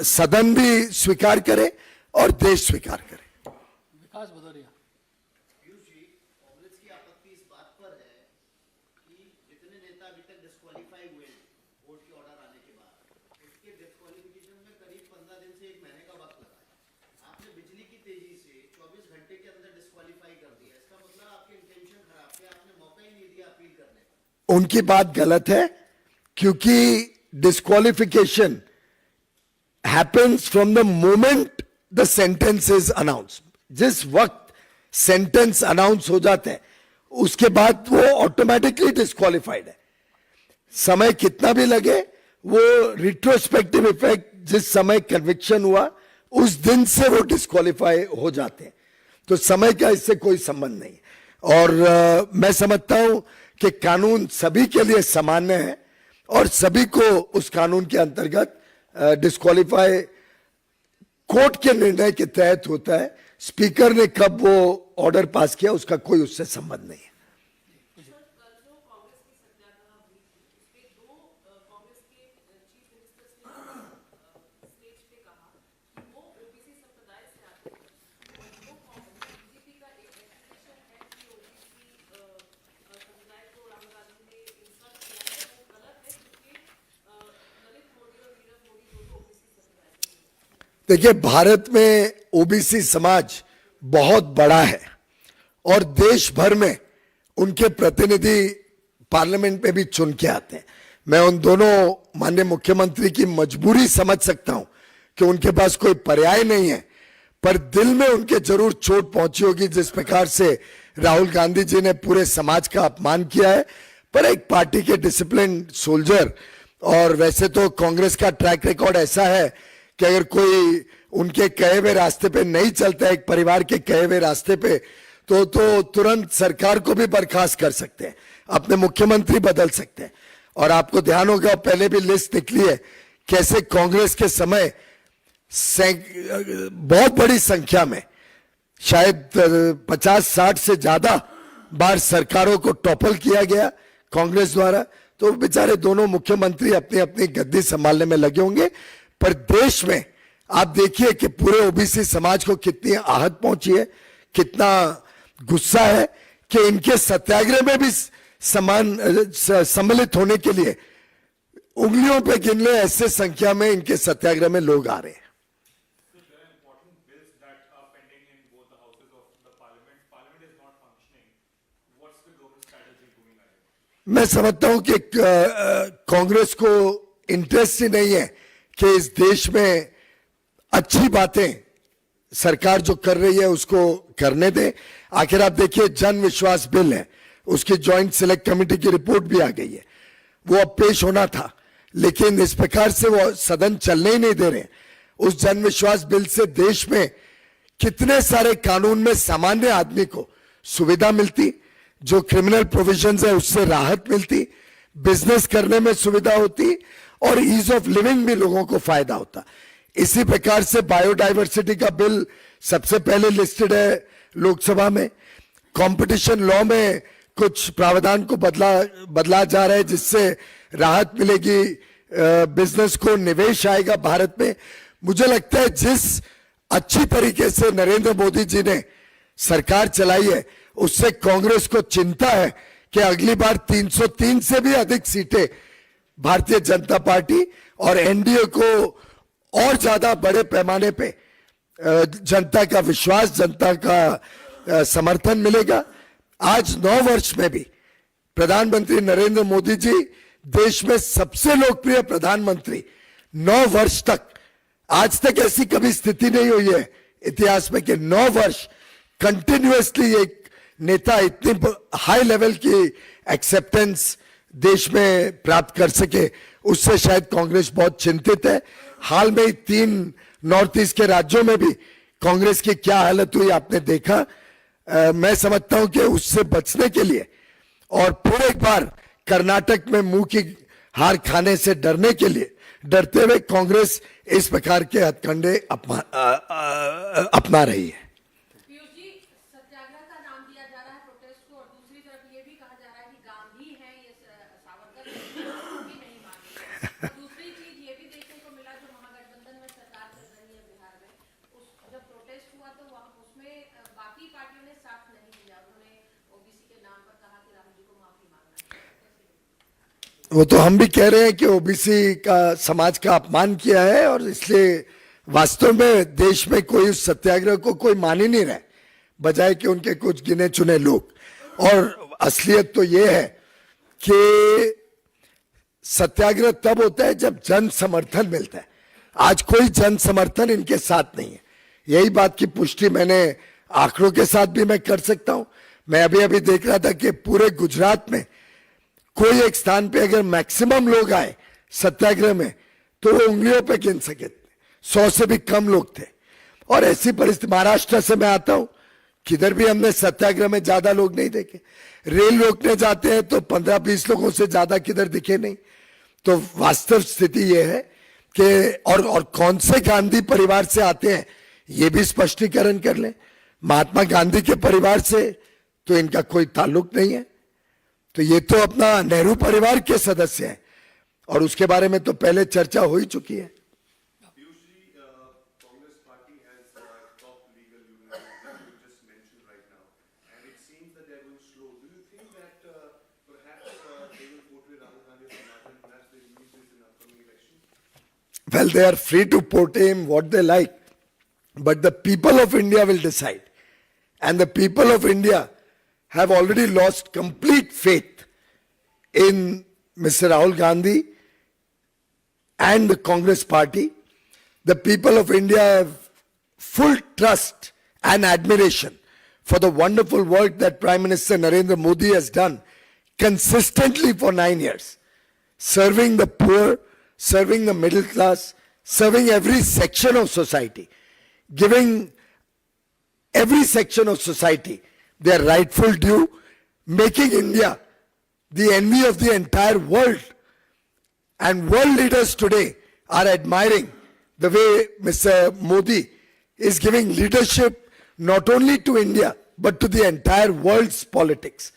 सदन भी स्वीकार करे और देश स्वीकार करे। विकास भदौरिया। कांग्रेस की आपत्ति इस बात पर है कि जितने नेता अभी तक डिस्क्वालीफाई हुए कोर्ट के ऑर्डर आने के बाद, उसके डिस्क्वालिफिकेशन में करीब 15 दिन से 1 महीने का वक्त लगा है। आपने बिजली की तेजी से 24 घंटे के अंदर डिस्क्वालीफाई कर दिया। इसका मतलब आपके इंटेंशन खराब थे, आपने मौका ही नहीं दिया अपील करने का। उनकी बात गलत है, क्योंकि disqualification happens from the moment the sentence is announced. जिस वक्त सेंटेंस अनाउंस हो जाते हैं उसके बाद वो ऑटोमेटिकली डिस्क्वालिफाइड है। समय कितना भी लगे, वो रिट्रोस्पेक्टिव इफेक्ट जिस समय कन्विक्शन हुआ उस दिन से वो डिस्क्वालिफाई हो जाते हैं। तो समय का इससे कोई संबंध नहीं। और मैं समझता हूं कि कानून सभी के लिए सामान्य है और सभी को उस कानून के अंतर्गत डिस्क्वालीफाई कोर्ट के निर्णय के तहत होता है। स्पीकर ने कब वो ऑर्डर पास किया उसका कोई उससे संबंध नहीं है। देखिए, भारत में ओबीसी समाज बहुत बड़ा है और देश भर में उनके प्रतिनिधि पार्लियामेंट में भी चुन के आते हैं। मैं उन दोनों माननीय मुख्यमंत्री की मजबूरी समझ सकता हूं कि उनके पास कोई पर्याय नहीं है, पर दिल में उनके जरूर चोट पहुंची होगी जिस प्रकार से राहुल गांधी जी ने पूरे समाज का अपमान किया है। पर एक पार्टी के डिसिप्लिन सोल्जर, और वैसे तो कांग्रेस का ट्रैक रिकॉर्ड ऐसा है कि अगर कोई उनके कहे हुए रास्ते पे नहीं चलता है, एक परिवार के कहे हुए रास्ते पे, तो तुरंत सरकार को भी बर्खास्त कर सकते हैं, अपने मुख्यमंत्री बदल सकते हैं। और आपको ध्यान होगा, पहले भी लिस्ट निकली है कैसे कांग्रेस के समय बहुत बड़ी संख्या में, शायद 50-60 से ज्यादा बार सरकारों को टॉपल किया गया कांग्रेस द्वारा। तो बेचारे दोनों मुख्यमंत्री अपनी अपनी गद्दी संभालने में लगे होंगे। पर देश में आप देखिए कि पूरे ओबीसी समाज को कितनी आहत पहुंची है, कितना गुस्सा है कि इनके सत्याग्रह में भी सम्मिलित होने के लिए उंगलियों पे गिनने ऐसे संख्या में इनके सत्याग्रह में लोग आ रहे हैं। मैं समझता हूं कि कांग्रेस को इंटरेस्ट ही नहीं है कि इस देश में अच्छी बातें सरकार जो कर रही है उसको करने दे। आखिर आप देखिए, जन विश्वास बिल है, उसकी ज्वाइंट सिलेक्ट कमेटी की रिपोर्ट भी आ गई है, वो अब पेश होना था, लेकिन इस प्रकार से वो सदन चलने ही नहीं दे रहे। उस जन विश्वास बिल से देश में कितने सारे कानून में सामान्य आदमी को सुविधा मिलती, जो क्रिमिनल प्रोविजंस है उससे राहत मिलती, बिजनेस करने में सुविधा होती और ईज ऑफ लिविंग भी लोगों को फायदा होता। इसी प्रकार से बायोडाइवर्सिटी का बिल सबसे पहले लिस्टेड है लोकसभा में। कंपटीशन लॉ में कुछ प्रावधान को बदला जा रहा है जिससे राहत मिलेगी बिजनेस को, निवेश आएगा भारत में। मुझे लगता है जिस अच्छी तरीके से नरेंद्र मोदी जी ने सरकार चलाई है उससे कांग्रेस को चिंता है कि अगली बार 303 से भी अधिक सीटें भारतीय जनता पार्टी और एनडीए को और ज्यादा बड़े पैमाने पे जनता का विश्वास, जनता का समर्थन मिलेगा। आज 9 वर्ष में भी प्रधानमंत्री नरेंद्र मोदी जी देश में सबसे लोकप्रिय प्रधानमंत्री, 9 वर्ष तक, आज तक ऐसी कभी स्थिति नहीं हुई है इतिहास में कि 9 वर्ष कंटिन्यूअसली एक नेता इतनी हाई लेवल की एक्सेप्टेंस देश में प्राप्त कर सके। उससे शायद कांग्रेस बहुत चिंतित है। हाल में 3 नॉर्थ ईस्ट के राज्यों में भी कांग्रेस की क्या हालत हुई आपने देखा। मैं समझता हूं कि उससे बचने के लिए और पूरे एक बार कर्नाटक में मुंह की हार खाने से डरने के लिए, डरते हुए कांग्रेस इस प्रकार के हथकंडे अपना रही है। वो तो हम भी कह रहे हैं कि ओबीसी का समाज का अपमान किया है और इसलिए वास्तव में देश में कोई उस सत्याग्रह को कोई मान ही नहीं रहा, बजाय कि उनके कुछ गिने चुने लोग। और असलियत तो ये है कि सत्याग्रह तब होता है जब जन समर्थन मिलता है। आज कोई जन समर्थन इनके साथ नहीं है। यही बात की पुष्टि मैंने आंकड़ों के साथ भी मैं कर सकता हूं। मैं अभी देख रहा था कि पूरे गुजरात में कोई एक स्थान पे अगर मैक्सिमम लोग आए सत्याग्रह में तो वो उंगलियों पे गिन सके, 100 से भी कम लोग थे। और ऐसी परिस्थिति महाराष्ट्र से मैं आता हूं, किधर भी हमने सत्याग्रह में ज्यादा लोग नहीं देखे। रेल रोकने जाते हैं तो 15-20 लोगों से ज्यादा किधर दिखे नहीं। तो वास्तव स्थिति यह है कि और कौन से गांधी परिवार से आते हैं ये भी स्पष्टीकरण कर लें। महात्मा गांधी के परिवार से तो इनका कोई ताल्लुक नहीं है, तो ये तो अपना नेहरू परिवार के सदस्य हैं और उसके बारे में तो पहले चर्चा हो ही चुकी है। Well, they are free to portray him what they like, but the people of India will decide. And the people of India have already lost complete faith in Mr. Rahul Gandhi and the Congress party. The people of India have full trust and admiration for the wonderful work that Prime Minister Narendra Modi has done consistently for 9 years, serving the poor, serving the middle class, serving every section of society, giving every section of society their rightful due, making India the envy of the entire world. And world leaders today are admiring the way Mr. Modi is giving leadership not only to India but to the entire world's politics.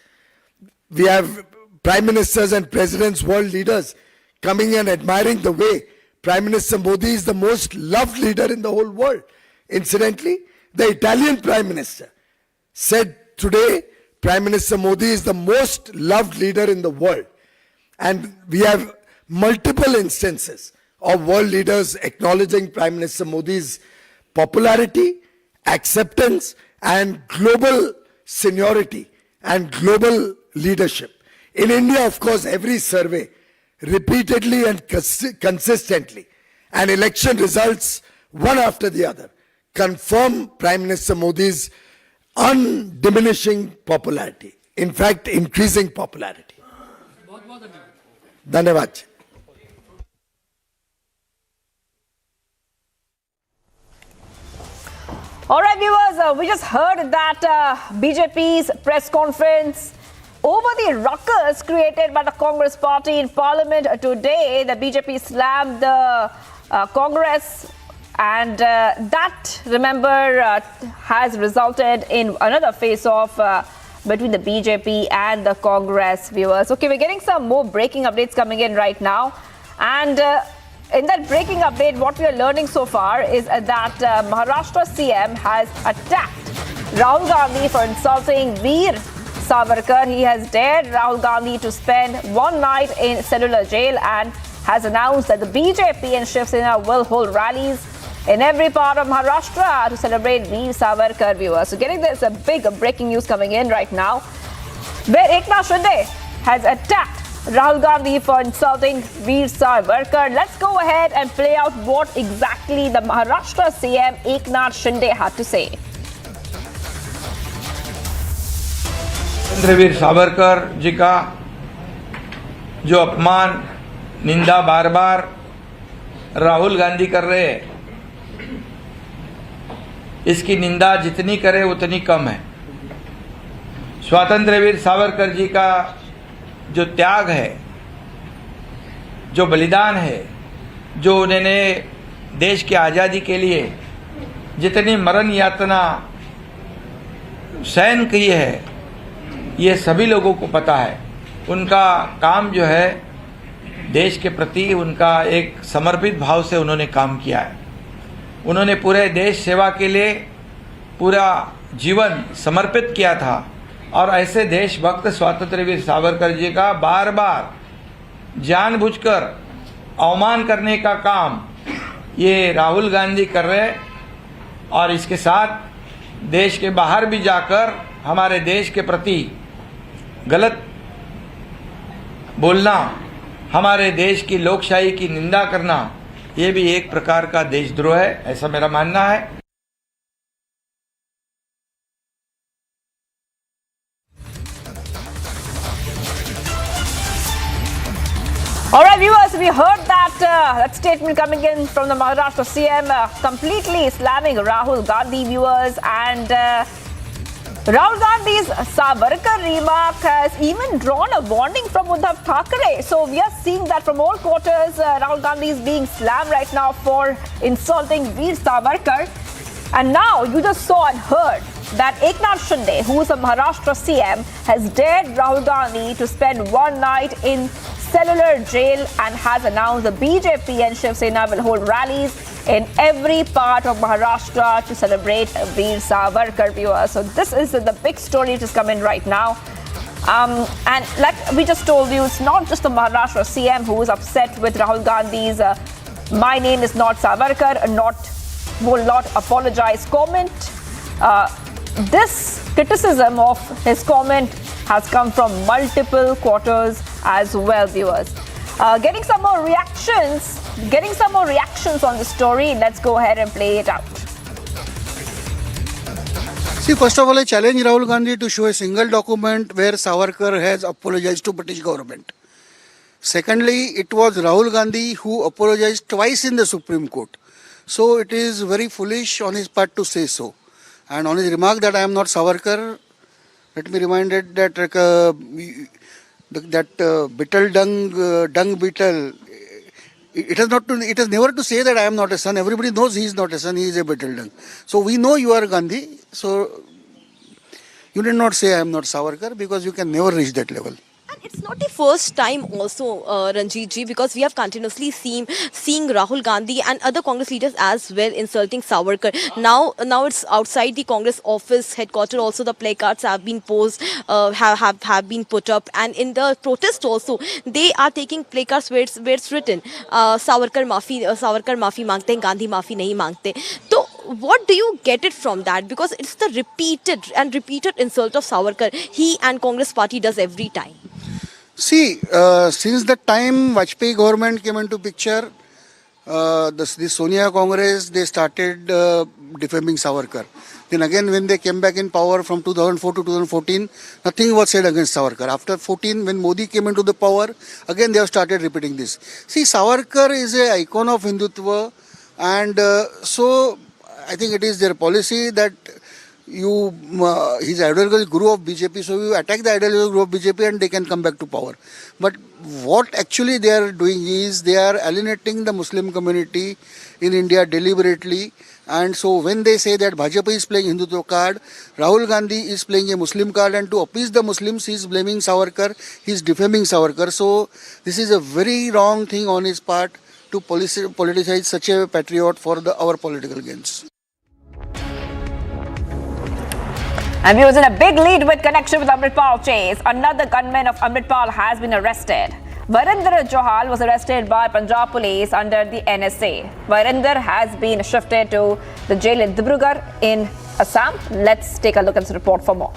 We have prime ministers and presidents, world leaders coming and admiring the way Prime Minister Modi is the most loved leader in the whole world. Incidentally, the Italian Prime Minister said today Prime Minister Modi is the most loved leader in the world. And we have multiple instances of world leaders acknowledging Prime Minister Modi's popularity, acceptance, and global seniority and global leadership. In India, of course, every survey repeatedly and consistently, and election results one after the other confirm Prime Minister Modi's undiminishing popularity, in fact increasing popularity. Dhanyavad. All right, viewers, we just heard that BJP's press conference over the ruckus created by the Congress party in Parliament today. The BJP slammed the Congress, and that, remember, has resulted in another face-off between the BJP and the Congress, viewers. Okay, we're getting some more breaking updates coming in right now, and in that breaking update, what we are learning so far is that Maharashtra CM has attacked Rahul Gandhi for insulting Veer Savarkar. He has dared Rahul Gandhi to spend one night in cellular jail and has announced that the BJP and Shiv Sena will hold rallies in every part of Maharashtra to celebrate Veer Savarkar, viewers. So getting this a big breaking news coming in right now, where Eknath Shinde has attacked Rahul Gandhi for insulting Veer Savarkar. Let's go ahead and play out what exactly the Maharashtra CM Eknath Shinde had to say. Veer Savarkar ji का जो अपमान निंदा बार बार राहुल गांधी कर रहे हैं, इसकी निंदा जितनी करे उतनी कम है। स्वातंत्र्य वीर सावरकर जी का जो त्याग है, जो बलिदान है, जो उन्होंने देश की आज़ादी के लिए जितनी मरण यातना सहन की है, ये सभी लोगों को पता है। उनका काम जो है देश के प्रति उनका एक समर्पित भाव से उन्होंने काम किया है। उन्होंने पूरे देश सेवा के लिए पूरा जीवन समर्पित किया था और ऐसे देशभक्त स्वातंत्र्यवीर सावरकर जी का बार बार जानबूझकर अवमान करने का काम ये राहुल गांधी कर रहे और इसके साथ देश के बाहर भी जाकर हमारे देश के प्रति गलत बोलना, हमारे देश की लोकशाही की निंदा करना, ये भी एक प्रकार का देशद्रोह है, ऐसा मेरा मानना है। All right, viewers, we heard that statement coming in from the Maharashtra CM, completely slamming Rahul Gandhi, viewers, and Rahul Gandhi's Savarkar remark has even drawn a warning from Uddhav Thackeray. So we are seeing that from all quarters, Rahul Gandhi is being slammed right now for insulting Veer Savarkar. And now you just saw and heard that Eknath Shinde, who is a Maharashtra CM, has dared Rahul Gandhi to spend one night in cellular jail and has announced the BJP and Shiv Sena will hold rallies in every part of Maharashtra to celebrate Veer Savarkar, viewers. So this is the big story which is coming right now. And like we just told you, it's not just the Maharashtra CM who is upset with Rahul Gandhi's "my name is not Savarkar, will not apologize" comment. This criticism of his comment has come from multiple quarters as well, viewers. Getting some more reactions on the story. Let's go ahead and play it out. See, first of all, I challenge Rahul Gandhi to show a single document where Savarkar has apologized to British government. Secondly, it was Rahul Gandhi who apologized twice in the Supreme Court. So it is very foolish on his part to say so. And on his remark that I am not Savarkar, let me remind it that beetle dung beetle. It is never to say that I am not a son. Everybody knows he is not a son. He is a beetle dung. So we know you are Gandhi. So you did not say I am not Savarkar because you can never reach that level. And it's not the first time also, Ranjit ji, because we have continuously seeing Rahul Gandhi and other Congress leaders as well insulting Savarkar. Now it's outside the Congress office headquarters. Also, the placards have been posed, have been put up, and in the protest also they are taking placards where it's written Savarkar maafi mangte hain, Gandhi maafi nahi mangte. So what do you get it from that? Because it's the repeated insult of Savarkar he and Congress party does every time. See, since the time Vajpayee government came into picture, the Sonia Congress, they started defaming Savarkar. Then again, when they came back in power from 2004 to 2014, nothing was said against Savarkar. After 14, when Modi came into the power, again they have started repeating this. See, Savarkar is an icon of Hindutva, and so I think it is their policy that his ideological guru of BJP, so you attack the ideological guru of BJP and they can come back to power. But what actually they are doing is they are alienating the Muslim community in India deliberately. And so when they say that BJP is playing Hindutva card, Rahul Gandhi is playing a Muslim card, and to appease the Muslims he is blaming Savarkar, he is defaming Savarkar. So this is a very wrong thing on his part to politicize such a patriot for our political gains. And we was in a big lead with connection with Amritpal chase. Another gunman of Amritpal has been arrested. Virender Johal was arrested by Punjab police under the NSA. Virender has been shifted to the jail in Dibrugarh in Assam. Let's take a look at this report for more.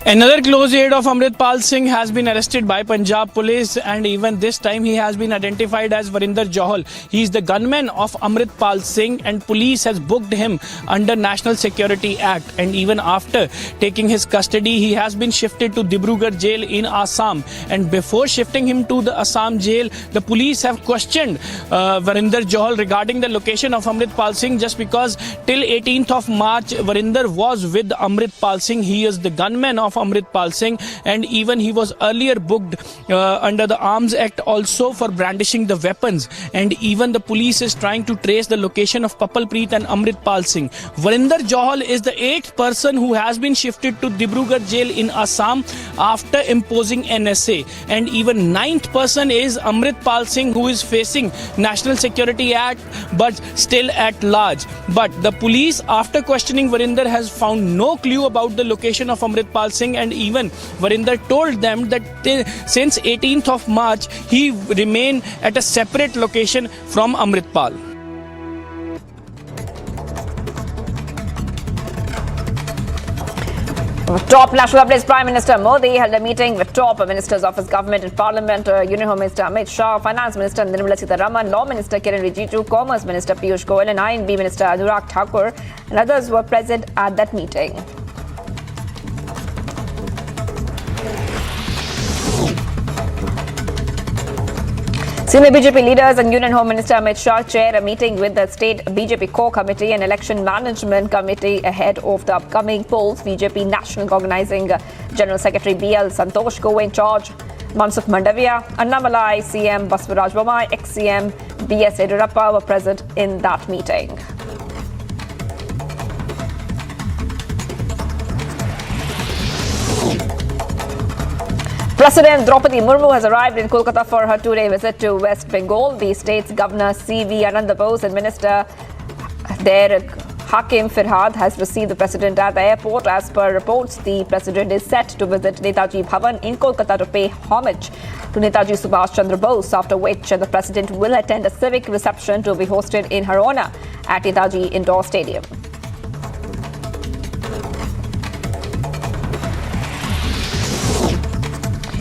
Another close aide of Amritpal Singh has been arrested by Punjab police, and even this time he has been identified as Virender Johal. He is the gunman of Amritpal Singh, and police has booked him under National Security Act. And even after taking his custody, he has been shifted to Dibrugarh jail in Assam. And before shifting him to the Assam jail, the police have questioned Virender Johal regarding the location of Amritpal Singh, just because till 18th of March, Virender was with Amritpal Singh. He is the gunman of Amritpal Singh, and even he was earlier booked under the Arms Act also for brandishing the weapons. And even the police is trying to trace the location of Papalpreet and Amritpal Singh. Virender Johal is the 8th person who has been shifted to Dibrugarh jail in Assam after imposing NSA. And even 9th person is Amritpal Singh, who is facing National Security Act but still at large. But the police, after questioning Virender, has found no clue about the location of Amritpal Singh. And even Virender told them that since 18th of March, he remained at a separate location from Amritpal. Top National Updates. Prime Minister Modi held a meeting with top ministers of his government in Parliament. Union Home Minister Amit Shah, Finance Minister Nirmala Sitharaman, Law Minister Kiran Rijiju, Commerce Minister Piyush Goyal, and INB Minister Anurag Thakur and others were present at that meeting. Senior BJP leaders and Union Home Minister Amit Shah chair a meeting with the State BJP Core Committee and Election Management Committee ahead of the upcoming polls. BJP National Organizing General Secretary BL Santosh co-in charge. Mansukh Mandavia, Annamalai, CM Baswaraj Bommai, ex-CM BS Yediyurappa were present in that meeting. President Draupadi Murmu has arrived in Kolkata for her two-day visit to West Bengal. The state's governor C.V. Ananda Bose and minister there Hakim Firhad has received the president at the airport. As per reports, the president is set to visit Netaji Bhavan in Kolkata to pay homage to Netaji Subhash Chandra Bose, after which the president will attend a civic reception to be hosted in her honor at Netaji Indoor Stadium.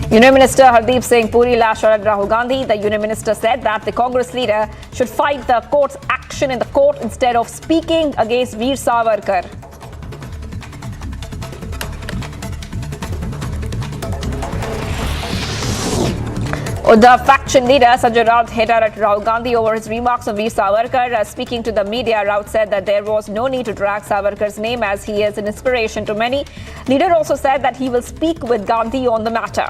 Union Minister Hardeep Singh Puri lashed out at Rahul Gandhi. The Union Minister said that the Congress leader should fight the court's action in the court instead of speaking against Veer Savarkar. The faction leader Sanjay Raut hit out at Rahul Gandhi over his remarks on Veer Savarkar. Speaking to the media, Raut said that there was no need to drag Savarkar's name as he is an inspiration to many. Leader also said that he will speak with Gandhi on the matter.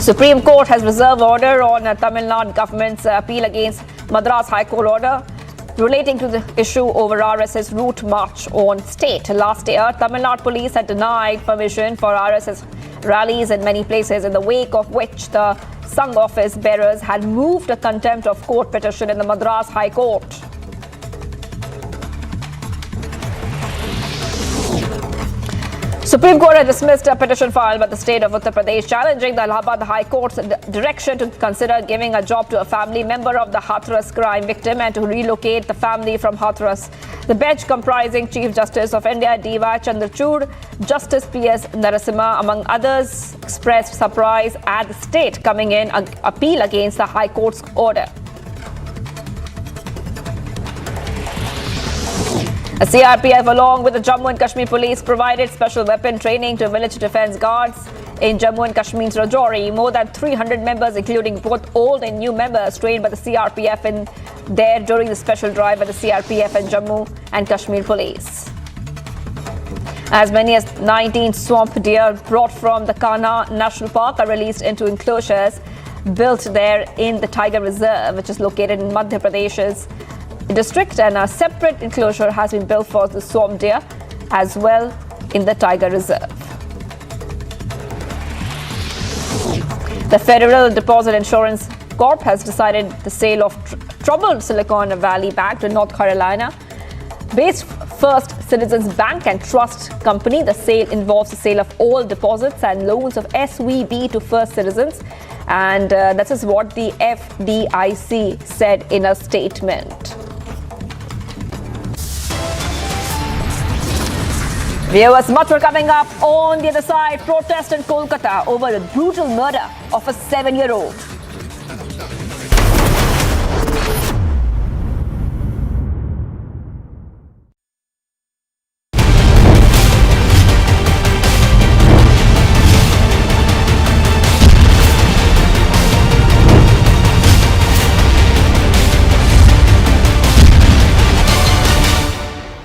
Supreme Court has reserved order on Tamil Nadu government's appeal against Madras High Court order relating to the issue over RSS route march on state. Last year, Tamil Nadu police had denied permission for RSS rallies in many places, in the wake of which the Sangh office bearers had moved a contempt of court petition in the Madras High Court. Supreme Court has dismissed a petition filed by the state of Uttar Pradesh challenging the Allahabad High Court's direction to consider giving a job to a family member of the Hathras crime victim and to relocate the family from Hathras. The bench, comprising Chief Justice of India D.Y. Chandrachud, Justice P.S. Narasimha, among others, expressed surprise at the state coming in appeal against the High Court's order. A CRPF, along with the Jammu and Kashmir police, provided special weapon training to village defence guards in Jammu and Kashmir's Rajouri. More than 300 members, including both old and new members, trained by the CRPF in there during the special drive by the CRPF and Jammu and Kashmir police. As many as 19 swamp deer brought from the Kanha National Park are released into enclosures built there in the Tiger Reserve, which is located in Madhya Pradesh's district, and a separate enclosure has been built for the swamp deer as well in the Tiger Reserve. The Federal Deposit Insurance Corp has decided the sale of troubled Silicon Valley Bank to North Carolina based First Citizens Bank and Trust Company. The sale involves the sale of all deposits and loans of SVB to First Citizens, and that is what the FDIC said in a statement. Viewers, much more coming up on the other side. Protest in Kolkata over a brutal murder of a 7-year-old.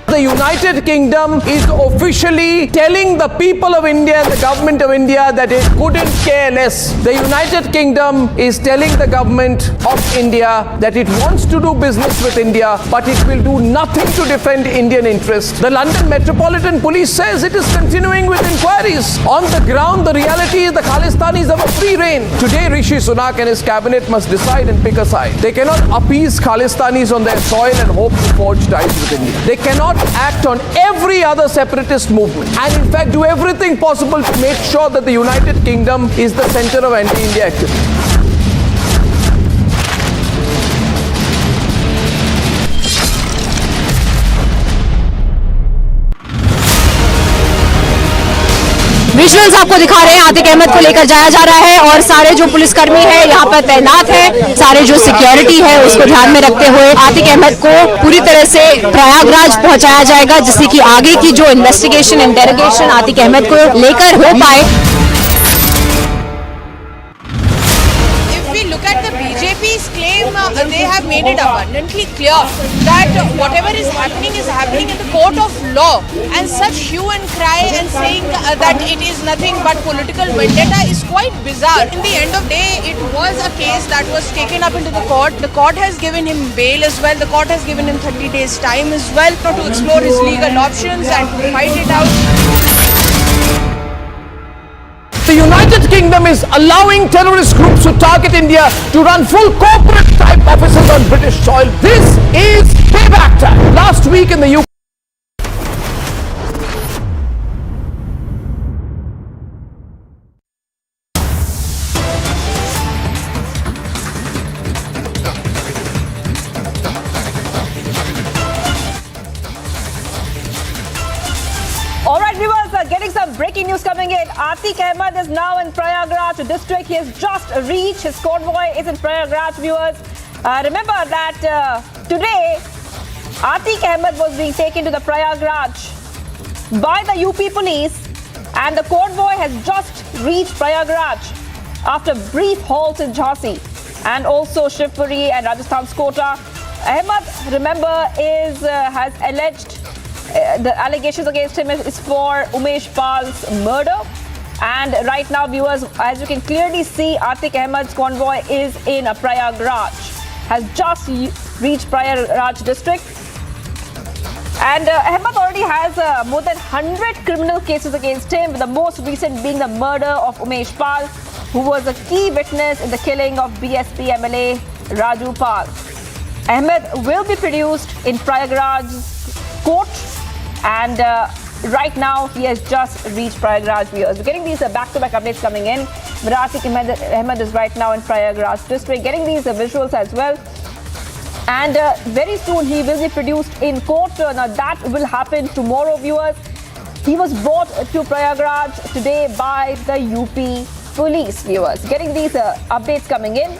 The United Kingdom is officially telling the people of India and the government of India that it couldn't care less. The United Kingdom is telling the government of India that it wants to do business with India, but it will do nothing to defend Indian interests. The London Metropolitan Police says it is continuing with inquiries. On the ground, the reality is the Khalistanis have a free rein. Today, Rishi Sunak and his cabinet must decide and pick a side. They cannot appease Khalistanis on their soil and hope to forge ties with India. They cannot act on every other separatist movement and in fact do everything possible to make sure that the United Kingdom is the center of anti-India activity. Visuals आपको दिखा रहे हैं, आतिक अहमद को लेकर जाया जा रहा है और सारे जो पुलिसकर्मी है यहाँ पर तैनात है, सारे जो सिक्योरिटी है उसको ध्यान में रखते हुए आतिक अहमद को पूरी तरह से प्रयागराज पहुंचाया जाएगा, जिससे कि आगे की जो इन्वेस्टिगेशन इंटेरोगेशन आतिक अहमद को लेकर हो पाए। Look at the BJP's claim, they have made it abundantly clear that whatever is happening in the court of law, and such hue and cry and saying that it is nothing but political vendetta is quite bizarre. In the end of the day, it was a case that was taken up into the court. The court has given him bail as well. The court has given him 30 days time as well to explore his legal options and to fight it out. The United Kingdom is allowing terrorist groups to target India to run full corporate type offices on British soil. This is payback time. Last week in the UK. Getting some breaking news coming in. Atiq Ahmad is now in Prayagraj district. He has just reached. His convoy is in Prayagraj, viewers. Remember that today Atiq Ahmad was being taken to the Prayagraj by the UP police, and the convoy has just reached Prayagraj after brief halt in Jhansi and also Shivpuri and Rajasthan's Kota. Ahmad, remember, has alleged the allegations against him is for Umesh Pal's murder. And right now, viewers, as you can clearly see, Atiq Ahmad's convoy is in Prayagraj, has just reached Prayagraj district. And Ahmad already has more than 100 criminal cases against him, with the most recent being the murder of Umesh Pal, who was a key witness in the killing of BSP MLA Raju Pal. Ahmad will be produced in Prayagraj court. And right now, he has just reached Prayagraj, viewers. We're getting these back-to-back updates coming in. Atiq Ahmad is right now in Prayagraj district, getting these visuals as well. And very soon, he will be produced in court. Now, that will happen tomorrow, viewers. He was brought to Prayagraj today by the UP police, viewers. Getting these updates coming in.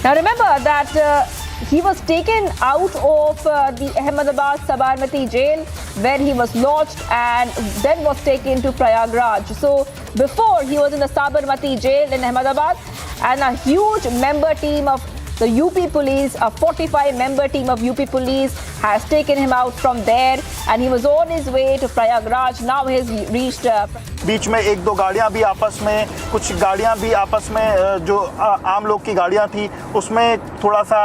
Now, remember that he was taken out of the Ahmedabad Sabarmati jail, where he was lodged and then was taken to Prayagraj. So before, he was in the Sabarmati jail in Ahmedabad, and a huge member team of the UP police, a 45-member team of UP police, has taken him out from there, and he was on his way to Prayagraj. Now he has reached. बीच में एक दो गाड़ियां भी आपस में, कुछ गाड़ियां भी आपस में जो आम लोग की गाड़ियां थी, उसमें थोड़ा सा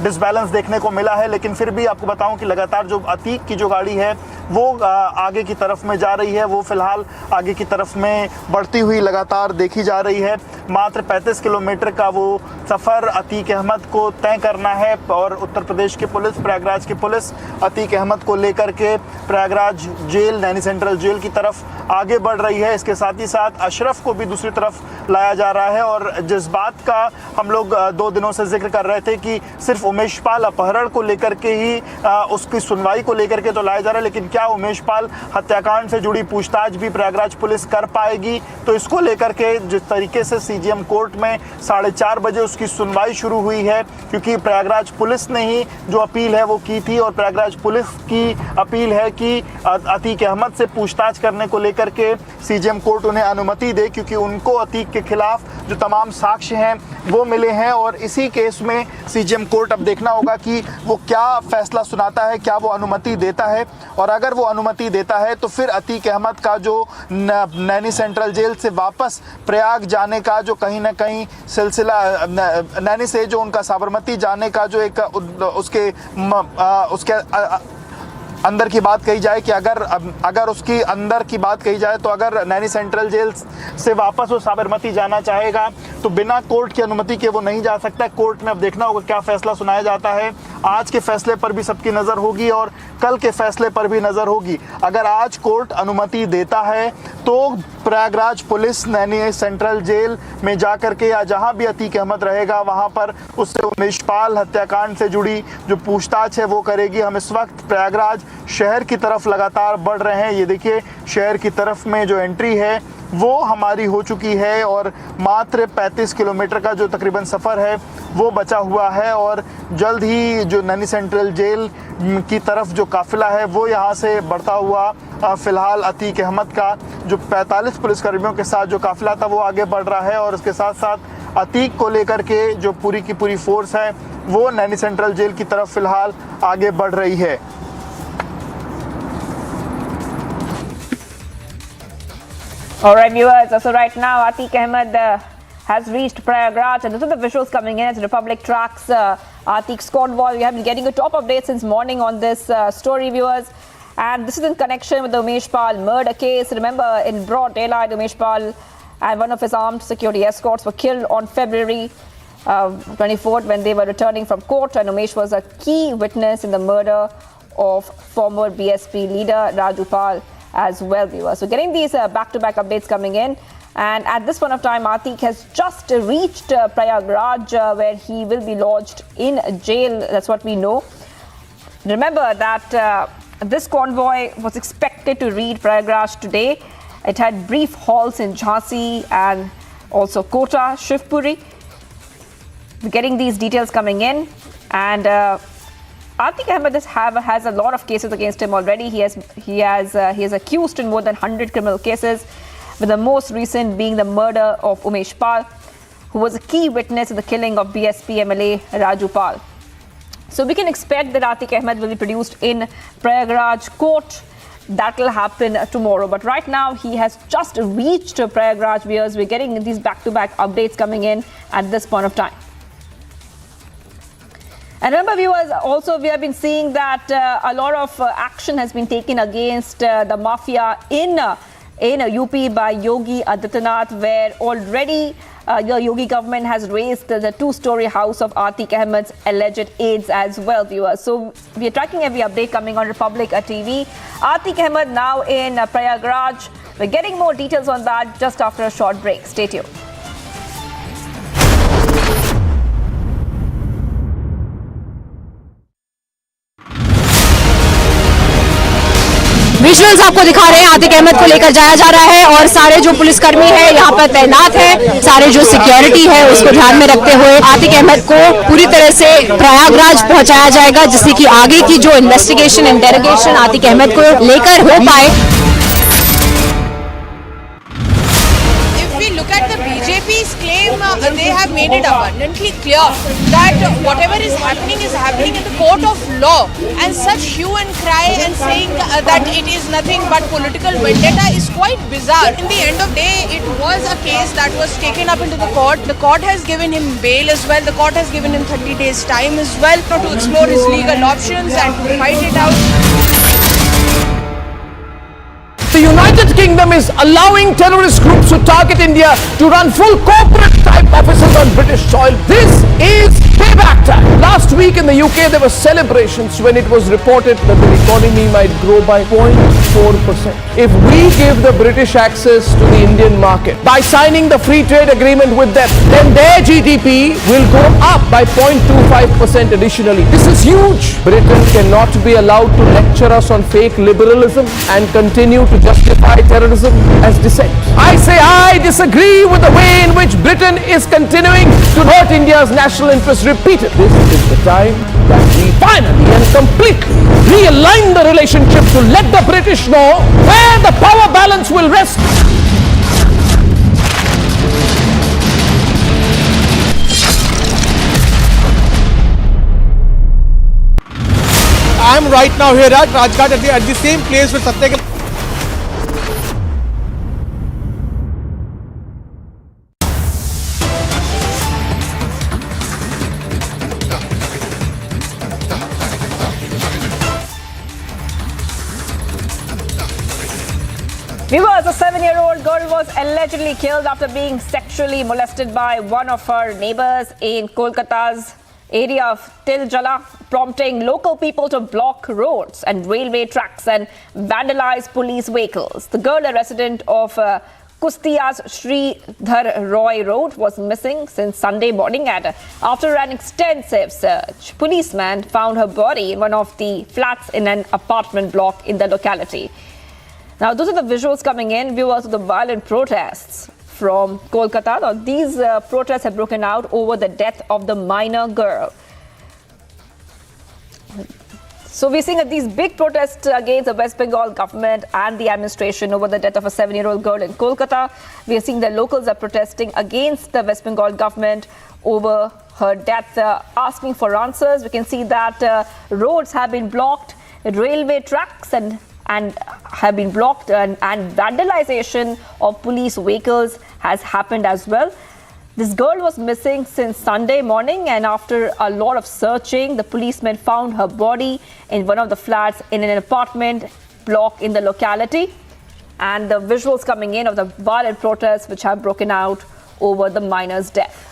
डिसबैलेंस देखने को मिला है। लेकिन फिर भी आपको बताऊं कि लगातार जो अतीक की जो गाड़ी है वो आगे की तरफ में जा रही है, वो फिलहाल आगे की तरफ में बढ़ती हुई लगातार देखी जा रही है। मात्र 35 किलोमीटर का वो सफ़र अतीक अहमद को तय करना है, और उत्तर प्रदेश की पुलिस, प्रयागराज की पुलिस अतीक अहमद को लेकर के Prayagraj jail, Naini central jail की तरफ आगे बढ़ रही है। इसके साथ ही साथ अशरफ को भी दूसरी तरफ लाया जा रहा है। और जिस बात का हम लोग 2 दिनों से जिक्र कर रहे थे कि सिर्फ उमेश पाल अपहरण को लेकर के ही उसकी सुनवाई को लेकर के तो लाया जा रहा है, लेकिन क्या उमेश पाल हत्याकांड से जुड़ी पूछताछ भी प्रयागराज पुलिस कर पाएगी? तो इसको लेकर के जिस तरीके से सीजीएम कोर्ट में 4:30 बजे उसकी सुनवाई शुरू हुई है, क्योंकि प्रयागराज पुलिस ने ही जो अपील है वो की थी, और प्रयागराज पुलिस की अपील है कि अतीक अहमद से पूछताछ करने को लेकर के सीजीएम कोर्ट उन्हें अनुमति दे, क्योंकि उनको अतीक के खिलाफ जो तमाम साक्ष्य हैं वो मिले हैं। और इसी केस में सीजीएम कोर्ट अब देखना होगा कि वो क्या फैसला सुनाता है, क्या वो अनुमति देता है। और अगर वो अनुमति देता है तो फिर अतीक अहमद का जो नैनी सेंट्रल जेल से वापस प्रयाग जाने का जो कहीं ना कहीं सिलसिला, नैनी से जो उनका साबरमती जाने का जो एक उसके अंदर की बात कही जाए कि अगर उसकी अंदर की बात कही जाए तो अगर नैनी सेंट्रल जेल से वापस वो साबरमती जाना चाहेगा तो बिना कोर्ट की अनुमति के वो नहीं जा सकता। कोर्ट में अब देखना होगा क्या फैसला सुनाया जाता है। आज के फैसले पर भी सबकी नज़र होगी और कल के फैसले पर भी नज़र होगी। अगर आज कोर्ट अनुमति देता है तो Prayagraj police Naini central jail में जाकर के या जहां भी अतीक अहमद रहेगा वहां पर उससे उमेशपाल हत्याकांड से जुड़ी जो पूछताछ है वो करेगी। हम इस वक्त प्रयागराज शहर की तरफ लगातार बढ़ रहे हैं। ये देखिए शहर की तरफ में जो एंट्री है वो हमारी हो चुकी है और मात्र 35 किलोमीटर का जो तकरीबन सफ़र है वो बचा हुआ है और जल्द ही जो नैनी सेंट्रल जेल की तरफ जो काफिला है वो यहाँ से बढ़ता हुआ फ़िलहाल अतीक अहमद का जो 45 पुलिसकर्मियों के साथ जो काफिला था वो आगे बढ़ रहा है और उसके साथ साथ अतीक को लेकर के जो पूरी की पूरी फोर्स है वो नैनी सेंट्रल जेल की तरफ फ़िलहाल आगे बढ़ रही है। All right, viewers. So right now, Atiq Ahmad has reached Prayagraj, and these are the visuals coming in as Republic tracks Atiq's convoy. We have been getting a top update since morning on this story, viewers. And this is in connection with the Umeshpal murder case. Remember, in broad daylight, Umeshpal and one of his armed security escorts were killed on February 24th when they were returning from court. And Umesh was a key witness in the murder of former BSP leader Rajupal as well, viewers. So getting these back-to-back updates coming in, and at this point of time, Atiq has just reached Prayagraj, where he will be lodged in jail. That's what we know. Remember that this convoy was expected to reach Prayagraj today. It had brief halts in Jhansi and also Kota, Shivpuri. We're getting these details coming in, and Atiq Ahmad has a lot of cases against him already. He is accused in more than 100 criminal cases, with the most recent being the murder of Umeshpal, who was a key witness in the killing of BSP MLA Rajupal. So we can expect that Atiq Ahmad will be produced in Prayagraj court. That will happen tomorrow. But right now, he has just reached Prayagraj, viewers. We're getting these back-to-back updates coming in at this point of time. And remember, viewers, also we have been seeing that a lot of action has been taken against the mafia in UP by Yogi Adityanath, where already the Yogi government has raised the two-story house of Atiq Ahmad's alleged aides as well, viewers. So we are tracking every update coming on Republic TV. Atiq Ahmad now in Prayagraj. We're getting more details on that just after a short break. Stay tuned. Visuals आपको दिखा रहे हैं, आतिक अहमद को लेकर जाया जा रहा है और सारे जो पुलिसकर्मी है यहाँ पर तैनात है, सारे जो सिक्योरिटी है उसको ध्यान में रखते हुए आतिक अहमद को पूरी तरह से प्रयागराज पहुंचाया जाएगा, जिससे कि आगे की जो इन्वेस्टिगेशन इंटेरोगेशन आतिक अहमद को लेकर हो पाए। Look at the BJP's claim, they have made it abundantly clear that whatever is happening in the court of law, and such hue and cry and saying that it is nothing but political vendetta is quite bizarre. In the end of the day, it was a case that was taken up into the court. The court has given him bail as well. The court has given him 30 days time as well to explore his legal options and to fight it out. The United Kingdom is allowing terrorist groups to target India to run full corporate type offices on British soil. This is payback time. Last week in the UK there were celebrations when it was reported that the economy might grow by 0.4%. If we give the British access to the Indian market by signing the free trade agreement with them, then their GDP will go up by 0.25% additionally. This is huge. Britain cannot be allowed to lecture us on fake liberalism and continue to justify terrorism as dissent. I say I disagree with the way in which Britain is continuing to hurt India's national interests repeatedly. This is the time that we finally and completely realign the relationship to let the British know where the power balance will rest. I am right now here at Rajghat at the same place with Satya. Viewers, a 7-year-old girl was allegedly killed after being sexually molested by one of her neighbors in Kolkata's area of Tiljala, prompting local people to block roads and railway tracks and vandalize police vehicles. The girl, a resident of Kustia's Sridhar Roy Road, was missing since Sunday morning. After an extensive search, policemen found her body in one of the flats in an apartment block in the locality. Now, those are the visuals coming in, viewers, of the violent protests from Kolkata. Now, these protests have broken out over the death of the minor girl. So we're seeing these big protests against the West Bengal government and the administration over the death of a 7-year-old girl in Kolkata. We are seeing the locals are protesting against the West Bengal government over her death, asking for answers. We can see that roads have been blocked, railway tracks and have been blocked, and vandalization of police vehicles has happened as well. This girl was missing since Sunday morning, and after a lot of searching, the policemen found her body in one of the flats in an apartment block in the locality. And the visuals coming in of the violent protests which have broken out over the minor's death.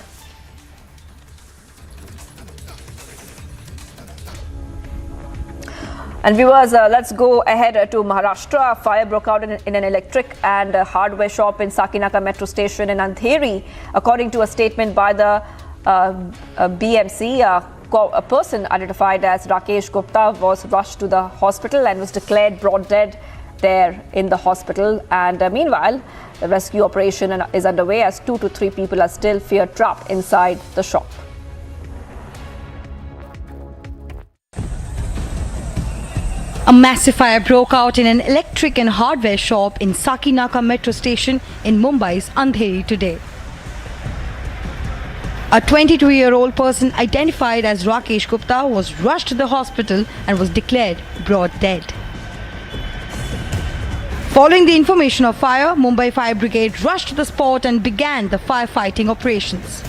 And viewers, let's go ahead to Maharashtra. A fire broke out in an electric and hardware shop in Sakinaka metro station in Andheri. According to a statement by the BMC, a person identified as Rakesh Gupta was rushed to the hospital and was declared brought dead there in the hospital. And meanwhile, the rescue operation is underway as 2 to 3 people are still feared trapped inside the shop. A massive fire broke out in an electric and hardware shop in Sakinaka metro station in Mumbai's Andheri today. A 22-year-old person identified as Rakesh Gupta was rushed to the hospital and was declared brought dead. Following the information of fire, Mumbai Fire Brigade rushed to the spot and began the firefighting operations.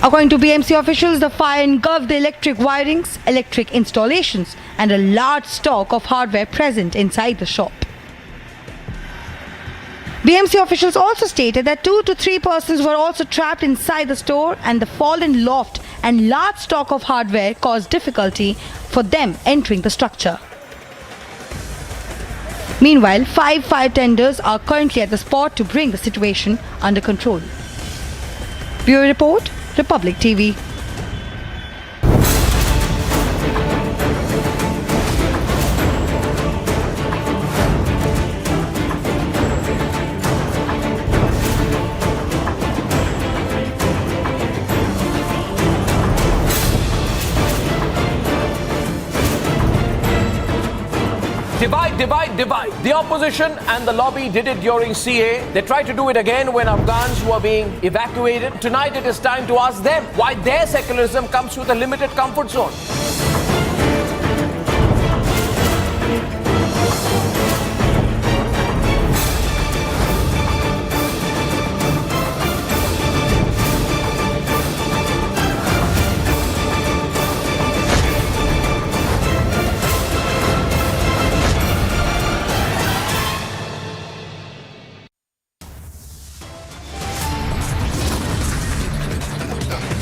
According to BMC officials, the fire engulfed the electric wirings, electric installations, and a large stock of hardware present inside the shop. BMC officials also stated that 2 to 3 persons were also trapped inside the store, and the fallen loft and large stock of hardware caused difficulty for them entering the structure. Meanwhile, 5 fire tenders are currently at the spot to bring the situation under control. Bureau Report, Republic TV. Divide, divide, divide. The opposition and the lobby did it during CA. They tried to do it again when Afghans were being evacuated. Tonight it is time to ask them why their secularism comes with a limited comfort zone.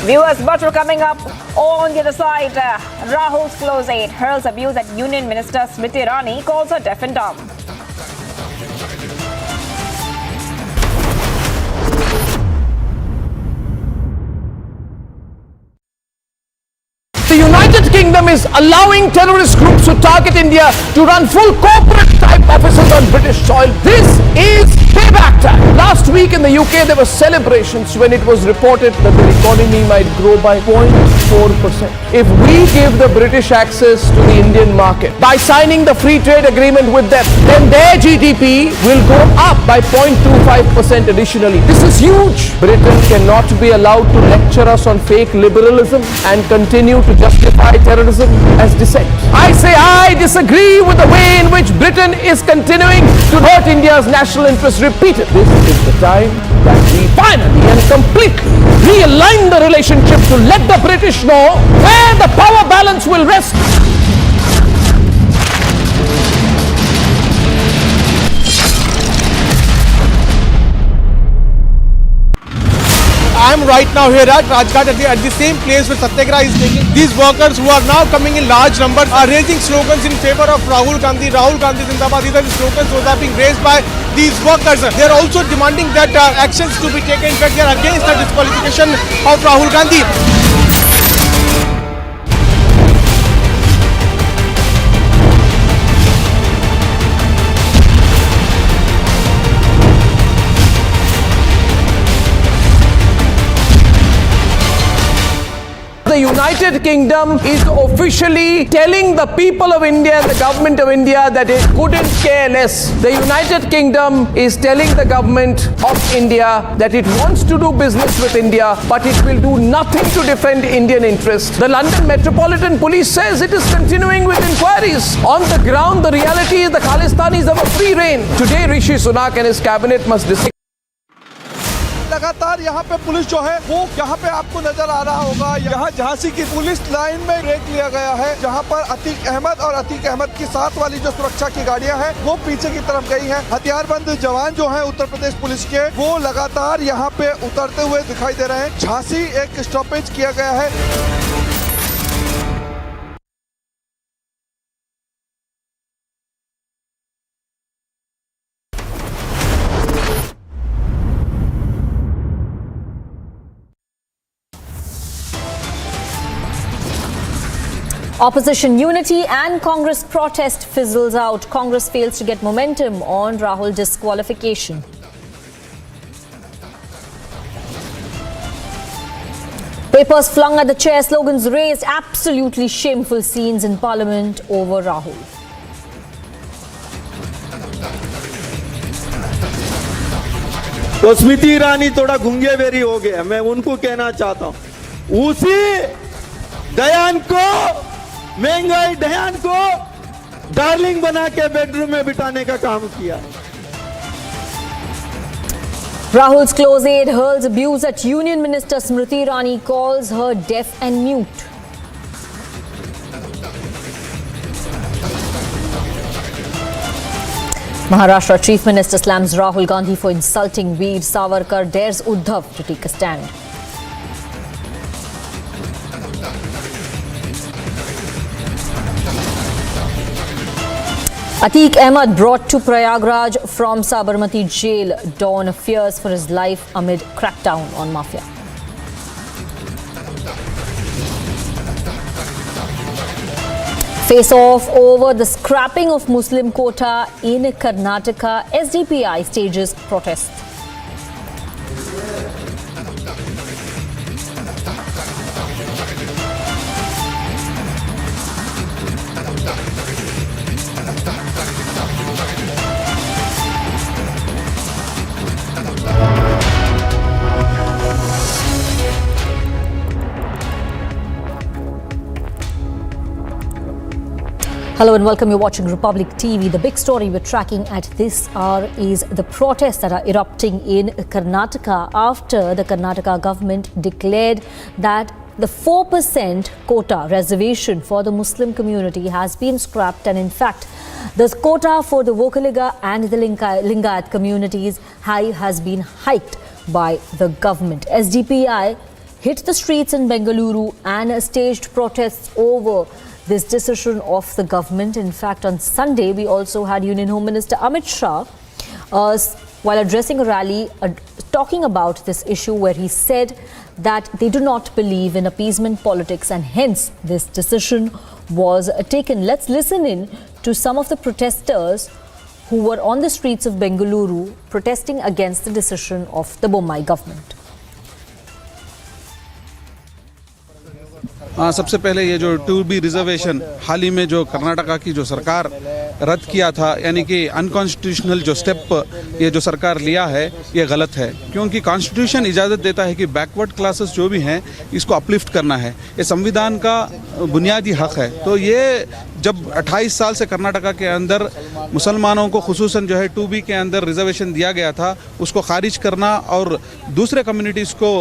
Viewers, but we're coming up on the other side. Rahul's close aide hurls abuse at Union Minister Smriti Irani, calls her deaf and dumb. The United Kingdom is allowing terrorist groups to target India to run full corporate type offices on British soil. This is payback time. Last week in the UK there were celebrations when it was reported that the economy might grow by 0.4%. If we give the British access to the Indian market by signing the free trade agreement with them, then their GDP will go up by 0.25% additionally. This is huge. Britain cannot be allowed to lecture us on fake liberalism and continue to justify terrorism as dissent. I say I disagree with the way in which Britain is continuing to hurt India's national interests repeatedly. This is the time that we finally and completely realign the relationship to let the British know where the power balance will rest. I am right now here at Rajghat at the same place where Satyagraha is taking. These workers who are now coming in large numbers are raising slogans in favor of Rahul Gandhi. Rahul Gandhi Zindabad. These are the slogans those are being raised by these workers. They are also demanding that actions to be taken. In fact, they are against the disqualification of Rahul Gandhi. The United Kingdom is officially telling the people of India and the government of India that it couldn't care less. The United Kingdom is telling the government of India that it wants to do business with India, but it will do nothing to defend Indian interests. The London Metropolitan Police says it is continuing with inquiries. On the ground, the reality is the Khalistanis have a free reign. Today, Rishi Sunak and his cabinet must decide. लगातार यहाँ पे police जो है वो यहाँ पे आपको नजर आ रहा होगा। यहाँ झांसी की पुलिस लाइन में ब्रेक लिया गया है, जहाँ पर अतीक अहमद और अतीक अहमद की साथ वाली जो सुरक्षा की गाड़ियाँ हैं वो पीछे की तरफ गई हैं। हथियारबंद जवान जो हैं उत्तर प्रदेश पुलिस के वो लगातार यहाँ पे उतरते हुए दिखाई दे रहे हैं। झांसी एक स्टॉपेज किया गया है। Opposition unity and Congress protest fizzles out. Congress fails to get momentum on Rahul disqualification. Papers flung at the chair, slogans raised, absolutely shameful scenes in Parliament over Rahul. तो स्मृति ईरानी थोड़ा घुंगे बेरी हो गए, मैं उनको कहना चाहता हूं, उसी दयान को महंगाई दयान को डार्लिंग बना के बेडरूम में बिठाने का काम किया। Rahul's close aide hurls abuse at Union Minister Smriti Irani, calls her deaf and mute. Maharashtra Chief Minister slams Rahul Gandhi for insulting Veer Savarkar, dares Uddhav to take a stand. Atiq Ahmad brought to Prayagraj from Sabarmati jail. Dawn fears for his life amid crackdown on mafia. Face off over the scrapping of Muslim quota in Karnataka. SDPI stages protest. Hello and welcome. You're watching Republic TV. The big story we're tracking at this hour is the protests that are erupting in Karnataka after the Karnataka government declared that the 4% quota reservation for the Muslim community has been scrapped, and in fact, the quota for the Vokaliga and the Lingayat communities has been hiked by the government. SDPI hit the streets in Bengaluru and staged protests over this decision of the government. In fact, on Sunday, we also had Union Home Minister Amit Shah, while addressing a rally, talking about this issue, where he said that they do not believe in appeasement politics and hence this decision was taken. Let's listen in to some of the protesters who were on the streets of Bengaluru protesting against the decision of the Mumbai government. सबसे पहले ये जो 2B reservation हाल ही में जो कर्नाटका की जो सरकार रद्द किया था, यानी कि अनकॉन्स्टिट्यूशनल जो स्टेप ये जो सरकार लिया है ये गलत है, क्योंकि कॉन्स्टिट्यूशन इजाज़त देता है कि बैकवर्ड क्लासेस जो भी हैं इसको अपलिफ्ट करना है, ये संविधान का बुनियादी हक है। तो ये जब 28 साल से कर्नाटका के अंदर मुसलमानों को खुसूसन जो है 2B के अंदर रिजर्वेशन दिया गया था, उसको खारिज करना और दूसरे कम्युनिटीज़ को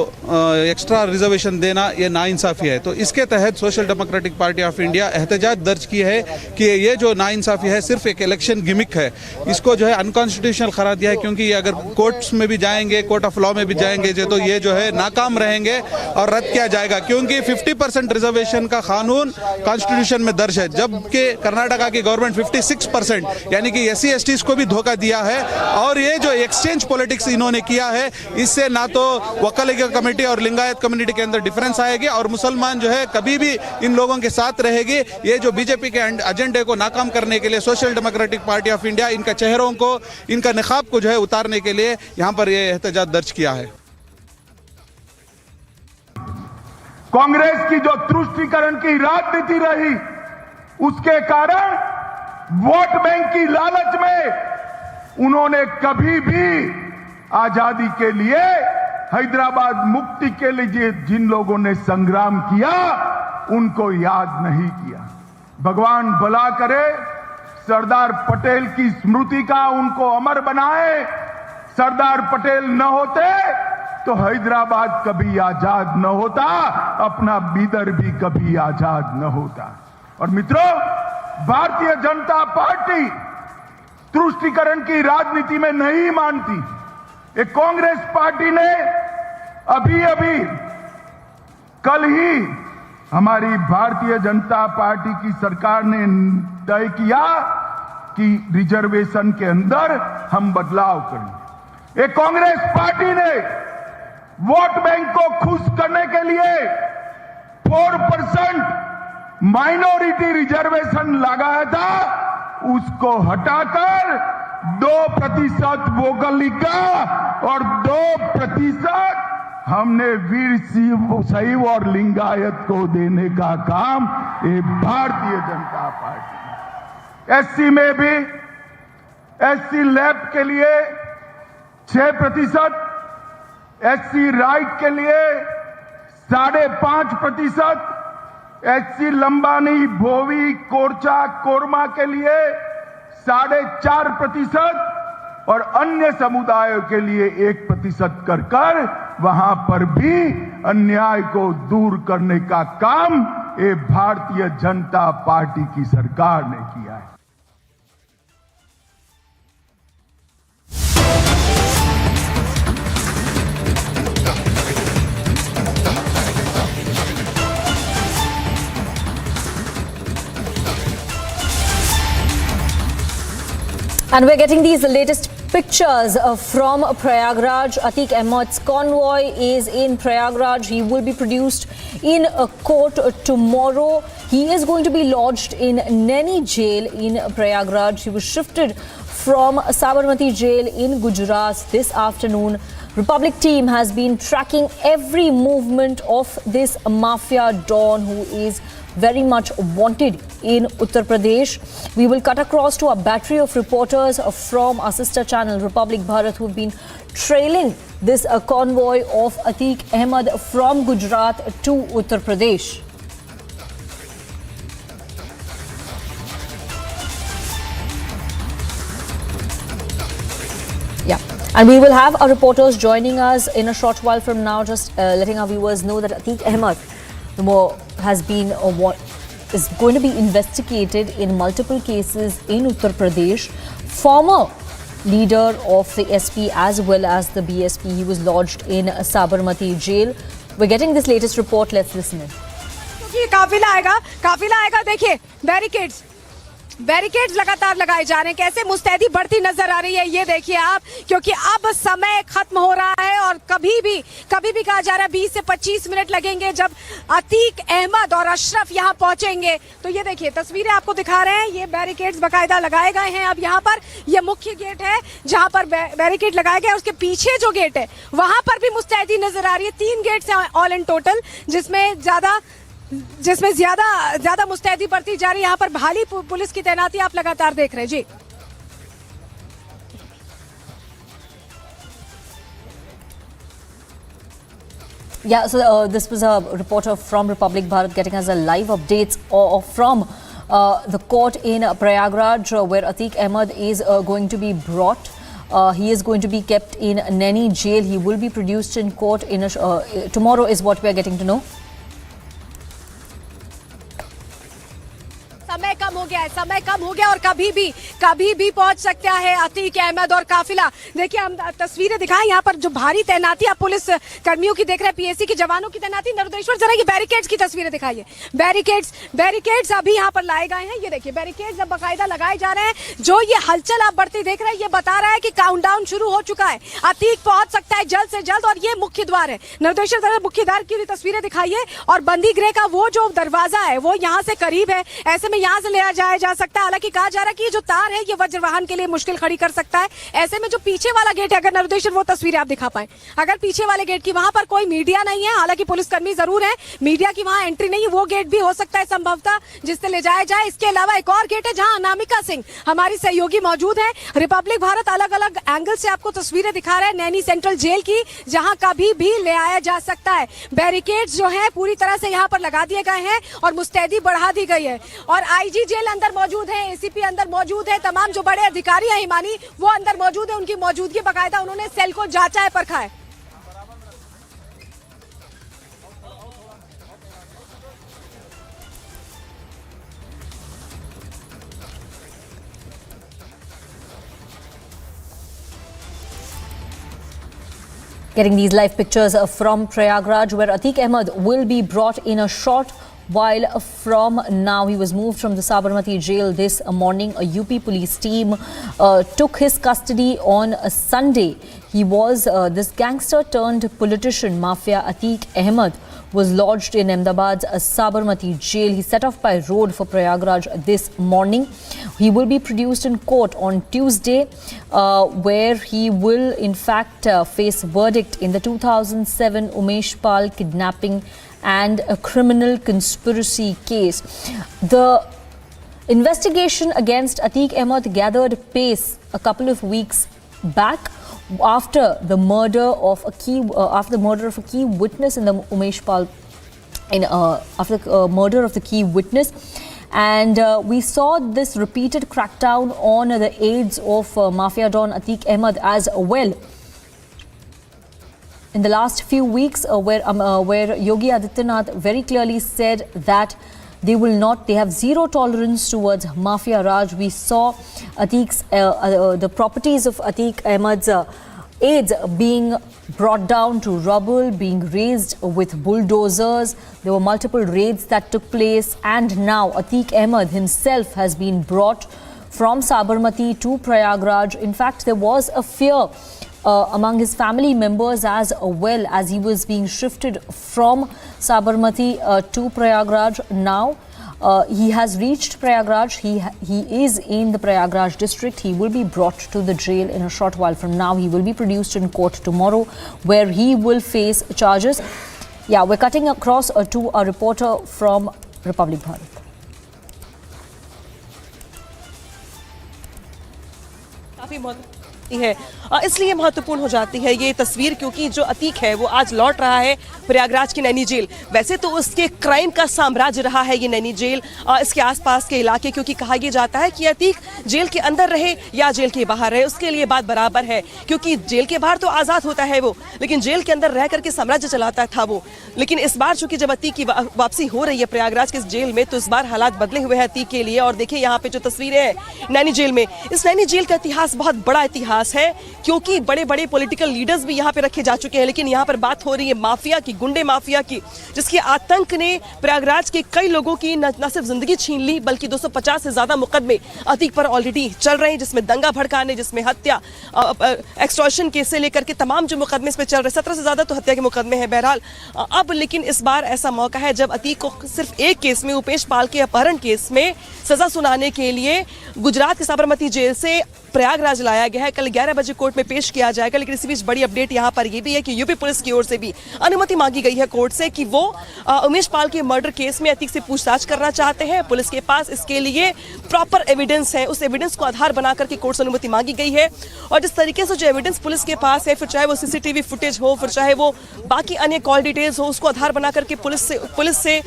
एक्स्ट्रा रिजर्वेशन देना, ये नाइंसाफ़ी है। तो इसके तहत social democratic party of India एहतजाज दर्ज की है कि ये जो नाइंसाफ़ी है सिर्फ एक इलेक्शन गिमिक है, इसको जो है अनकॉन्स्टिट्यूशनल करार दिया है, क्योंकि ये अगर कोर्ट्स में भी जाएंगे, कोर्ट ऑफ लॉ में भी जाएंगे तो ये जो है नाकाम रहेंगे और रद्द किया जाएगा, क्योंकि 50% रिजर्वेशन का कानून कॉन्स्टिट्यूशन में दर्ज है, जबकि कर्नाटका की गवर्नमेंट 56% यानी कि SC STs को भी धोखा दिया है। और ये जो एक्सचेंज पॉलिटिक्स इन्होंने किया है, इससे ना तो वकालत कमेटी और लिंगायत कम्युनिटी के अंदर डिफरेंस आएगी और मुसलमान जो है कभी भी इन लोगों के साथ रहेगी। ये जो बीजेपी के एजेंडे को नाकाम करने के लिए social democratic party of India इनका चेहरों को, इनका निकाब को जो है उतारने के लिए यहाँ पर ये एहतजाज दर्ज किया है। कांग्रेस की जो तुष्टीकरण की राजनीति रही, उसके कारण वोट बैंक की लालच में उन्होंने कभी भी आजादी के लिए, हैदराबाद मुक्ति के लिए जिन लोगों ने संग्राम किया उनको याद नहीं किया। भगवान भला करे, सरदार पटेल की स्मृति का उनको अमर बनाए। सरदार पटेल न होते तो हैदराबाद कभी आजाद न होता, अपना बीदर भी कभी आजाद न होता। और मित्रों, भारतीय जनता पार्टी तुष्टीकरण की राजनीति में नहीं मानती। एक कांग्रेस पार्टी ने अभी कल ही हमारी भारतीय जनता पार्टी की सरकार ने तय किया कि रिजर्वेशन के अंदर हम बदलाव करेंगे। एक कांग्रेस पार्टी ने वोट बैंक को खुश करने के लिए 4% माइनॉरिटी रिजर्वेशन लगाया था, उसको हटाकर 2% वोकलिक का और 2% हमने वीर शैव और लिंगायत को देने का काम ये भारतीय जनता पार्टी। SC में भी SC लैब के लिए 6%, SC राइट के लिए 5.5%, SC लंबानी, भोवी, कोरचा, कोरमा के लिए 4.5% और अन्य समुदायों के लिए 1% कर वहां पर भी अन्याय को दूर करने का काम ये भारतीय जनता पार्टी की सरकार ने किया है। And we're getting these latest pictures from Prayagraj. Atiq Ahmad's convoy is in Prayagraj. He will be produced in a court tomorrow. He is going to be lodged in Naini jail in Prayagraj. He was shifted from Sabarmati jail in Gujarat this afternoon. Republic team has been tracking every movement of this mafia don who is very much wanted in Uttar Pradesh. We will cut across to a battery of reporters from our sister channel Republic Bharat who have been trailing this convoy of Atiq Ahmad from Gujarat to Uttar Pradesh. Yeah. And we will have our reporters joining us in a short while from now, just letting our viewers know that Atiq Ahmad has been is going to be investigated in multiple cases in Uttar Pradesh. Former leader of the SP as well as the BSP, he was lodged in Sabarmati jail. We're getting this latest report. Let's listen in. काफिला आएगा देखिए barricades लगातार लगाए जा रहे हैं। कैसे मुस्तैदी बढ़ती नजर आ रही है ये देखिए आप, क्योंकि अब समय खत्म हो रहा है और कभी भी कहा जा रहा है 20 से 25 मिनट लगेंगे जब अतीक अहमद और अशरफ यहाँ पहुंचेंगे। तो ये देखिए तस्वीरें आपको दिखा रहे हैं, ये बैरिकेड्स बकायदा लगाए गए हैं। अब यहाँ पर ये मुख्य गेट है जहाँ पर बैरिकेड लगाए गए, उसके पीछे जो गेट है वहां पर भी मुस्तैदी नजर आ रही है। 3 गेट्स हैं ऑल इन टोटल, जिसमें ज्यादा मुस्तैदी बढ़ती जा रही है। यहाँ पर भारी पुलिस की तैनाती आप लगातार देख रहे हैं जी। Yeah, so this was a reporter from Republic Bharat getting us a live updates from the court in Prayagraj where Atiq Ahmad is going to be brought. He is going to be kept in Naini jail. He will be produced in court in tomorrow is what we are getting to know. समय कम हो गया है, समय कम हो गया और कभी भी पहुंच सकता है अतीक अहमद और काफिला। देखिए हम तस्वीरें दिखाएं यहाँ पर जो भारी तैनाती आप पुलिस कर्मियों की देख रहे हैं, पीएससी के जवानों की तैनाती। नरुदेश्वर जरा ये बैरिकेड्स की तस्वीरें दिखाइए। बैरिकेड्स अभी यहाँ पर लाए गए हैं। ये देखिए बैरिकेड्स अब बाकायदा लगाए जा रहे हैं। जो ये हलचल आप बढ़ती देख रहे हैं ये बता रहा है कि काउंटडाउन शुरू हो चुका है। अतीक पहुंच सकता है जल्द से जल्द और ये मुख्य द्वार है। नरुदेश्वर जरा मुख्य द्वार की तस्वीरें दिखाइए और बंदी गृह का वो जो दरवाजा है वो यहाँ से करीब है, ऐसे में यहाँ से ले जाया जा सकता है। हालांकि कहा जा रहा है कि ये जो तार है ये वज्रवाहन के लिए मुश्किल खड़ी कर सकता है। ऐसे में जो पीछे वाला गेट है, अगर नरुदेश्वर वो तस्वीरें आप दिखा पाए, अगर पीछे वाले गेट की वहां पर कोई मीडिया नहीं है, हालांकि पुलिसकर्मी जरूर है, मीडिया की वहां एंट्री नहीं है, वो गेट भी हो सकता है संभवतः जिससे ले जाया जाए। इसके अलावा एक और गेट है जहां अनामिका सिंह हमारी सहयोगी मौजूद है। रिपब्लिक भारत अलग अलग एंगल से आपको तस्वीरें दिखा रहा है नैनी सेंट्रल जेल की, जहां कभी भी ले आया जा सकता है। बैरिकेड्स जो है पूरी तरह से यहाँ पर लगा दिए गए हैं और मुस्तैदी बढ़ा दी गई है और आईजी जेल अंदर मौजूद है, एसीपी अंदर मौजूद है, तमाम जो बड़े अधिकारी हैं हिमानी वो अंदर मौजूद है। उनकी मौजूदगी बाकायदा उन्होंने सेल को जांचा है, परखा है। Getting these live pictures from Prayagraj where Atiq Ahmad will be brought in a short while from now. He was moved from the Sabarmati jail this morning. A UP police team took his custody on a Sunday. He was this gangster turned politician mafia Atiq Ahmad was lodged in Ahmedabad's Sabarmati jail. He set off by road for Prayagraj this morning. He will be produced in court on Tuesday where he will in fact face verdict in the 2007 Umesh Pal kidnapping and a criminal conspiracy case. The investigation against Atiq Ahmad gathered pace a couple of weeks back after the murder of a key witness in the Umesh Pal after the murder of the key witness, and we saw this repeated crackdown on the aides of mafia don Atiq Ahmad as well in the last few weeks, where Yogi Adityanath very clearly said that they have zero tolerance towards Mafia Raj. We saw the properties of Atiq Ahmad's aides being brought down to rubble, being razed with bulldozers. There were multiple raids that took place, and now Atiq Ahmad himself has been brought from Sabarmati to Prayagraj. In fact, there was a fear among his family members as well as he was being shifted from Sabarmati to Prayagraj. Now he has reached Prayagraj. He is in the Prayagraj district. He will be brought to the jail in a short while from now. He will be produced in court tomorrow where he will face charges. Yeah, we're cutting across to a reporter from Republic Bharat. है इसलिए महत्वपूर्ण हो जाती है ये तस्वीर क्योंकि जो अतीक है वो आज लौट रहा है प्रयागराज की नैनी जेल। वैसे तो उसके क्राइम का साम्राज्य रहा है ये नैनी जेल, इसके आसपास के इलाके, क्योंकि कहा यह जाता है कि अतीक जेल के अंदर रहे या जेल के बाहर रहे उसके लिए बात बराबर है, क्योंकि जेल के बाहर तो आज़ाद होता है वो, लेकिन जेल के अंदर रह करके साम्राज्य चलाता था वो। लेकिन इस बार चूंकि जब अतीक की वापसी हो रही है प्रयागराज के जेल में, तो इस बार हालात बदले हुए हैं अतीक के लिए। और देखिए यहाँ पे जो तस्वीरें हैं नैनी जेल में, इस नैनी जेल का इतिहास बहुत बड़ा इतिहास है क्योंकि बड़े बड़े पॉलिटिकल लीडर्स भी यहाँ पे रखे जा चुके हैं। लेकिन यहाँ पर बात हो रही है माफिया की, गुंडे माफिया की, जिसके आतंक ने प्रयागराज के कई लोगों की न सिर्फ जिंदगी छीन ली बल्कि 250 से ज्यादा मुकदमे अतीक पर ऑलरेडी चल रहे हैं, जिसमें दंगा भड़काने, जिसमें हत्या, एक्सटॉर्शन केस से लेकर के तमाम जो मुकदमे इस पे चल रहे, 17 से ज्यादा तो हत्या के मुकदमे हैं बहरहाल। अब लेकिन इस बार ऐसा मौका है जब अतीक को सिर्फ एक केस में, उपेश पाल के अपहरण केस में सजा सुनाने के लिए गुजरात के साबरमती जेल से प्रयागराज लाया गया है। कल 11 बजे कोर्ट में पेश किया जाएगा। लेकिन इसी बीच बड़ी अपडेट यहाँ पर ये भी है कि यूपी पुलिस की ओर से भी अनुमति मांगी गई है कोर्ट से कि वो उमेश पाल के मर्डर केस में अतीक से पूछताछ करना चाहते हैं। पुलिस के पास इसके लिए प्रॉपर एविडेंस है, उस एविडेंस को आधार बना करके कोर्ट से अनुमति मांगी गई है। और जिस तरीके से जो एविडेंस पुलिस के पास है, फिर चाहे वो सीसीटीवी फुटेज हो, फिर चाहे वो बाकी अन्य कॉल डिटेल्स हो, उसको आधार बना करके पुलिस से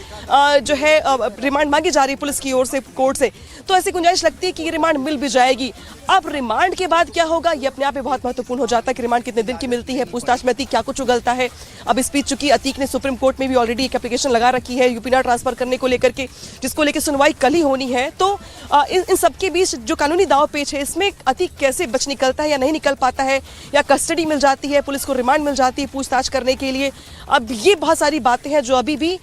जो है रिमांड मांगी जा रही है पुलिस की ओर से कोर्ट से। तो ऐसी गुंजाइश लगती है कि ये रिमांड मिल भी जाएगी। अब रिमांड के बाद क्या होगा ये अपने आप में बहुत महत्वपूर्ण हो जाता है कि रिमांड कितने दिन की मिलती है, पूछताछ में अतीक क्या कुछ उगलता है। अब इस बीच चूंकि अतीक ने सुप्रीम कोर्ट में भी ऑलरेडी एक एप्लीकेशन लगा रखी है यूपी ना ट्रांसफर करने को लेकर के, जिसको लेकर सुनवाई कल ही होनी है। तो इन सबके बीच जो कानूनी दाव पेच है, इसमें अतीक कैसे बच निकलता है या नहीं निकल पाता है, या कस्टडी मिल जाती है, पुलिस को रिमांड मिल जाती है पूछताछ करने के लिए। अब ये बहुत सारी बातें हैं जो अभी भी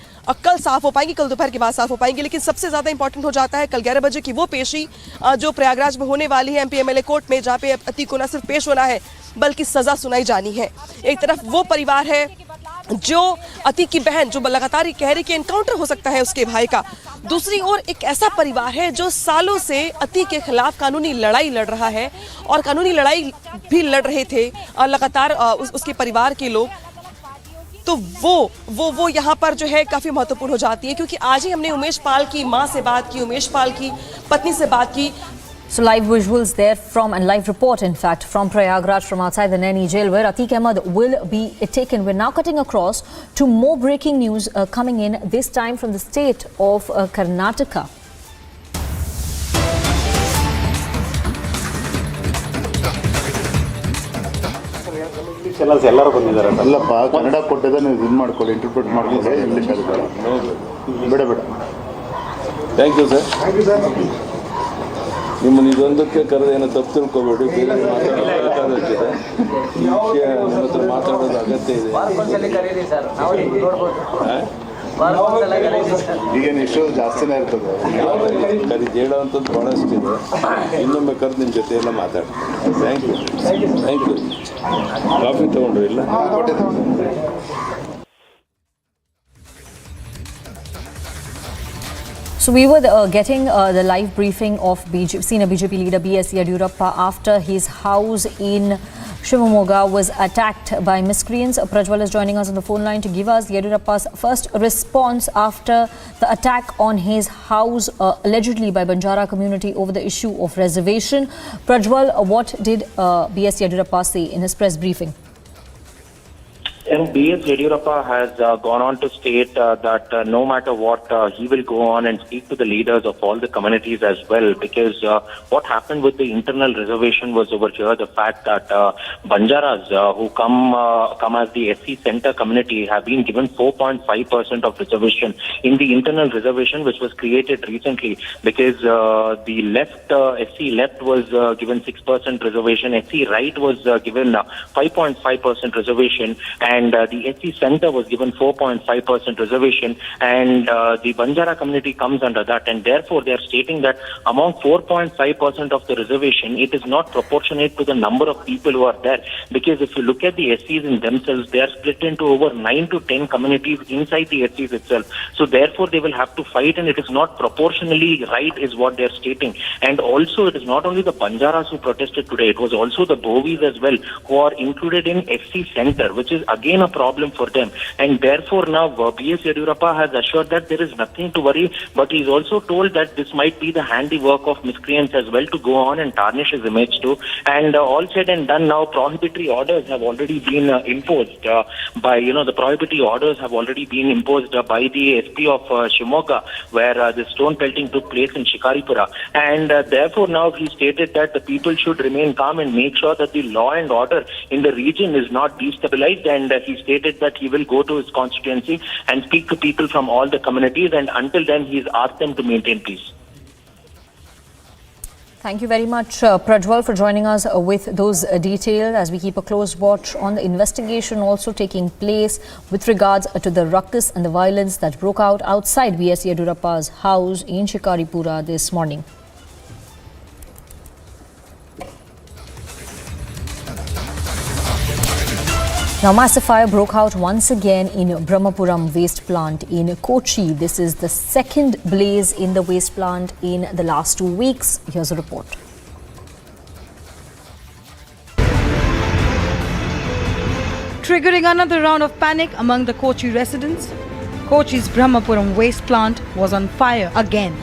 कल साफ हो पाएंगी, कल दोपहर के बाद साफ हो पाएंगी। लेकिन सबसे ज्यादा इंपॉर्टेंट हो जाता है कल 11 बजे की वो पेशी जो प्रयागराज में होने वाली है एमपी एमएलए कोर्ट में, जहां पे अतीक को न सिर्फ पेश होना है बल्कि सजा सुनाई जानी है। एक तरफ वो परिवार है जो अतीक की बहन जो लगातार कह रही कि एनकाउंटर हो सकता है उसके भाई का, दूसरी ओर एक ऐसा परिवार है जो सालों से अतीक के खिलाफ कानूनी लड़ाई लड़ रहा है और कानूनी लड़ाई भी लड़ रहे थे लगातार उसके परिवार के लोग। तो वो यहाँ पर जो है काफ़ी महत्वपूर्ण हो जाती है, क्योंकि आज ही हमने उमेश पाल की माँ से बात की, उमेश पाल की पत्नी से बात की। So live visuals there from, and live report in fact from Prayagraj, from outside the Naini jail, where Atiq Ahmad will be taken. We're now cutting across to more breaking news coming in, this time from the state of Karnataka. ಎಲ್ಲರೂ ಬಂದಿದ್ದಾರೆ ಅಲ್ಲಪ್ಪ, ಕನ್ನಡ ಕೊಟ್ಟಿದ್ದ ನೀವು ಇದು ಮಾಡ್ಕೊಳ್ಳಿ, interpret ಮಾಡ್ಕೊಳ್ಳಿ, English ಆಗುತ್ತೆ ಬೇಡ ಬೇಡ. Thank you sir. ನಿಮ್ಮನ್ನು ಇದೊಂದಕ್ಕೆ ಕರೆದು ಏನೋ ತಪ್ಪು ತಿಳ್ಕೊಬೇಡಿ, ಬೇರೆ ಮಾತಾಡೋದಾಗಿದೆ, ಈ ವಿಷಯ ನಿಮ್ಮ ಹತ್ರ ಮಾತಾಡೋದು ಅಗತ್ಯ ಇದೆ. ಈಗೇನು ಇಷ್ಟು ಜಾಸ್ತಿನೇ ಇರ್ತದೆ, ಕರಿ ಹೇಳೋವಂಥದ್ದು ಭಾಳಷ್ಟಿದೆ. ಇನ್ನೊಮ್ಮೆ ಕರೆದು ನಿಮ್ಮ ಜೊತೆ ಎಲ್ಲ ಮಾತಾಡಿ. Thank you thank you. Coffee ತೊಗೊಂಡ್ರು ಇಲ್ಲ? So we were getting the live briefing of senior BJP leader B.S. Yediyurappa after his house in Shivamogga was attacked by miscreants. Prajwal is joining us on the phone line to give us Yediyurappa's first response after the attack on his house allegedly by Banjara community over the issue of reservation. Prajwal, what did B.S. Yediyurappa say in his press briefing? And B.S. Yediyurappa has gone on to state that no matter what, he will go on and speak to the leaders of all the communities as well, because what happened with the internal reservation was over here the fact that Banjaras who come as the SC center community have been given 4.5% of reservation in the internal reservation, which was created recently, because the left, SC left was given 6% reservation, SC right was given 5.5% reservation, and the SC center was given 4.5% reservation, and the Banjara community comes under that, and therefore they are stating that among 4.5% of the reservation, it is not proportionate to the number of people who are there, because if you look at the SCs in themselves, they are split into over 9 to 10 communities inside the SCs itself. So therefore they will have to fight, and it is not proportionally right is what they are stating. And also it is not only the Banjaras who protested today, it was also the Bovis as well who are included in SC center, which is again a problem for them. And therefore now B.S. Yediyurappa has assured that there is nothing to worry, but he's also told that this might be the handiwork of miscreants as well to go on and tarnish his image too. And all said and done, now prohibitory orders have already been imposed by, the prohibitory orders have already been imposed by the SP of Shivamogga, where the stone pelting took place in Shikaripura. And therefore now he stated that the people should remain calm and make sure that the law and order in the region is not destabilized, and he stated that he will go to his constituency and speak to people from all the communities, and until then he's asked them to maintain peace. Thank you very much, Prajwal, for joining us with those details as we keep a close watch on the investigation also taking place with regards to the ruckus and the violence that broke out outside B.S. Yediyurappa's house in Shikaripura this morning. Now, massive fire broke out once again in Brahmapuram waste plant in Kochi. This is the second blaze in the waste plant in the last 2 weeks. Here's a report. triggering another round of panic among the Kochi residents. Kochi's Brahmapuram waste plant was on fire again.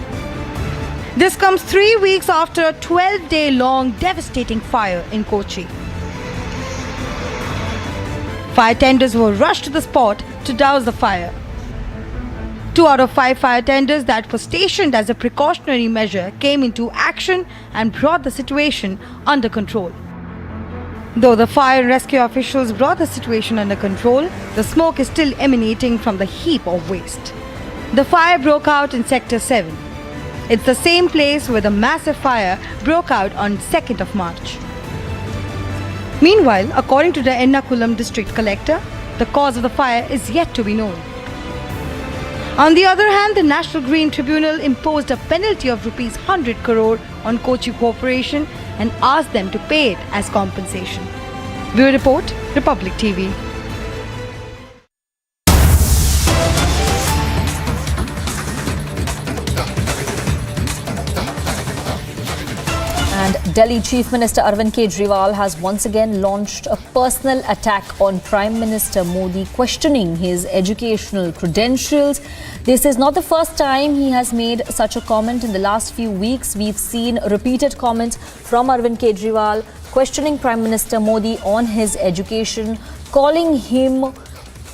This comes 3 weeks after a 12-day-long devastating fire in Kochi. Fire tenders were rushed to the spot to douse the fire. 2 out of 5 fire tenders that were stationed as a precautionary measure came into action and brought the situation under control. Though the fire and rescue officials brought the situation under control, the smoke is still emanating from the heap of waste. The fire broke out in Sector 7. It's the same place where the massive fire broke out on 2nd of March. Meanwhile, according to the Ernakulam district collector, the cause of the fire is yet to be known. On the other hand, the National Green Tribunal imposed a penalty of rupees 100 crore on Kochi Corporation and asked them to pay it as compensation. Bureau Report, Republic TV. And Delhi Chief Minister Arvind Kejriwal has once again launched a personal attack on Prime Minister Modi, questioning his educational credentials. This is not the first time he has made such a comment. In the last few weeks, we've seen repeated comments from Arvind Kejriwal questioning Prime Minister Modi on his education, calling him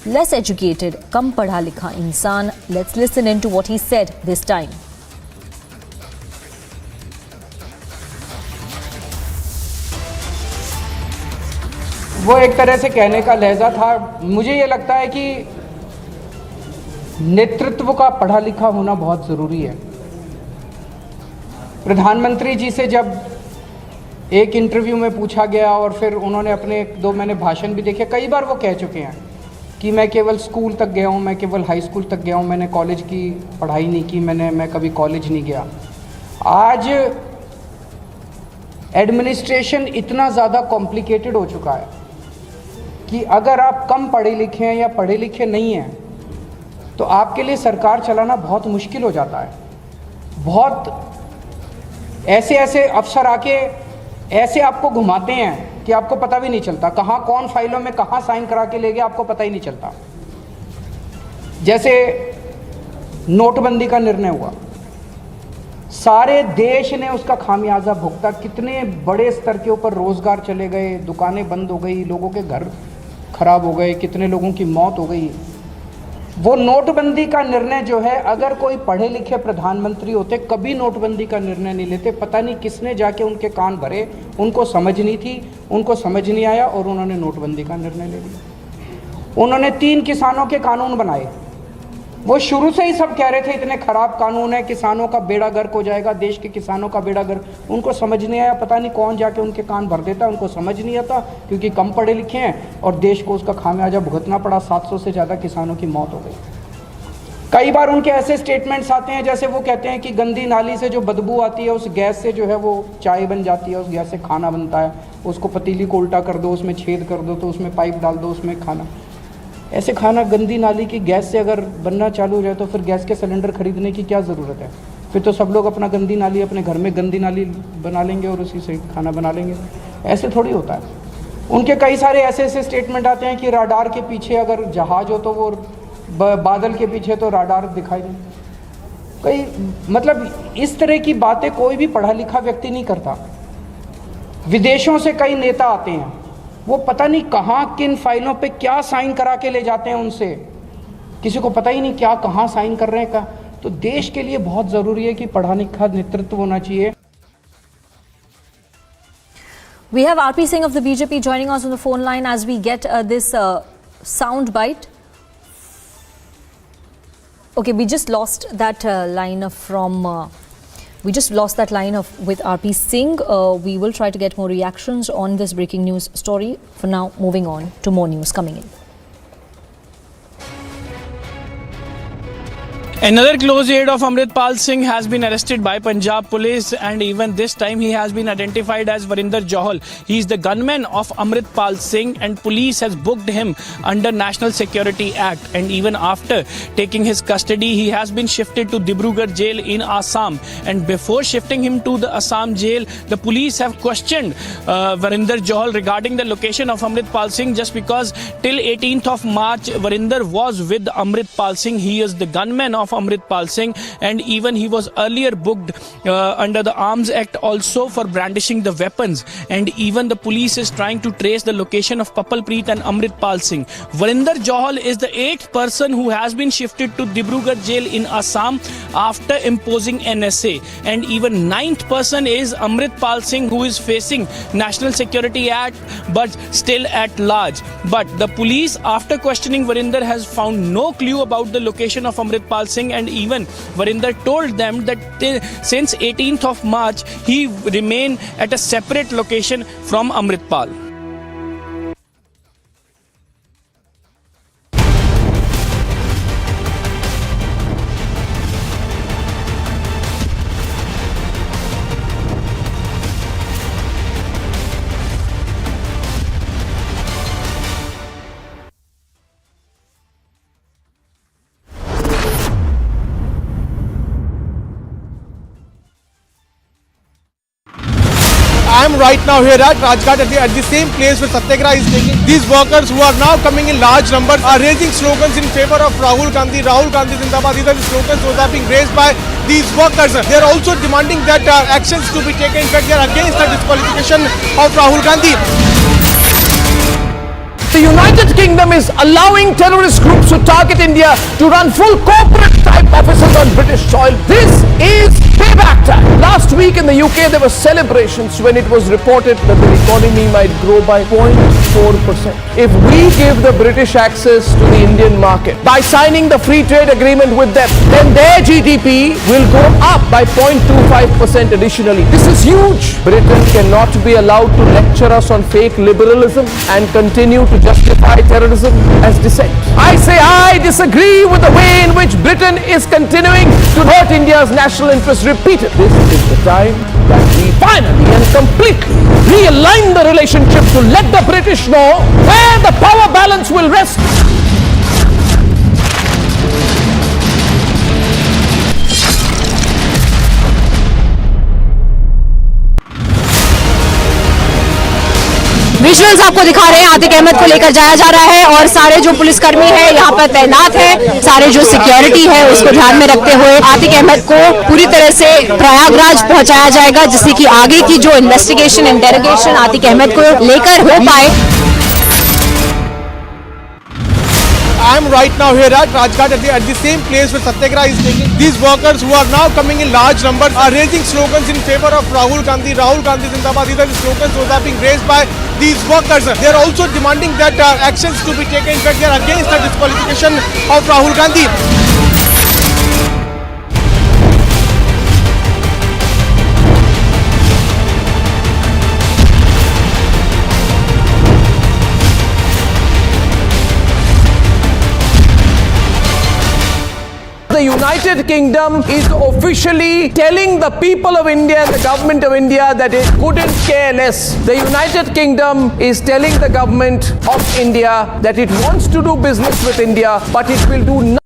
less educated, kam padha likha insan. Let's listen in to what he said this time. वो एक तरह से कहने का लहजा था। मुझे ये लगता है कि नेतृत्व का पढ़ा लिखा होना बहुत ज़रूरी है। प्रधानमंत्री जी से जब एक इंटरव्यू में पूछा गया और फिर उन्होंने अपने 2 मैंने भाषण भी देखे, कई बार वो कह चुके हैं कि मैं केवल स्कूल तक गया हूँ, मैं केवल हाई स्कूल तक गया हूँ, मैंने कॉलेज की पढ़ाई नहीं की, मैं कभी कॉलेज नहीं गया। आज एडमिनिस्ट्रेशन इतना ज़्यादा कॉम्प्लिकेटेड हो चुका है कि अगर आप कम पढ़े लिखे हैं या पढ़े लिखे नहीं हैं तो आपके लिए सरकार चलाना बहुत मुश्किल हो जाता है। बहुत ऐसे अफसर आके ऐसे आपको घुमाते हैं कि आपको पता भी नहीं चलता कहाँ कौन फाइलों में कहाँ साइन करा के ले गया, आपको पता ही नहीं चलता। जैसे नोटबंदी का निर्णय हुआ, सारे देश ने उसका खामियाजा भुगता, कितने बड़े स्तर के ऊपर रोजगार चले गए, दुकानें बंद हो गई, लोगों के घर खराब हो गए, कितने लोगों की मौत हो गई। वो नोटबंदी का निर्णय जो है, अगर कोई पढ़े लिखे प्रधानमंत्री होते कभी नोटबंदी का निर्णय नहीं लेते। पता नहीं किसने जाके उनके कान भरे, उनको समझ नहीं थी, उनको समझ नहीं आया और उन्होंने नोटबंदी का निर्णय ले लिया। उन्होंने 3 किसानों के कानून बनाए। वो शुरू से ही सब कह रहे थे इतने खराब कानून है, किसानों का बेड़ा गर्क हो जाएगा, देश के किसानों का बेड़ा गर्क। उनको समझ नहीं आया, पता नहीं कौन जाके उनके कान भर देता, उनको समझ नहीं आता क्योंकि कम पढ़े लिखे हैं और देश को उसका खामियाजा भुगतना पड़ा। 700 से ज़्यादा किसानों की मौत हो गई। कई बार उनके ऐसे स्टेटमेंट्स आते हैं जैसे वो कहते हैं कि गंदी नाली से जो बदबू आती है उस गैस से जो है वो चाय बन जाती है, उस गैस से खाना बनता है, उसको पतीली को उल्टा कर दो, उसमें छेद कर दो तो उसमें पाइप डाल दो, उसमें खाना। ऐसे खाना गंदी नाली की गैस से अगर बनना चालू हो जाए तो फिर गैस के सिलेंडर खरीदने की क्या ज़रूरत है? फिर तो सब लोग अपना गंदी नाली अपने घर में गंदी नाली बना लेंगे और उसी से खाना बना लेंगे। ऐसे थोड़ी होता है। उनके कई सारे ऐसे स्टेटमेंट आते हैं कि राडार के पीछे अगर जहाज हो तो वो बादल के पीछे तो राडार दिखाई नहीं। कई मतलब इस तरह की बातें कोई भी पढ़ा लिखा व्यक्ति नहीं करता। विदेशों से कई नेता आते हैं, वो पता नहीं कहाँ किन फाइलों पे क्या साइन करा के ले जाते हैं, उनसे किसी को पता ही नहीं क्या कहाँ साइन कर रहे हैं का। तो देश के लिए बहुत ज़रूरी है कि पढ़ा लिखा नेतृत्व होना चाहिए। We have RP Singh of the BJP joining us on the phone line as we get this sound bite. Okay, we just lost that line from. We just lost that line with RP Singh. We will try to get more reactions on this breaking news story. For now, moving on to more news coming in. Another close aide of Amritpal Singh has been arrested by Punjab police, and even this time he has been identified as Varinder Johal. He is the gunman of Amritpal Singh, and police has booked him under National Security Act. And even after taking his custody, he has been shifted to Dibrugarh jail in Assam. And before shifting him to the Assam jail, the police have questioned Varinder Johal regarding the location of Amritpal Singh, just because till 18th of March, Varinder was with Amritpal Singh. He is the gunman of Amritpal Singh, and even he was earlier booked under the Arms Act also for brandishing the weapons. And even the police is trying to trace the location of Papalpreet and Amritpal Singh. Varinder Johal is the 8th person who has been shifted to Dibrugarh jail in Assam after imposing NSA, and even 9th person is Amritpal Singh, who is facing National Security Act but still at large. But the police, after questioning Varinder, has found no clue about the location of Amritpal Singh, and even Varinder told them that since 18th of March he remain at a separate location from Amritpal. I am right now here at Rajghat at the same place where Satyagraha is taking. These workers who are now coming in large numbers are raising slogans in favor of Rahul Gandhi. Rahul Gandhi Zindabad. These are the slogans those are being raised by these workers. They are also demanding that actions to be taken. In fact, they are against the disqualification of Rahul Gandhi. The United Kingdom is allowing terrorist groups to target India to run full corporate type offices on British soil. This is payback time. Last week in the UK there were celebrations when it was reported that the economy might grow by 0.4%. If we give the British access to the Indian market by signing the free trade agreement with them, then their GDP will go up by 0.25% additionally. This is huge. Britain cannot be allowed to lecture us on fake liberalism and continue to justify terrorism as dissent. I say I disagree with the way in which Britain is continuing to hurt India's national interest repeatedly. This is the time that we finally and completely realign the relationship to let the British know where the power balance will rest. Visuals आपको दिखा रहे हैं, आतिक अहमद को लेकर जाया जा रहा है और सारे जो पुलिसकर्मी है यहाँ पर तैनात है, सारे जो सिक्योरिटी है उसको ध्यान में रखते हुए आतिक अहमद को पूरी तरह से प्रयागराज पहुंचाया जाएगा, जिससे कि आगे की जो इन्वेस्टिगेशन इंटेरोगेशन आतिक अहमद को लेकर हो पाए। I am right now here at Rajghat at the same place where Satyagraha is taking. These workers who are now coming in large numbers are raising slogans in favor of Rahul Gandhi. Rahul Gandhi Zindabad. These are the slogans those are being raised by these workers. They are also demanding that actions to be taken. In fact, they are against the disqualification of Rahul Gandhi. The United Kingdom is officially telling the people of India and the government of India that it couldn't care less. The United Kingdom is telling the government of India that it wants to do business with India, but it will do nothing.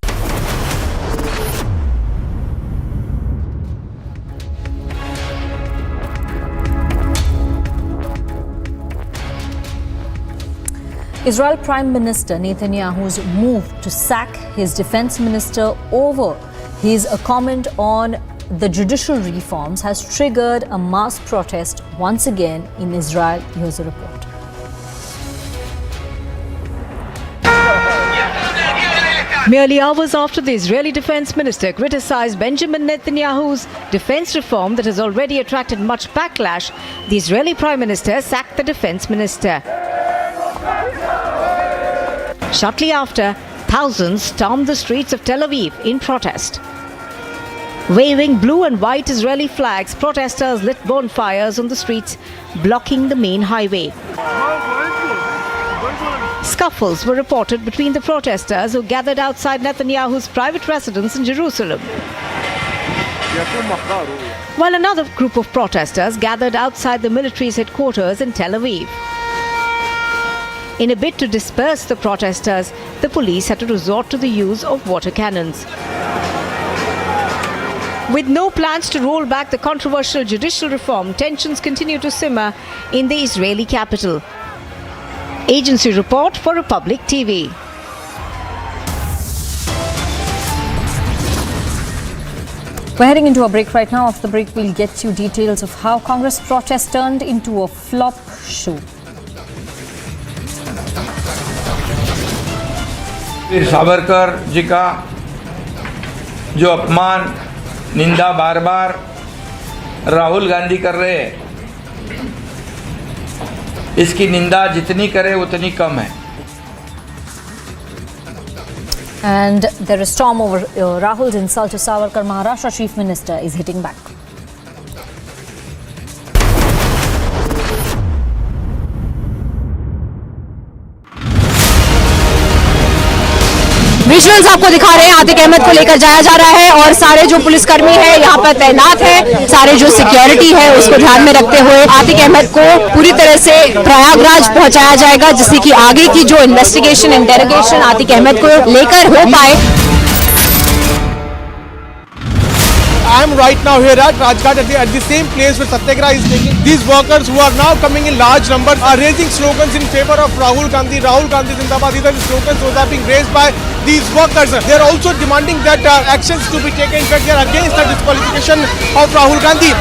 Israel Prime Minister Netanyahu's move to sack his defense minister over his comment on the judicial reforms has triggered a mass protest once again in Israel. Here's a report. Merely hours after the Israeli defense minister criticized Benjamin Netanyahu's defense reform that has already attracted much backlash, the Israeli prime minister sacked the defense minister. Shortly after, thousands stormed the streets of Tel Aviv in protest. Waving blue and white Israeli flags, protesters lit bonfires on the streets, blocking the main highway. Scuffles were reported between the protesters who gathered outside Netanyahu's private residence in Jerusalem, while another group of protesters gathered outside the military's headquarters in Tel Aviv. In a bid to disperse the protesters, the police had to resort to the use of water cannons. With no plans to roll back the controversial judicial reform, tensions continue to simmer in the Israeli capital. Agency report for Republic TV. We're heading into a break right now. After the break, we'll get you details of how Congress protest turned into a flop show. Savarkar ji का जो अपमान निंदा बार बार राहुल गांधी कर रहे हैं, इसकी निंदा जितनी करे उतनी कम है. And there is storm over Rahul's insult to Savarkar. Maharashtra Chief Minister is hitting back. Visuals आपको दिखा रहे हैं, आतिक अहमद को लेकर जाया जा रहा है और सारे जो पुलिसकर्मी है यहाँ पर तैनात है, सारे जो सिक्योरिटी है उसको ध्यान में रखते हुए आतिक अहमद को पूरी तरह से प्रयागराज पहुंचाया जाएगा, जिससे कि आगे की जो इन्वेस्टिगेशन इंटेरोगेशन आतिक अहमद को लेकर हो पाए. I am right now here at Rajghat at the same place where Satyagraha is taking. These workers who are now coming in large numbers are raising slogans in favor of Rahul Gandhi. Rahul Gandhi Zindabad. These are the slogans that are being raised by these workers. They are also demanding that actions to be taken. In fact, they are against the disqualification of Rahul Gandhi.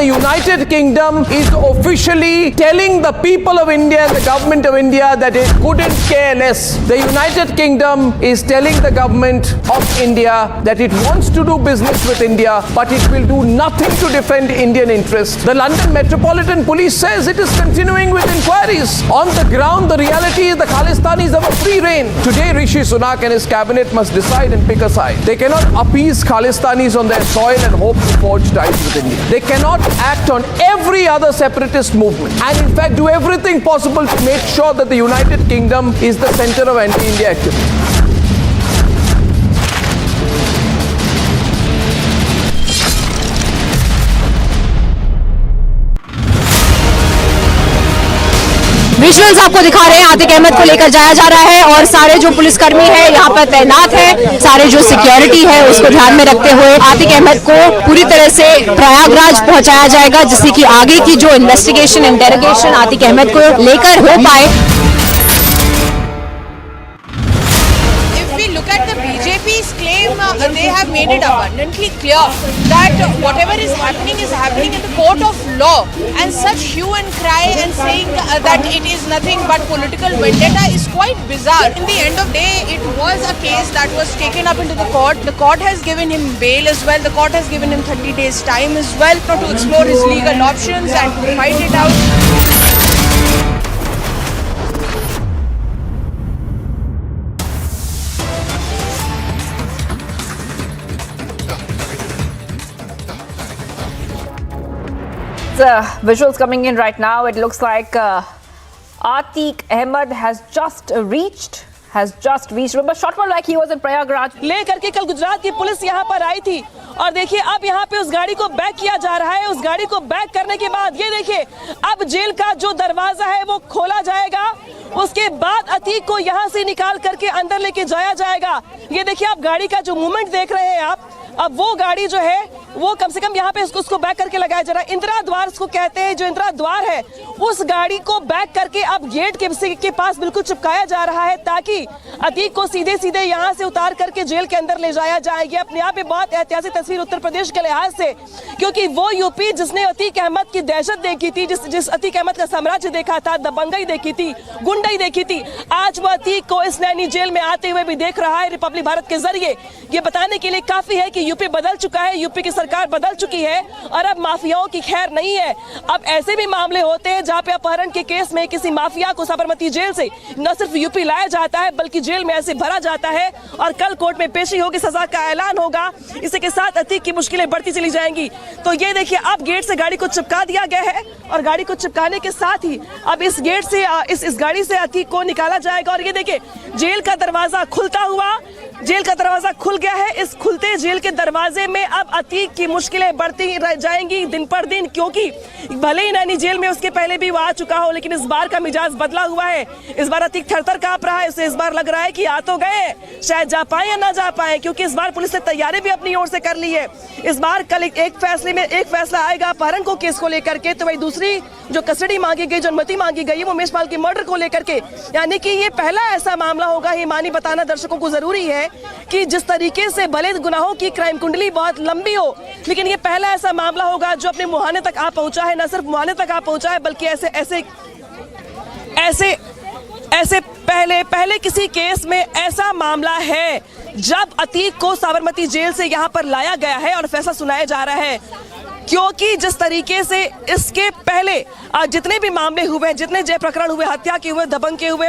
The United Kingdom is officially telling the people of India and the government of India that it couldn't care less. The United Kingdom is telling the government of India that it wants to do business with India, but it will do nothing to defend Indian interests. The London Metropolitan Police says it is continuing with inquiries. On the ground, the reality is the Khalistanis have a free rein. Today, Rishi Sunak and his cabinet must decide and pick a side. They cannot appease Khalistanis on their soil and hope to forge ties with India. They cannot act on every other separatist movement and in fact do everything possible to make sure that the United Kingdom is the center of anti-India activity. Visuals आपको दिखा रहे हैं, आतिक अहमद को लेकर जाया जा रहा है और सारे जो पुलिसकर्मी है यहाँ पर तैनात है, सारे जो सिक्योरिटी है उसको ध्यान में रखते हुए आतिक अहमद को पूरी तरह से प्रयागराज पहुंचाया जाएगा, जिससे कि आगे की जो इन्वेस्टिगेशन इंटेरोगेशन आतिक अहमद को लेकर हो पाए. Look at the BJP's claim, they have made it abundantly clear that whatever is happening in the court of law, and such hue and cry and saying that it is nothing but political vendetta is quite bizarre. In the end of the day, it was a case that was taken up into the court. The court has given him bail as well. The court has given him 30 days time as well to explore his legal options and to fight it out. Visuals coming in right now. It looks like Atiq Ahmad has just reached. Remember, shot one like he was in Prayagraj. ले करके कल गुजरात की police यहाँ पर आई थी और देखिए अब यहाँ पे उस गाड़ी को बैक किया जा रहा है. उस गाड़ी को बैक करने के बाद ये देखिए अब जेल का जो दरवाजा है वो खोला जाएगा. उसके बाद अतीक को यहाँ से निकाल करके अंदर लेके जाया जाएगा. ये देखिए आप गाड़ी का जो मूवमेंट देख रहे हैं आप. अब वो गाड़ी जो है वो कम से कम यहाँ पे उसको बैक करके लगाया जा रहा है. इंदिरा द्वार उसको कहते हैं, जो इंदिरा द्वार है उस गाड़ी को बैक करके अब गेट के पास बिल्कुल चिपकाया जा रहा है, ताकि अतीक को सीधे सीधे यहाँ से उतार करके जेल के अंदर ले जाया जाएगा. अपने आप में बहुत ऐतिहासिक तस्वीर उत्तर प्रदेश के लिहाज से, क्योंकि वो यूपी जिसने अतीक अहमद की दहशत देखी थी, जिस अतीक अहमद का साम्राज्य देखा था, दबंगई देखी थी, गुंडई देखी थी, आज वो अतीक को इस नैनी जेल में आते हुए भी देख रहा है रिपब्लिक भारत के जरिए. ये बताने के लिए काफी है कि यूपी बदल चुका है. यूपी के सरकार बदल चुकी है और अब माफियाओं की खैर नहीं है। अब ऐसे भी मामले होते हैं जहां पे अपहरण के केस में किसी माफिया को साबरमती जेल से न सिर्फ यूपी लाया जाता है बल्कि जेल में ऐसे भरा जाता है और कल कोर्ट में पेशी होगी, सजा का ऐलान होगा। इसी के साथ अतीक की मुश्किलें बढ़ती चली जाएंगी। तो ये देखिए, अब गेट से गाड़ी को चिपका दिया गया है और गाड़ी को चिपकाने के साथ ही अब इस गेट से इस गाड़ी से अतीक को निकाला जाएगा। और ये देखिए, जेल का दरवाजा खुलता हुआ, जेल का दरवाजा खुल गया है। इस खुलते जेल के दरवाजे में अब अतीक की मुश्किलें बढ़ती जाएंगी दिन पर दिन, क्योंकि भले ही नैनी जेल में उसके पहले भी वो आ चुका हो, लेकिन इस बार का मिजाज बदला हुआ है। इस बार अतीक थर-थर कांप रहा है। उसे इस बार लग रहा है कि आ तो गए, शायद जा पाए या ना जा पाए, क्योंकि इस बार पुलिस ने तैयारी भी अपनी ओर से कर ली है। इस बार कल एक फैसला आएगा अपहरण को केस को लेकर के, तो वही दूसरी जो कस्टडी मांगी गई, जो अनुमति मांगी गई, वो उमेश पाल की मर्डर को लेकर के, यानी कि ये पहला ऐसा मामला होगा। ये मानी बताना दर्शकों को जरूरी है कि जिस तरीके से भले गुनाहों की क्राइम कुंडली बहुत लंबी हो, लेकिन ये पहला ऐसा मामला होगा जो अपने मुहाने तक आ पहुंचा है। न सिर्फ मुहाने तक आ पहुंचा है बल्कि ऐसे पहले किसी केस में ऐसा मामला है जब अतीक को साबरमती जेल से यहाँ पर लाया गया है और फैसला सुनाया जा रहा है, क्योंकि जिस तरीके से इसके पहले जितने भी मामले हुए हैं, जितने जय प्रकरण हुए, हत्या के हुए, दबंग के हुए,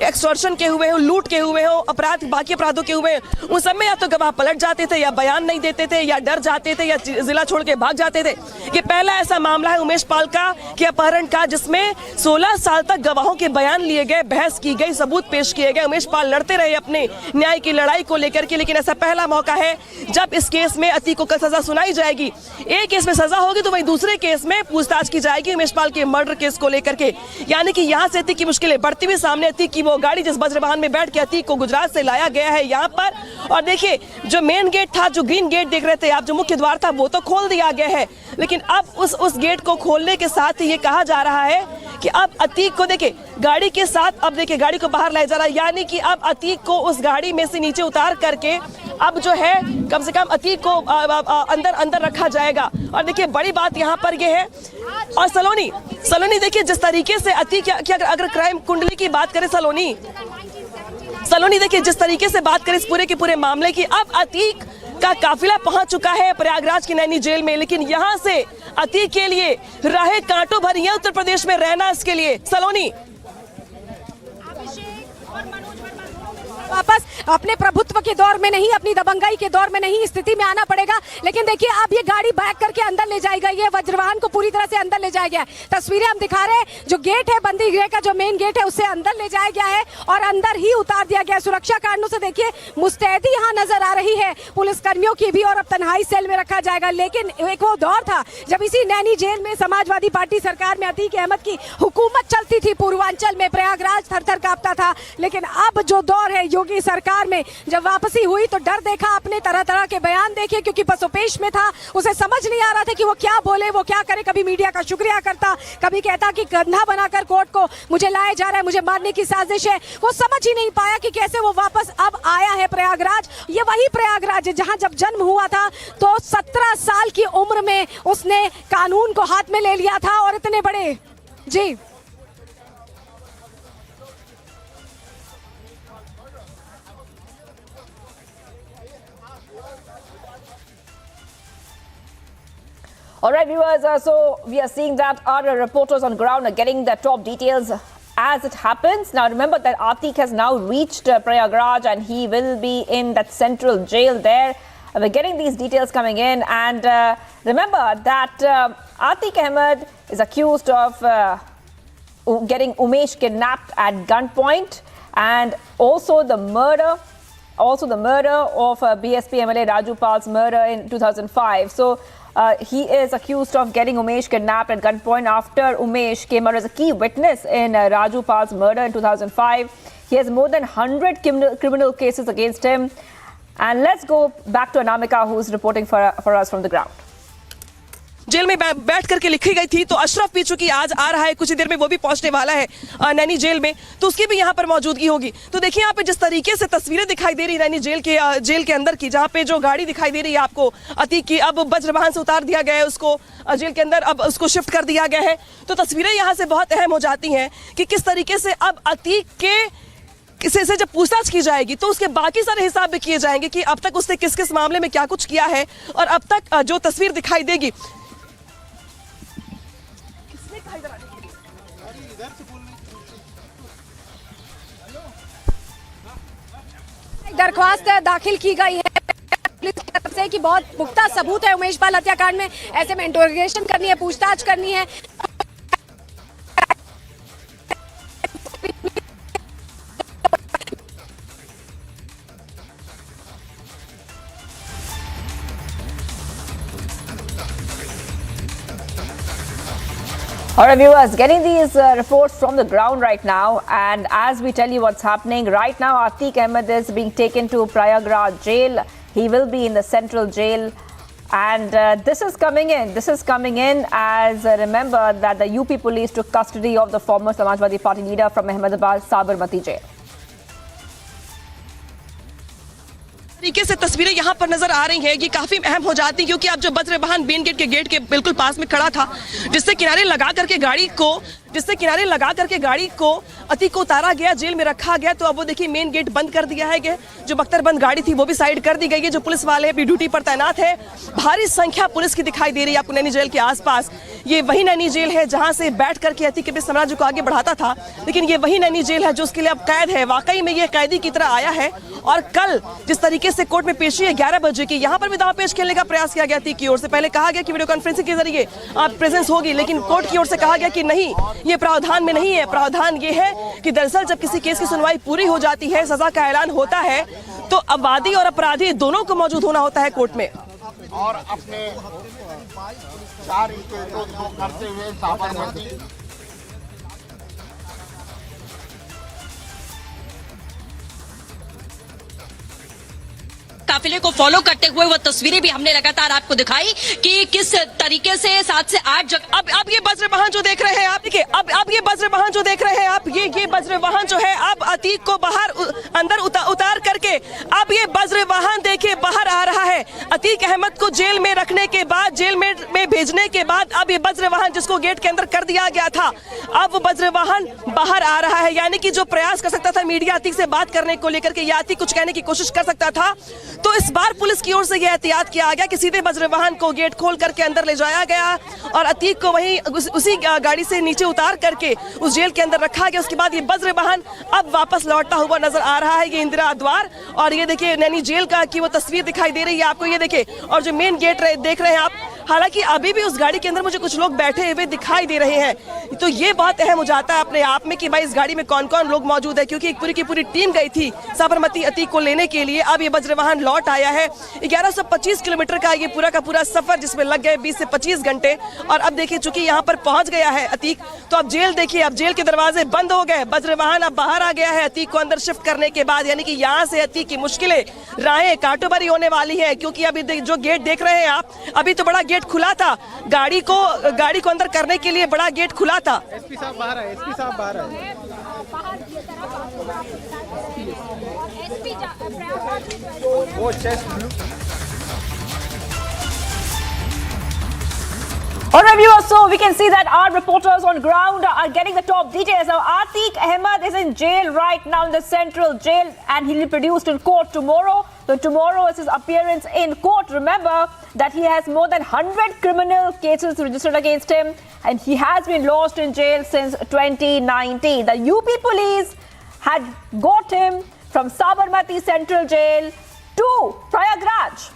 एक्सटॉर्शन के हुए हो, लूट के हुए हो, बाकी अपराधों के हुए, उन सब में या तो गवाह पलट जाते थे या बयान नहीं देते थे या डर जाते थे या जिला छोड़ के भाग जाते थे। ये पहला ऐसा मामला है उमेश पाल का कि अपहरण का, जिसमें 16 साल तक गवाहों के बयान लिए गए, बहस की गई, सबूत पेश किए गए। उमेश पाल लड़ते रहे अपने न्याय की लड़ाई को लेकर के, लेकिन ऐसा पहला मौका है जब इस केस में अतीक को कल सजा सुनाई जाएगी। एक केस में सजा होगी तो वही दूसरे केस में पूछताछ की जाएगी उमेश पाल के मर्डर केस को लेकर के। यानी कि यहाँ से अतीक की मुश्किलें बढ़ती हुई सामने। अतीक की वो गाड़ी जिस वज्र वाहन में बैठ के अतीक को गुजरात से लाया गया है यहाँ पर, और देखिए जो मेन गेट था, जो ग्रीन गेट देख रहे थे आप, जो मुख्य द्वार था, वो तो खोल दिया गया है, लेकिन अब उस गेट को खोलने के साथ ही ये कहा जा रहा है कि अब अतीक को देखिए गाड़ी के साथ, अब देखिए गाड़ी को बाहर लाया जा रहा है, यानी कि अब अतीक को उस गाड़ी में से नीचे उतार करके अब जो है कम से कम अतीक को अंदर रखा जाएगा। और देखिए बड़ी बात यहाँ पर ये है, और सलोनी देखिए जिस तरीके से अतीक की अगर क्राइम कुंडली की बात करें, सलोनी देखिए जिस तरीके से बात करें इस पूरे के पूरे मामले की, अब अतीक का काफिला पहुंच चुका है प्रयागराज की नैनी जेल में, लेकिन यहाँ से अतीक के लिए राहें कांटों भरी है उत्तर प्रदेश में रहना। इसके लिए सलोनी वापस अपने प्रभुत्व के दौर में नहीं, अपनी दबंगाई के दौर में नहीं, स्थिति में आना पड़ेगा। लेकिन देखिए अब ये गाड़ी बैक करके अंदर ले जाएगा, ये वज्रवाहन को पूरी तरह से अंदर ले जाया गया। तस्वीरें हम दिखा रहे हैं, जो गेट है बंदी गृह का, जो मेन गेट है उससे अंदर ले जाया गया है और अंदर ही उतार दिया गया। सुरक्षा कारणों से देखिए मुस्तैदी यहाँ नजर आ रही है पुलिस कर्मियों की भी, और अब तन्हाई सेल में रखा जाएगा। लेकिन एक वो दौर था जब इसी नैनी जेल में समाजवादी पार्टी सरकार में अतीक अहमद की हुकूमत चलती थी, पूर्वांचल में प्रयागराज थर-थर कांपता था। लेकिन अब जो दौर है योगी सरकार में, जब वापसी हुई तो डर देखा आपने, तरह तरह के बयान देखे, क्योंकि पसोपेश में था, उसे समझ नहीं आ रहा था कि वो क्या बोले, वो क्या करे। कभी मीडिया का शुक्रिया करता, कभी कहता कि कंधा बनाकर कोर्ट को मुझे लाया जा रहा है, मुझे मारने की साजिश है। वो समझ ही नहीं पाया कि कैसे वो वापस अब आया है प्रयागराज। ये वही प्रयागराज है जहां जब जन्म हुआ था तो 17 साल की उम्र में उसने कानून को हाथ में ले लिया था और इतने बड़े जी All right, viewers, so we are seeing that our reporters on ground are getting the top details as it happens. Now, remember that Atiq has now reached Prayagraj and he will be in that central jail there. We're getting these details coming in, and remember that Atiq Ahmad is accused of getting Umesh kidnapped at gunpoint, and also the murder of BSP MLA Rajupal's murder in 2005. So he is accused of getting Umesh kidnapped at gunpoint after Umesh came out as a key witness in Rajupal's murder in 2005. He has more than 100 criminal cases against him. And let's go back to Anamika, who's reporting for us from the ground. Jail में बैठ करके लिखी गई थी, तो Ashraf P चुकी आज आ रहा है, कुछ ही देर में वो भी पहुंचने वाला है नैनी जेल में, तो उसकी भी यहाँ पर मौजूदगी होगी। तो देखिए यहाँ पे जिस तरीके से तस्वीरें दिखाई दे रही नैनी जेल के अंदर की, जहाँ पे जो गाड़ी दिखाई दे रही है आपको अतीक की, अब वज्रवाहन से उतार दिया गया है उसको जेल के अंदर, अब उसको शिफ्ट कर दिया गया है। तो तस्वीरें यहाँ से बहुत अहम हो जाती हैं कि किस तरीके से अब अतीक के से जब पूछताछ की जाएगी तो उसके बाकी सारे हिसाब भी किए जाएंगे कि अब तक उसने किस किस मामले में क्या कुछ किया है, और अब तक जो तस्वीर दिखाई देगी। दरख्वास्त दाखिल की गई है पुलिस की तरफ से कि बहुत पुख्ता सबूत है उमेश पाल हत्याकांड में, ऐसे में इंटरोगेशन करनी है, पूछताछ करनी है। All right, viewers, getting these reports from the ground right now, and as we tell you what's happening right now, Atiq Ahmad is being taken to Prayagraj jail. He will be in the central jail, and this is coming in. This is coming in as remember that the UP police took custody of the former Samajwadi Party leader from Ahmedabad Sabarmati jail. तरीके से तस्वीरें यहाँ पर नजर आ रही हैं, ये काफी अहम हो जाती हैं क्योंकि अब जो वज्र वाहन मेन गेट के बिल्कुल पास में खड़ा था, जिससे किनारे लगा करके गाड़ी को अतीक को उतारा गया, जेल में रखा गया। तो अब वो देखिए मेन गेट बंद कर दिया है, जो बख्तरबंद गाड़ी थी वो भी साइड कर दी गई है। जो पुलिस वाले अपनी ड्यूटी पर तैनात है, भारी संख्या पुलिस की दिखाई दे रही है आपको नैनी जेल के आसपास। ये वही नैनी जेल है जहां से बैठ करके अतीक के साम्राज्य को आगे बढ़ाता था, लेकिन ये वही नैनी जेल है जो उसके लिए अब कैद है। वाकई में ये कैदी की तरह आया है, और कल जिस तरीके से कोर्ट में पेशी है 11 बजे की, यहाँ पर भी दांव पेश खेलने का प्रयास किया गया अतीक की ओर से। पहले कहा गया कि वीडियो कॉन्फ्रेंसिंग के जरिए प्रेजेंस होगी, लेकिन कोर्ट की ओर से कहा गया कि नहीं, ये प्रावधान में नहीं है। प्रावधान ये है कि दरअसल जब किसी केस की सुनवाई पूरी हो जाती है, सजा का ऐलान होता है, तो अब वादी और अपराधी दोनों को मौजूद होना होता है कोर्ट में। और अपने 4 केसों को करते हुए साबरमती काफिले को फॉलो करते हुए वो तस्वीरें भी हमने लगातार आपको दिखाई कि किस तरीके से 7 से 8 जगह। अब ये वज्र वाहन जो देख रहे हैं आप, देखिए अब ये वज्र वाहन जो देख रहे हैं आप, ये वज्र वाहन जो है अब अतीक को बाहर अंदर उतार करके अब ये वज्र वाहन देखिए बाहर आ रहा है। अतीक अहमद को जेल में रखने के बाद, जेल में भेजने के बाद अब ये वज्र वाहन जिसको गेट के अंदर कर दिया गया था, अब वो वज्र वाहन बाहर आ रहा है। यानी कि जो प्रयास कर सकता था मीडिया अतीक से बात करने को लेकर के, या अतीक कुछ कहने की कोशिश कर सकता था, तो इस बार पुलिस की ओर से यह एहतियात किया गया कि सीधे वज्र वाहन को गेट खोल करके अंदर ले जाया गया और अतीक को वहीं उसी गाड़ी से नीचे उतार करके उस जेल के अंदर रखा गया। उसके बाद ये वज्र वाहन अब वापस लौटता हुआ नजर आ रहा है, ये इंदिरा द्वार। और ये देखिए नैनी जेल का की वो तस्वीर दिखाई दे रही है आपको, ये देखिए। और जो मेन गेट देख रहे हैं आप, हालांकि अभी भी उस गाड़ी के अंदर मुझे कुछ लोग बैठे हुए दिखाई दे रहे हैं। तो ये बहुत अहम हो जाता है अपने आप में कि भाई इस गाड़ी में कौन कौन लोग मौजूद है, क्योंकि एक पूरी की पूरी टीम गई थी साबरमती अतीक को लेने के लिए। अब ये वज्र वाहन लौट आया है। 1125 किलोमीटर का ये पूरा का पूरा सफर, जिसमें लग गए 20 से 25 घंटे। और अब देखिए चूंकि यहाँ पर पहुंच गया है अतीक, तो अब जेल देखिए, अब जेल के दरवाजे बंद हो गए, वज्र वाहन अब बाहर आ गया है अतीक को अंदर शिफ्ट करने के बाद। यानी कि यहाँ से अतीक की मुश्किलें राहें कांटों भरी होने वाली है, क्योंकि अभी जो गेट देख रहे हैं आप, अभी तो बड़ा गेट खुला था, गाड़ी को अंदर करने के लिए बड़ा गेट खुला था। एसपी साहब बाहर है, एसपी साहब बाहर है। वो chest All right, viewers, so we can see that our reporters on ground are getting the top details. Now, Atiq Ahmad is in jail right now in the central jail, and he'll be produced in court tomorrow. So tomorrow is his appearance in court. Remember that he has more than 100 criminal cases registered against him, and he has been lost in jail since 2019. The UP police had got him from Sabarmati Central Jail to Prayagraj.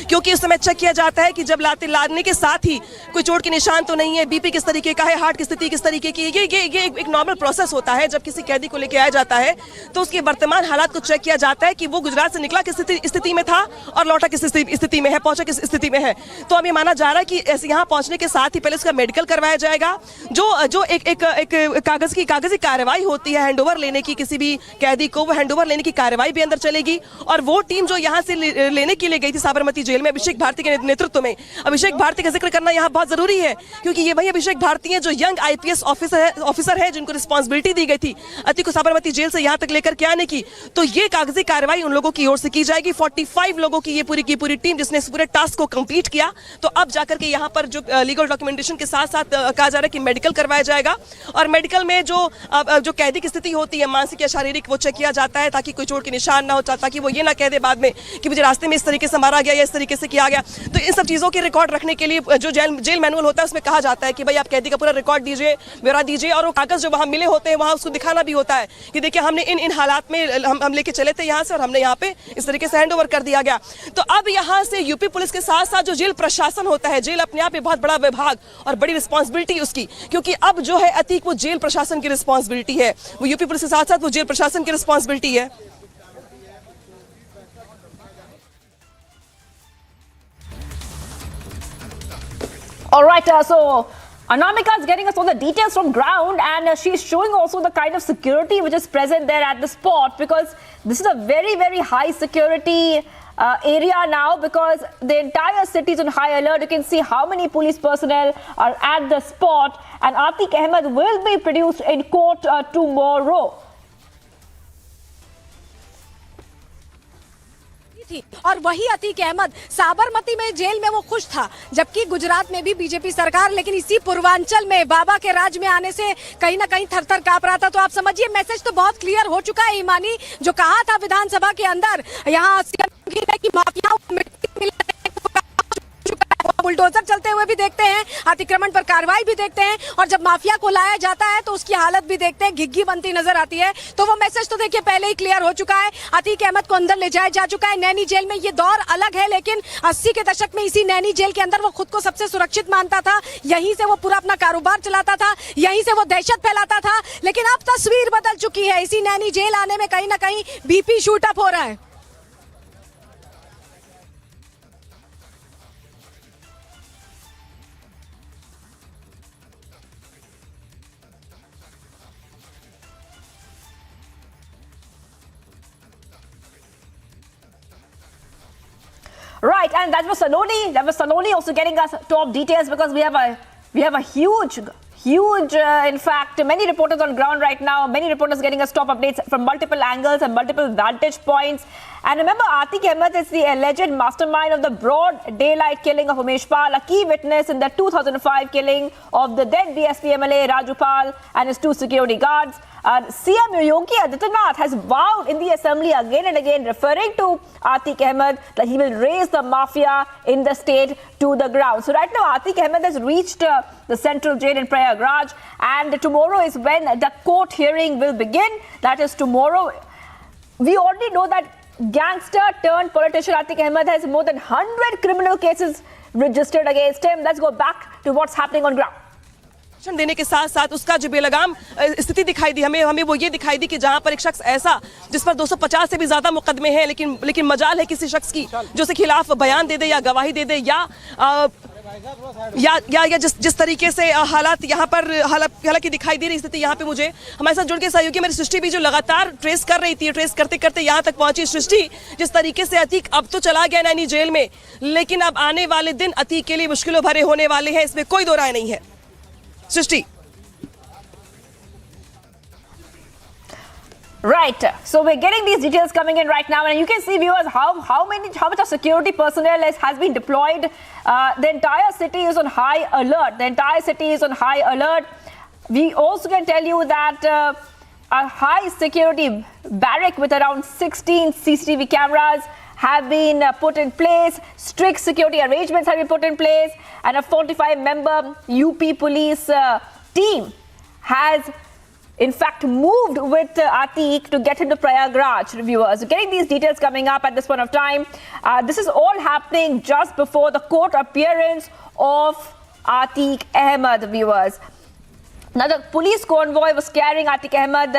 क्योंकि उस समय check किया जाता है कि जब लादने के साथ ही कोई चोट के निशान तो नहीं है, बीपी किस तरीके का है, हार्ट की स्थिति किस तरीके की है। ये एक नॉर्मल प्रोसेस होता है जब किसी कैदी को लेके आया जाता है, तो उसके वर्तमान हालात को चेक किया जाता है कि वो गुजरात से निकला किस स्थिति में था और लौटा किस स्थिति में है, पहुंचा किस स्थिति में है। तो अब ये माना जा रहा है कि ऐसे यहाँ पहुंचने के साथ ही पहले उसका मेडिकल करवाया जाएगा, जो एक कागजी कार्रवाई होती है हैंडओवर लेने की, किसी भी कैदी को वो हैंडओवर लेने की कार्रवाई भी अंदर चलेगी। और वो टीम जो यहाँ से लेने के लिए गई थी साबरमती जेल में अभिषेक भारती के नेतृत्व में। अभिषेक भारती का जिक्र करना यहाँ बहुत जरूरी है क्योंकि ये वही अभिषेक भारती है जो यंग IPS ऑफिसर है जिनको रिस्पॉन्सिबिलिटी दी गई थी अतीक को साबरमती जेल से यहाँ तक लेकर के आने की। तो ये कागजी कार्रवाई उन लोगों की ओर से की जाएगी। 45 लोगों की ये पूरी टीम जिसने इस पूरे टास्क को कंप्लीट किया। तो अब जाकर के यहाँ पर जो लीगल डॉक्यूमेंटेशन के साथ साथ कहा जा रहा है कि मेडिकल करवाया जाएगा और मेडिकल में जो कैदी की स्थिति होती है मानसिक या शारीरिक वो चेक किया जाता है ताकि कोई चोट के निशान ना हो, ताकि वो ये ना कह दे बाद में कि मुझे रास्ते में इस तरीके से मारा गया या इस तरीके से किया गया। तो इन सब चीज़ों के रिकॉर्ड रखने के लिए जो जेल मैनुअल होता है उसमें कहा जाता है कि भाई आप कैदी का पूरा रिकॉर्ड दीजिए, ब्यौरा दीजिए और वो कागज जो वहाँ मिले होते हैं वहाँ उसको दिखाना भी होता है कि देखिए हमने इन हालात में हम लेके चले थे यहाँ से और हमने यहाँ पे इस तरीके से हैंड ओवर कर दिया गया। तो अब यहाँ से यूपी पुलिस के साथ साथ जो जेल प्रशासन होता है, जेल अपने आप में बहुत बड़ा विभाग और बड़ी रिस्पॉन्सिबिलिटी उसकी, क्योंकि अब जो है अतीक वो जेल प्रशासन की रिस्पॉन्सिबिलिटी है, वो यूपी पुलिस के साथ साथ वो जेल प्रशासन की रिस्पॉन्सिबिलिटी है। All right, so Anamika is getting us all the details from ground, and she's showing also the kind of security which is present there at the spot, because this is a very, very high security area now, because the entire city is on high alert. You can see how many police personnel are at the spot, and Atiq Ahmad will be produced in court tomorrow. और वही अतीक अहमद साबरमती में jail में वो खुश था, जबकि गुजरात में भी बीजेपी सरकार, लेकिन इसी पूर्वांचल में बाबा के राज में आने से कहीं ना कहीं थर-थर कांप रहा था। तो आप समझिए मैसेज तो बहुत क्लियर हो चुका है। ईमानी जो कहा था विधानसभा के अंदर यहाँ की माफिया बुलडोजर चलते हुए भी देखते हैं, अतिक्रमण पर कार्रवाई भी देखते हैं, और जब माफिया को लाया जाता है तो उसकी हालत भी देखते हैं, घिग्गी बनती नजर आती है। तो वो मैसेज तो देखिए पहले ही क्लियर हो चुका है। अतीक अहमद को अंदर ले जाया जा चुका है नैनी जेल में। ये दौर अलग है, लेकिन 80 के दशक में इसी नैनी जेल के अंदर वो खुद को सबसे सुरक्षित मानता था, यहीं से वो पूरा अपना कारोबार चलाता था, यहीं से वो दहशत फैलाता था। लेकिन अब तस्वीर बदल चुकी है। इसी नैनी जेल आने में कहीं ना कहीं BP शूट अप हो रहा है। Right, and that was Saloni. That was Saloni also getting us top details, because we have a huge, in fact, many reporters on ground right now. Many reporters getting us top updates from multiple angles and multiple vantage points. And remember, Atiq Ahmad is the alleged mastermind of the broad daylight killing of Umesh Pal, a key witness in the 2005 killing of the dead BSP MLA Raju Pal and his 2 security guards. CM Yogi Adityanath has vowed in the assembly again and again, referring to Atiq Ahmad, that he will raise the mafia in the state to the ground. So right now, Atiq Ahmad has reached the central jail in Prayagraj, and tomorrow is when the court hearing will begin. That is tomorrow. We already know that gangster turned politician Atiq Ahmad has more than 100 criminal cases registered against him. Let's go back to what's happening on ground. देने के साथ साथ उसका जो बेलगाम स्थिति दिखाई दी हमें वो ये दिखाई दी कि जहां पर एक शख्स ऐसा जिस पर 250 से भी ज्यादा मुकदमे हैं, लेकिन मजाल है किसी शख्स की जो उसके खिलाफ बयान दे दे या गवाही दे दे या जिस तरीके से हालात यहाँ पर हालांकि दिखाई दे रही स्थिति यहाँ पे मुझे हमारे साथ जुड़ के सहयोगी मेरी सृष्टि भी जो लगातार ट्रेस कर रही थी, ट्रेस करते करते यहाँ तक पहुंची। सृष्टि, जिस तरीके से अतीक अब तो चला गया नैनी जेल में, लेकिन अब आने वाले दिन अतीक के लिए मुश्किलों भरे होने वाले हैं, इसमें कोई दो राय नहीं है। सृष्टि। Right, so we're getting these details coming in right now, and you can see, viewers, how much of security personnel has been deployed. The entire city is on high alert. The entire city is on high alert. We also can tell you that a high security barrack with around 16 CCTV cameras have been put in place. Strict security arrangements have been put in place, and a 45-member UP police team has in fact moved with Atiq to get him to Prayagraj, viewers. Getting these details coming up at this point of time. This is all happening just before the court appearance of Atiq Ahmad, viewers. Now, the police convoy was carrying Atiq Ahmad.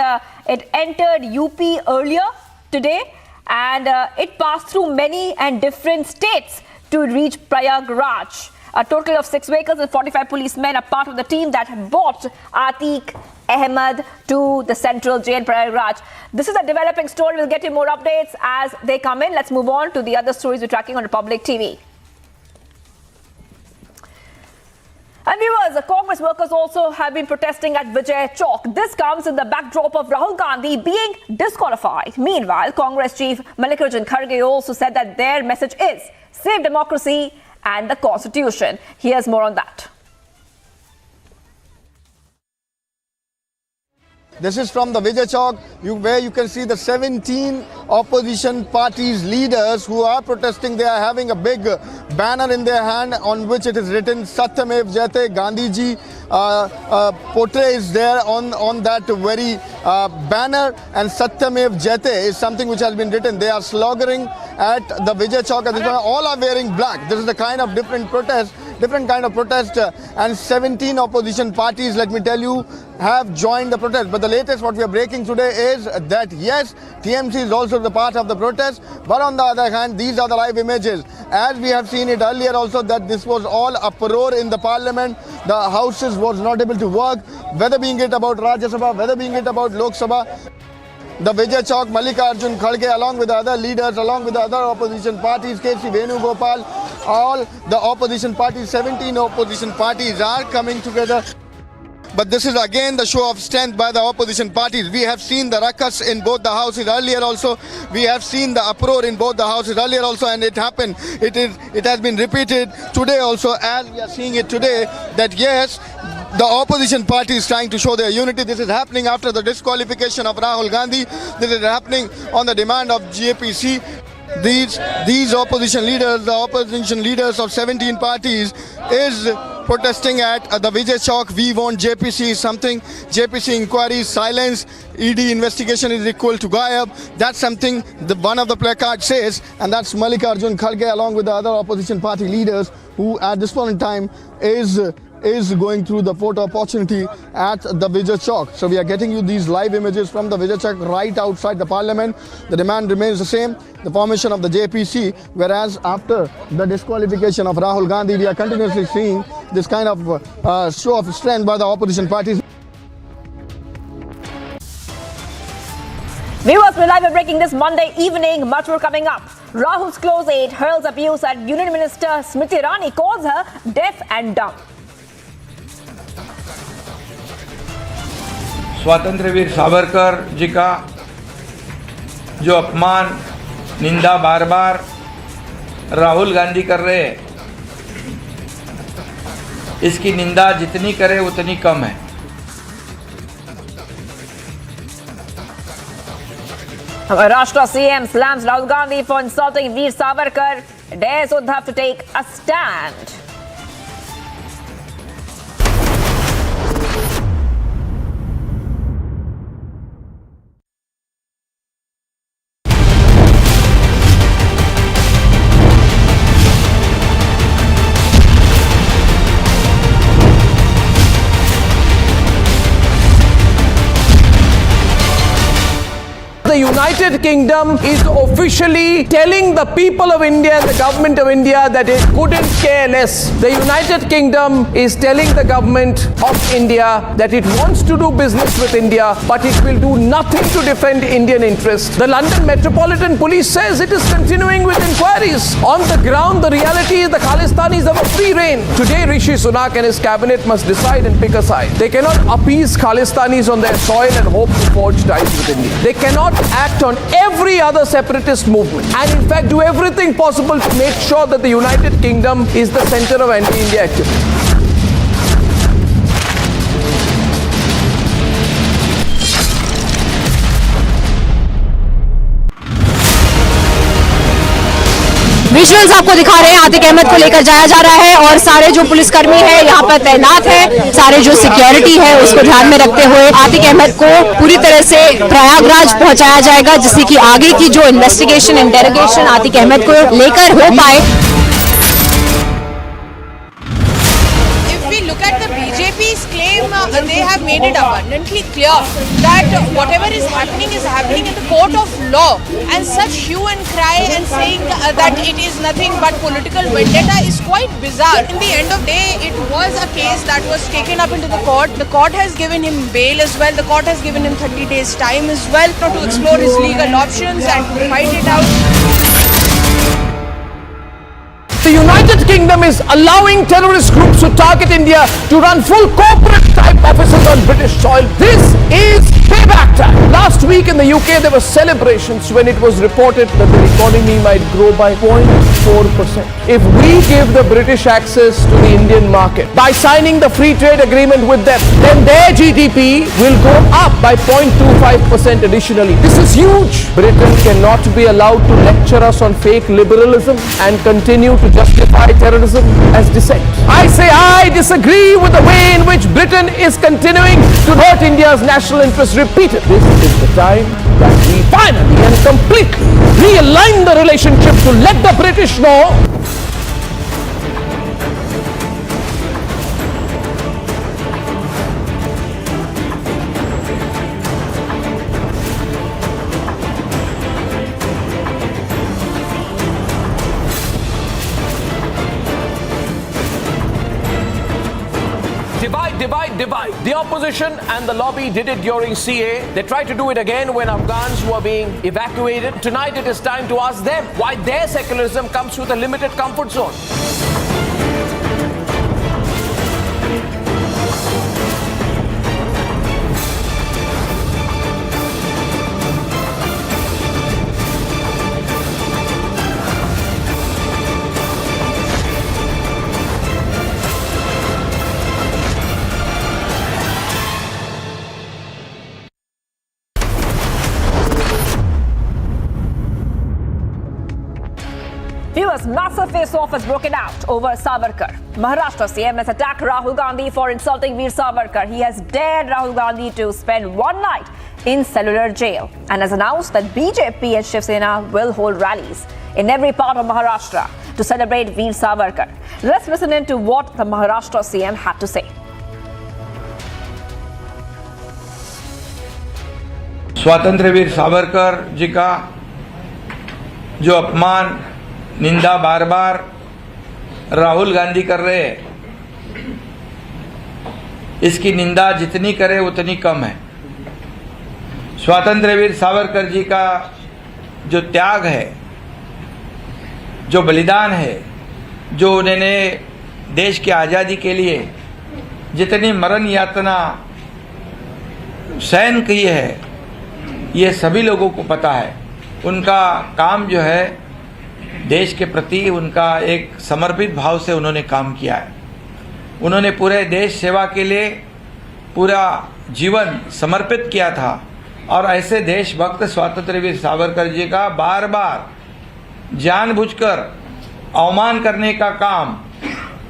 It entered UP earlier today, and it passed through many and different states to reach Prayagraj. A total of 6 vehicles and 45 policemen are part of the team that brought Atiq Ahmad to the central jail, Prayagraj. This is a developing story. We'll get you more updates as they come in. Let's move on to the other stories we're tracking on Republic TV. And viewers, the Congress workers also have been protesting at Vijay Chowk. This comes in the backdrop of Rahul Gandhi being disqualified. Meanwhile, Congress chief Mallikarjun Kharge also said that their message is save democracy and the constitution. Here's more on that. This is from the Vijay Chowk, where you can see the 17 opposition parties leaders who are protesting. They are having a big banner in their hand on which it is written Satyamev Jayate. Gandhiji portrait is there on that very banner, and Satyamev Jayate is something which has been written. They are slogging at the Vijay Chowk. All are wearing black. This is the kind of different kind of protest, and 17 opposition parties, let me tell you, have joined the protest. But the latest what we are breaking today is that yes, TMC is also the part of the protest, but on the other hand, these are the live images. As we have seen it earlier also, that this was all a furore in the parliament. The houses was not able to work, whether being it about Rajya Sabha, whether being it about Lok Sabha. The Vijay Chowk, Mallikarjun Kharge, along with the other leaders, along with the other opposition parties, K.C. Venugopal, all the opposition parties, 17 opposition parties are coming together. But this is again the show of strength by the opposition parties. We have seen the ruckus in both the houses earlier also. We have seen the uproar in both the houses earlier also, and it happened. It has been repeated today also, as we are seeing it today, that yes, the opposition party is trying to show their unity. This is happening after the disqualification of Rahul Gandhi. This is happening on the demand of JPC. These opposition leaders, the opposition leaders of 17 parties is protesting at the Vijay Chowk. We want JPC something. JPC inquiry, silence, ED investigation is equal to Gayab. That's something one of the placards says, and that's Mallikarjun Kharge along with the other opposition party leaders who at this point in time is going through the photo opportunity at the Vijay Chowk. So we are getting you these live images from the Vijay Chowk right outside the parliament. The demand remains the same, the formation of the JPC, whereas after the disqualification of Rahul Gandhi, we are continuously seeing this kind of show of strength by the opposition parties. Viewers, we're live and breaking this Monday evening. Much more coming up. Rahul's close aide hurls abuse at Union Minister Smriti Irani, calls her deaf and dumb. स्वतंत्र वीर सावरकर जी का जो अपमान निंदा बार बार राहुल गांधी कर रहे हैं, इसकी निंदा जितनी करे उतनी कम है। Maharashtra CM slams Rahul Gandhi for insulting Veer Savarkar, dares Uddhav to take a stand. The United Kingdom is officially telling the people of India and the government of India that it couldn't care less. The United Kingdom is telling the government of India that it wants to do business with India, but it will do nothing to defend Indian interests. The London Metropolitan Police says it is continuing with inquiries. On the ground, the reality is the Khalistanis have a free rein. Today, Rishi Sunak and his cabinet must decide and pick a side. They cannot appease Khalistanis on their soil and hope to forge ties with India. They cannot act on every other separatist movement and in fact do everything possible to make sure that the United Kingdom is the center of anti-India activity. Visuals आपको दिखा रहे हैं, आतिक अहमद को लेकर जाया जा रहा है और सारे जो पुलिसकर्मी है यहाँ पर तैनात है, सारे जो सिक्योरिटी है उसको ध्यान में रखते हुए आतिक अहमद को पूरी तरह से प्रयागराज पहुंचाया जाएगा, जिससे कि आगे की जो इन्वेस्टिगेशन इंटेरोगेशन आतिक अहमद को लेकर हो पाए। If we look at the BJP's claim, they have made it abundantly clear that whatever is happening in the court of law, and such hue and cry and saying that it is nothing but political vendetta is quite bizarre. In the end of the day, it was a case that was taken up into the court. The court has given him bail as well. The court has given him 30 days time as well to explore his legal options and to fight it out. The United Kingdom is allowing terrorist groups to target India to run full corporate type offices on British soil. This is payback time. Last week in the UK there were celebrations when it was reported that the economy might grow by 0.4%. If we give the British access to the Indian market by signing the free trade agreement with them, then their GDP will go up by 0.25% additionally. This is huge. Britain cannot be allowed to lecture us on fake liberalism and continue to justify terrorism as dissent. I say I disagree with the way in which Britain is continuing to hurt India's national interests repeatedly. This is the time that we finally and completely realign the relationship to let the British know divide. The opposition and the lobby did it during CA. They tried to do it again when Afghans were being evacuated. Tonight it is time to ask them why their secularism comes with a limited comfort zone. Viewers, massive face-off has broken out over Savarkar. Maharashtra CM has attacked Rahul Gandhi for insulting Veer Savarkar. He has dared Rahul Gandhi to spend one night in cellular jail and has announced that BJP and Shiv Sena will hold rallies in every part of Maharashtra to celebrate Veer Savarkar. Let's listen in to what the Maharashtra CM had to say. स्वतंत्र वीर सावरकर जी का जो अपमान निंदा बार बार राहुल गांधी कर रहे हैं, इसकी निंदा जितनी करे उतनी कम है। स्वतंत्र वीर सावरकर जी का जो त्याग है, जो बलिदान है, जो उन्होंने देश की आज़ादी के लिए जितनी मरण यातना सहन की है, ये सभी लोगों को पता है। उनका काम जो है देश के प्रति उनका एक समर्पित भाव से उन्होंने काम किया है। उन्होंने पूरे देश सेवा के लिए पूरा जीवन समर्पित किया था और ऐसे देशभक्त स्वतंत्र वीर सावरकर जी का बार बार जानबूझकर अवमान करने का काम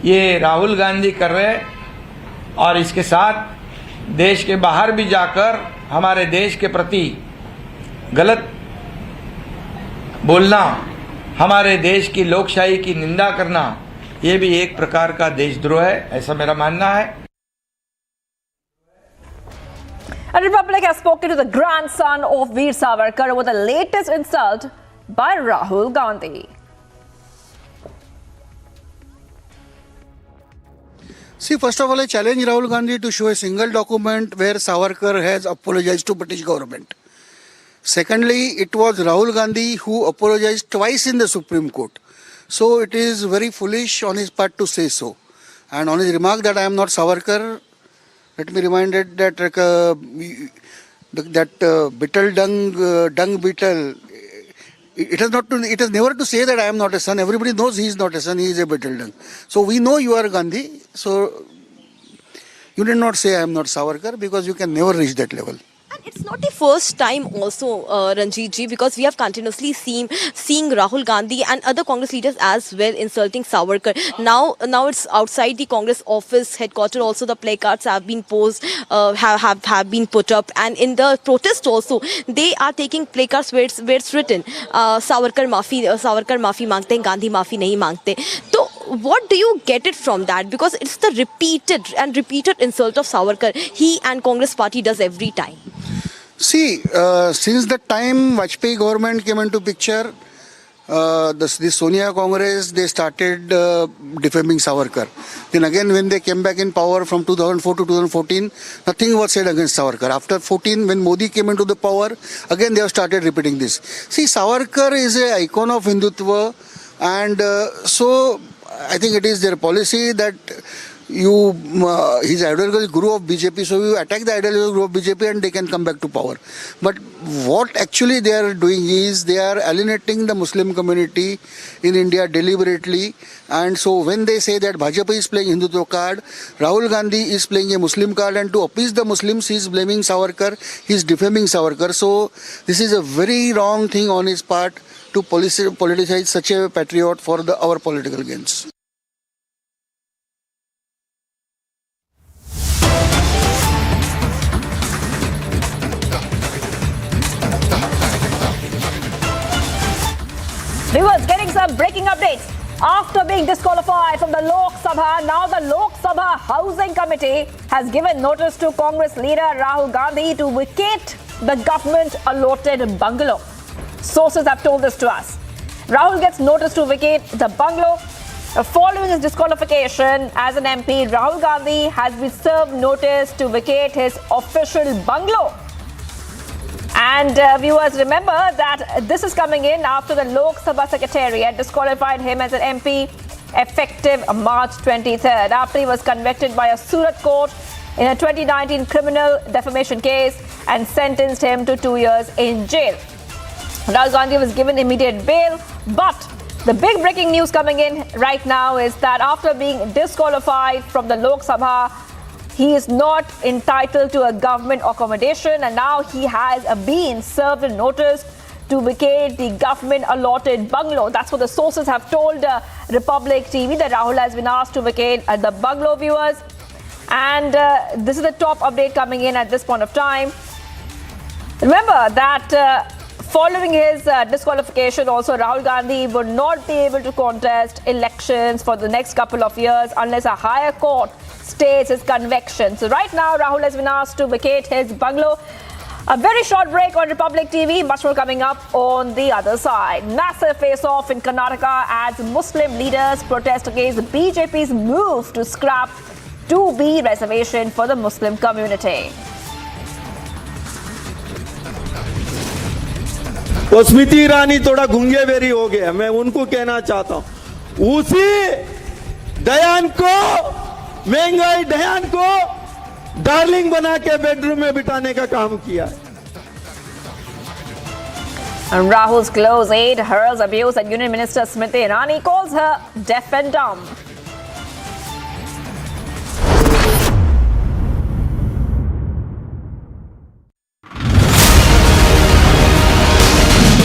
ये राहुल गांधी कर रहे और इसके साथ देश के बाहर भी जाकर हमारे देश के प्रति गलत बोलना, हमारे देश की लोकशाही की निंदा करना, ये भी एक प्रकार का देशद्रोह है, ऐसा मेरा मानना है। A Republic has spoken to the grandson of Veer Savarkar over the latest insult by Rahul Gandhi. See, first of all, I challenge Rahul Gandhi to show a single document where Savarkar has apologized to British government. Secondly, it was Rahul Gandhi who apologized twice in the Supreme Court. So it is very foolish on his part to say so. And on his remark that I am not Savarkar, let me remind it that beetle dung beetle. It has never to say that I am not a son. Everybody knows he is not a son. He is a beetle dung. So we know you are Gandhi. So you did not say I am not Savarkar because you can never reach that level. And it's not the first time also, Ranjit ji, because we have continuously seeing Rahul Gandhi and other Congress leaders as well insulting Savarkar. Now it's outside the Congress office headquarters. Also, the placards have been posed, have been put up, and in the protest also they are taking placards where it's written Savarkar maafi mangte hain, Gandhi maafi nahi mangte. So what do you get it from that? Because it's the repeated insult of Savarkar he and Congress party does every time. See, since the time Vajpayee government came into picture, the Sonia Congress, they started defaming Savarkar. Then again, when they came back in power from 2004 to 2014, nothing was said against Savarkar. After 14, when Modi came into the power, again they have started repeating this. See, Savarkar is an icon of Hindutva, and so I think it is their policy that his ideological guru of BJP, so you attack the ideological guru of BJP and they can come back to power. But what actually they are doing is they are alienating the Muslim community in India deliberately. And so when they say that BJP is playing Hindutva card, Rahul Gandhi is playing a Muslim card, and to appease the Muslims he is blaming Savarkar, he is defaming Savarkar. So this is a very wrong thing on his part to politicize such a patriot for our political gains. Viewers, getting some breaking updates. After being disqualified from the Lok Sabha, now the Lok Sabha Housing Committee has given notice to Congress leader Rahul Gandhi to vacate the government-allotted bungalow. Sources have told this to us. Rahul gets notice to vacate the bungalow. Following his disqualification as an MP, Rahul Gandhi has been served notice to vacate his official bungalow. And viewers, remember that this is coming in after the Lok Sabha Secretariat disqualified him as an MP effective March 23rd, after he was convicted by a Surat court in a 2019 criminal defamation case and sentenced him to 2 years in jail. Rahul Gandhi was given immediate bail, but the big breaking news coming in right now is that after being disqualified from the Lok Sabha, he is not entitled to a government accommodation, and now he has been served a notice to vacate the government-allotted bungalow. That's what the sources have told Republic TV, that Rahul has been asked to vacate the bungalow, viewers. And this is the top update coming in at this point of time. Remember that following his disqualification, also Rahul Gandhi would not be able to contest elections for the next couple of years unless a higher court stays his conviction. So right now, Rahul has been asked to vacate his bungalow. A very short break on Republic TV. Much more coming up on the other side. Massive face-off in Karnataka as Muslim leaders protest against the BJP's move to scrap 2B reservation for the Muslim community. तो स्मृति ईरानी थोड़ा घुंगे berry हो गया, मैं उनको कहना चाहता हूं, उसी दयान को, महंगाई दयान को डार्लिंग बना के बेडरूम में बिठाने का काम किया है. And Rahul's close aide hurls abuse at Union Minister Smriti Irani, calls her deaf and dumb.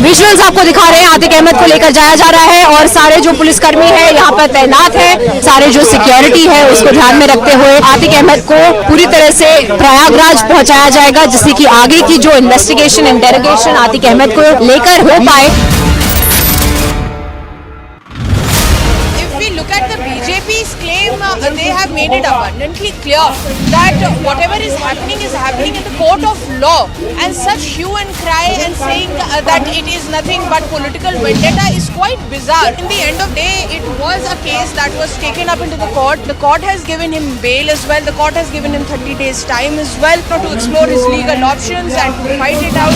Visuals आपको दिखा रहे हैं, आतिक अहमद को लेकर जाया जा रहा है और सारे जो पुलिसकर्मी है यहाँ पर तैनात है, सारे जो सिक्योरिटी है उसको ध्यान में रखते हुए आतिक अहमद को पूरी तरह से प्रयागराज पहुंचाया जाएगा, जिससे कि आगे की जो इन्वेस्टिगेशन इंटेरोगेशन आतिक अहमद को लेकर हो पाए. Look at the BJP's claim, they have made it abundantly clear that whatever is happening in the court of law, and such hue and cry and saying that it is nothing but political vendetta is quite bizarre. In the end of the day, it was a case that was taken up into the court. The court has given him bail as well. The court has given him 30 days time as well to explore his legal options and to fight it out.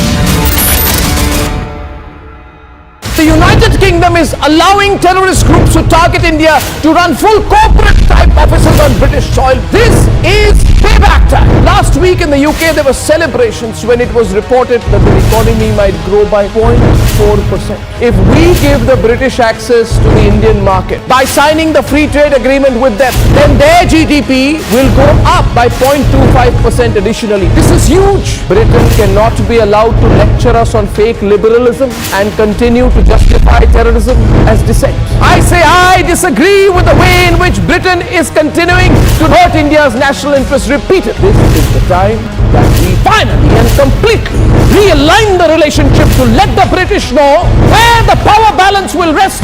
The United Kingdom is allowing terrorist groups to target India to run full corporate type offices on British soil. This is payback time. Last week in the UK there were celebrations when it was reported that the economy might grow by 0.4%. If we give the British access to the Indian market by signing the free trade agreement with them, then their GDP will go up by 0.25% additionally. This is huge. Britain cannot be allowed to lecture us on fake liberalism and continue to justify terrorism as dissent. I say I disagree with the way in which Britain is continuing to hurt India's national interest repeatedly. This is the time that we finally and completely realign the relationship to let the British know where the power balance will rest.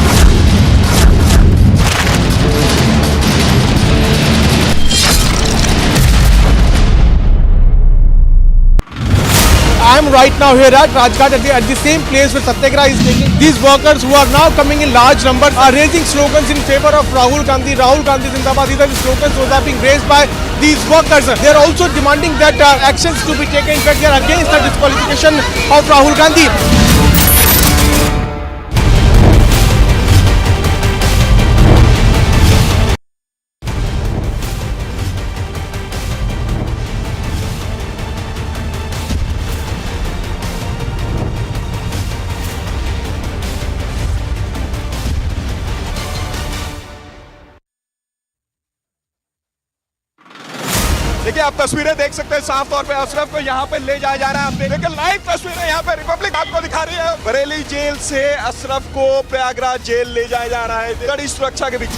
I am right now here at Rajghat at the same place where Satyagraha is taking. These workers who are now coming in large numbers are raising slogans in favor of Rahul Gandhi. Rahul Gandhi Zindabad. These are the slogans that are being raised by these workers. They are also demanding that actions to be taken. In fact, they are against the disqualification of Rahul Gandhi. देखिए आप तस्वीरें देख सकते हैं, साफ तौर पे अशरफ को यहाँ पे ले जाया जा रहा है। आप देखिए लाइव तस्वीरें यहाँ पे रिपब्लिक आपको दिखा रही है। बरेली जेल से अशरफ को प्रयागराज जेल ले जाया जा रहा है कड़ी सुरक्षा के बीच।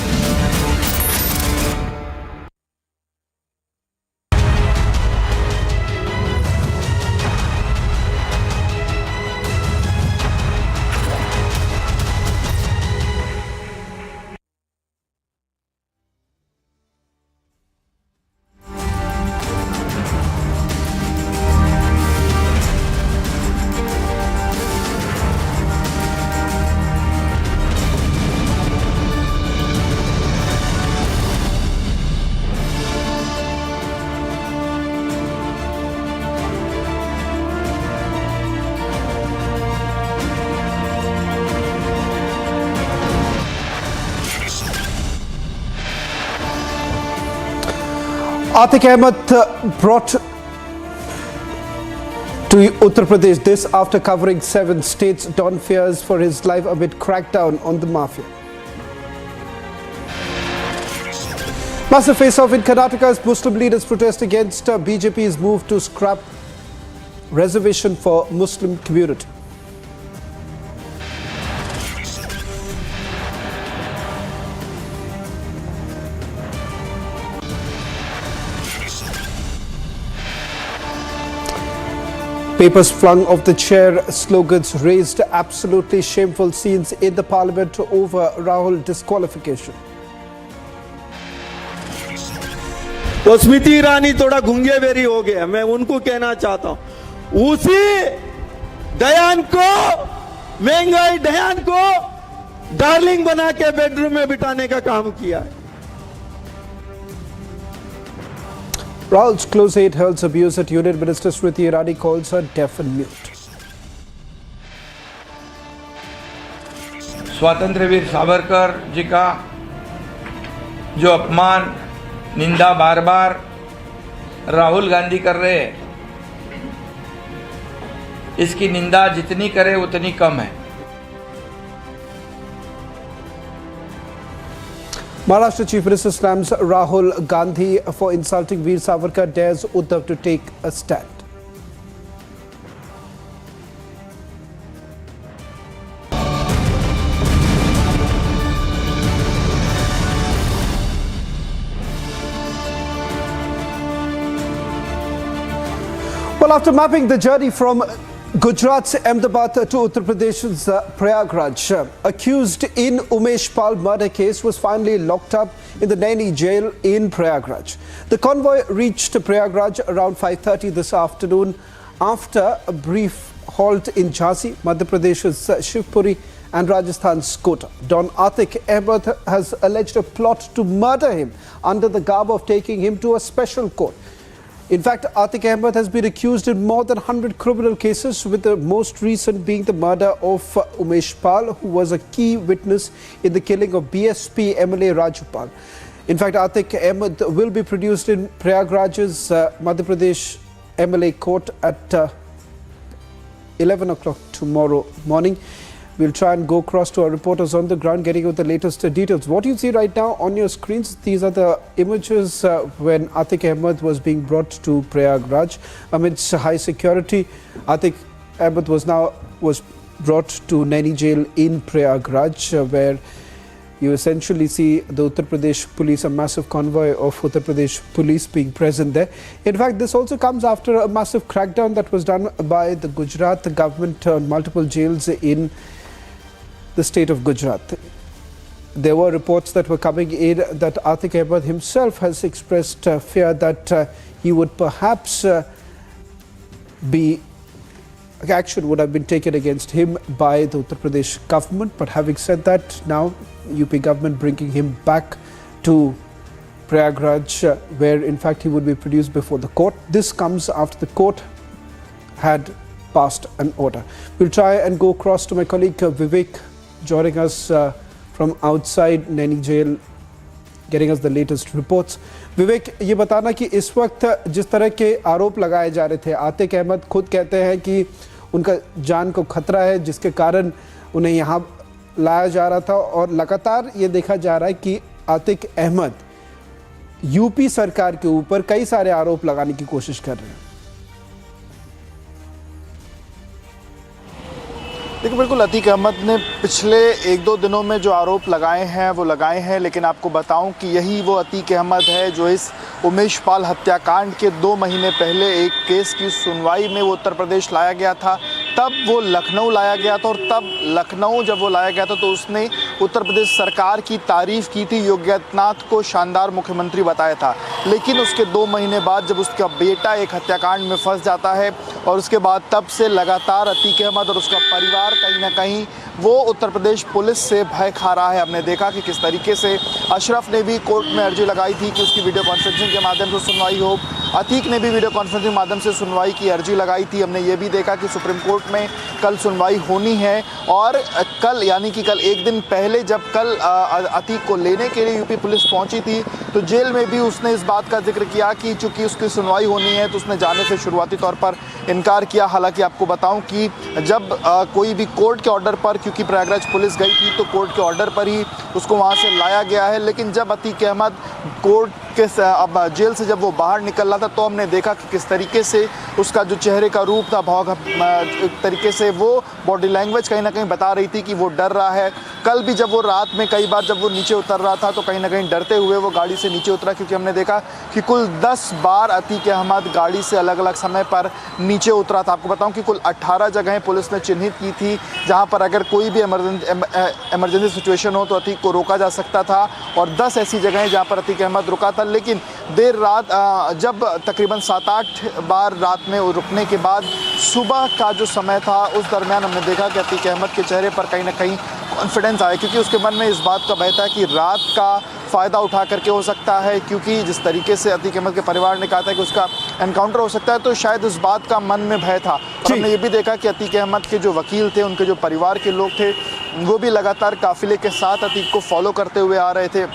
Atiq Ahmad brought to Uttar Pradesh, this after covering 7 states. Don fears for his life amid crackdown on the mafia. Massive face-off in Karnataka as Muslim leaders protest against BJP's move to scrap reservation for Muslim community. Papers flung off the chair, slogans raised, absolutely shameful scenes in the parliament over Rahul disqualification. वो स्मृति ईरानी थोड़ा गूंगे berry हो गया, मैं उनको कहना चाहता हूं, उसी दयान को, महंगाई दयान को डार्लिंग बना के बेडरूम में बिठाने का काम किया है. Rahul's close aide hurls abuse at Union Minister Smriti Irani, calls her deaf and mute. स्वातंत्र्य वीर सावरकर जी का जो अपमान, निंदा बार बार राहुल गांधी कर रहे हैं, इसकी निंदा जितनी करे उतनी कम है. Maharashtra Chief Minister slams Rahul Gandhi for insulting Veer Savarkar, dares Uddhav to take a stand. Well, after mapping the journey from Gujarat's Ahmedabad to Uttar Pradesh's Prayagraj, accused in Umesh Pal murder case was finally locked up in the Naini jail in Prayagraj. The convoy reached Prayagraj around 5:30 this afternoon after a brief halt in Jhansi, Madhya Pradesh's Shivpuri and Rajasthan's Kota. Don Atiq Ahmad has alleged a plot to murder him under the garb of taking him to a special court. In fact, Atiq Ahmad has been accused in more than 100 criminal cases, with the most recent being the murder of Umesh Pal, who was a key witness in the killing of BSP MLA Raju Pal. In fact, Atiq Ahmad will be produced in Prayagraj's Madhya Pradesh MLA court at 11 o'clock tomorrow morning. We'll try and go across to our reporters on the ground, getting you the latest details. What you see right now on your screens, these are the images when Atiq Ahmad was being brought to Prayagraj amidst high security. Atiq Ahmad was brought to Naini jail in Prayagraj, where you essentially see the Uttar Pradesh police, a massive convoy of Uttar Pradesh police being present there. In fact, this also comes after a massive crackdown that was done by the Gujarat government on multiple jails in the state of Gujarat. There were reports that were coming in that Atiq Ahmad himself has expressed fear that he would perhaps be action would have been taken against him by the Uttar Pradesh government. But having said that, now UP government bringing him back to Prayagraj, where in fact he would be produced before the court. This comes after the court had passed an order. We'll try and go across to my colleague Vivek, joining us from outside Naini jail, getting us the latest reports. विवेक, ये बताना कि इस वक्त जिस तरह के आरोप लगाए जा रहे थे, आतिक अहमद खुद कहते हैं कि उनका जान को खतरा है, जिसके कारण उन्हें यहाँ लाया जा रहा था, और लगातार ये देखा जा रहा है कि आतिक अहमद यूपी सरकार के ऊपर कई सारे आरोप लगाने की कोशिश कर रहे हैं। देखिए, बिल्कुल अतीक अहमद ने पिछले 1-2 दिनों में जो आरोप लगाए हैं वो लगाए हैं, लेकिन आपको बताऊं कि यही वो अतीक अहमद है जो इस उमेश पाल हत्याकांड के 2 महीने पहले एक केस की सुनवाई में वो उत्तर प्रदेश लाया गया था। तब वो लखनऊ लाया गया था, और तब लखनऊ जब वो लाया गया था तो उसने उत्तर प्रदेश सरकार की तारीफ की थी, योगी आदित्यनाथ को शानदार मुख्यमंत्री बताया था। लेकिन उसके 2 महीने बाद जब उसका बेटा एक हत्याकांड में फंस जाता है, और उसके बाद तब से लगातार अतीक अहमद और उसका परिवार कहीं ना कहीं वो उत्तर प्रदेश पुलिस से भय खा रहा है। हमने देखा कि किस तरीके से अशरफ ने भी कोर्ट में अर्जी लगाई थी कि उसकी वीडियो कॉन्फ्रेंसिंग के माध्यम से सुनवाई हो। अतीक ने भी वीडियो कॉन्फ्रेंसिंग के माध्यम से सुनवाई की अर्जी लगाई थी। हमने ये भी देखा कि सुप्रीम कोर्ट में कल सुनवाई होनी है, और कल यानी कि कल एक दिन पहले जब कल अतीक को लेने के लिए यूपी पुलिस पहुंची थी तो जेल में भी उसने इस बात का जिक्र किया कि चूँकि उसकी सुनवाई होनी है तो उसने जाने से शुरुआती तौर पर इनकार किया। हालांकि आपको बताऊं कि जब कोई भी कोर्ट के ऑर्डर पर, क्योंकि प्रयागराज पुलिस गई थी तो कोर्ट के ऑर्डर पर ही उसको वहां से लाया गया है, लेकिन जब अतीक अहमद कोर्ट के अब जेल से जब वो बाहर निकल रहा था तो हमने देखा कि किस तरीके से उसका जो चेहरे का रूप था, भाव एक तरीके से वो बॉडी लैंग्वेज कहीं ना कहीं बता रही थी कि वो डर रहा है। कल भी जब वो रात में कई बार जब वो नीचे उतर रहा था तो कहीं ना कहीं डरते हुए वो गाड़ी से नीचे उतरा, क्योंकि हमने देखा कि कुल 10 बार अतीक अहमद गाड़ी से अलग अलग समय पर नीचे उतरा था। आपको बताऊं कि कुल 18 जगहें पुलिस ने चिन्हित की थी जहां पर अगर कोई भी इमरजेंसी सिचुएशन हो तो अतीक को रोका जा सकता था, और 10 ऐसी जगहें जहां पर अतीक अहमद रुका था। लेकिन देर रात जब तकरीबन 7-8 बार रात में रुकने के बाद सुबह का जो समय था उस दरमियान हमने देखा कि अतीक अहमद के चेहरे पर कहीं ना कहीं कॉन्फिडेंस आया, क्योंकि उसके मन में इस बात का भय था कि रात का फ़ायदा उठा करके हो सकता है, क्योंकि जिस तरीके से अतीक अहमद के परिवार ने कहा था कि उसका एनकाउंटर हो सकता है, तो शायद इस बात का मन में भय था। और हमने ये भी देखा कि अतीक अहमद के जो वकील थे, उनके जो परिवार के लोग थे, वो भी लगातार काफिले के साथ अतीक को फॉलो करते हुए आ रहे थे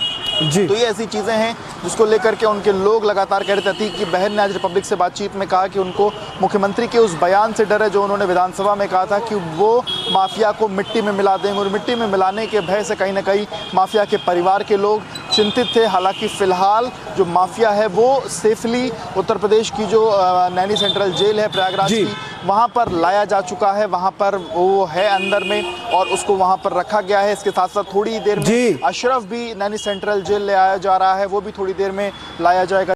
जी। तो ये ऐसी चीज़ें हैं जिसको लेकर के उनके लोग लगातार कह रहे थे। अतीक की बहन ने आज रिपब्लिक से बातचीत में कहा कि उनको मुख्यमंत्री के उस बयान से डर है जो उन्होंने विधानसभा में कहा था कि वो माफिया को मिट्टी में मिला देंगे, और मिट्टी में मिलाने के भय से कहीं ना कहीं माफिया के परिवार के लोग चिंतित थे। हालांकि फिलहाल जो माफिया है वो सेफली उत्तर प्रदेश की जो नैनी सेंट्रल जेल है प्रयागराज की, वहाँ पर लाया जा चुका है, वहाँ पर वो है अंदर में और उसको वहाँ पर रखा गया है। इसके साथ साथ थोड़ी देर में अशरफ भी नैनी सेंट्रल जेल ले आया जा रहा है, वो भी थोड़ी देर में लाया जाएगा।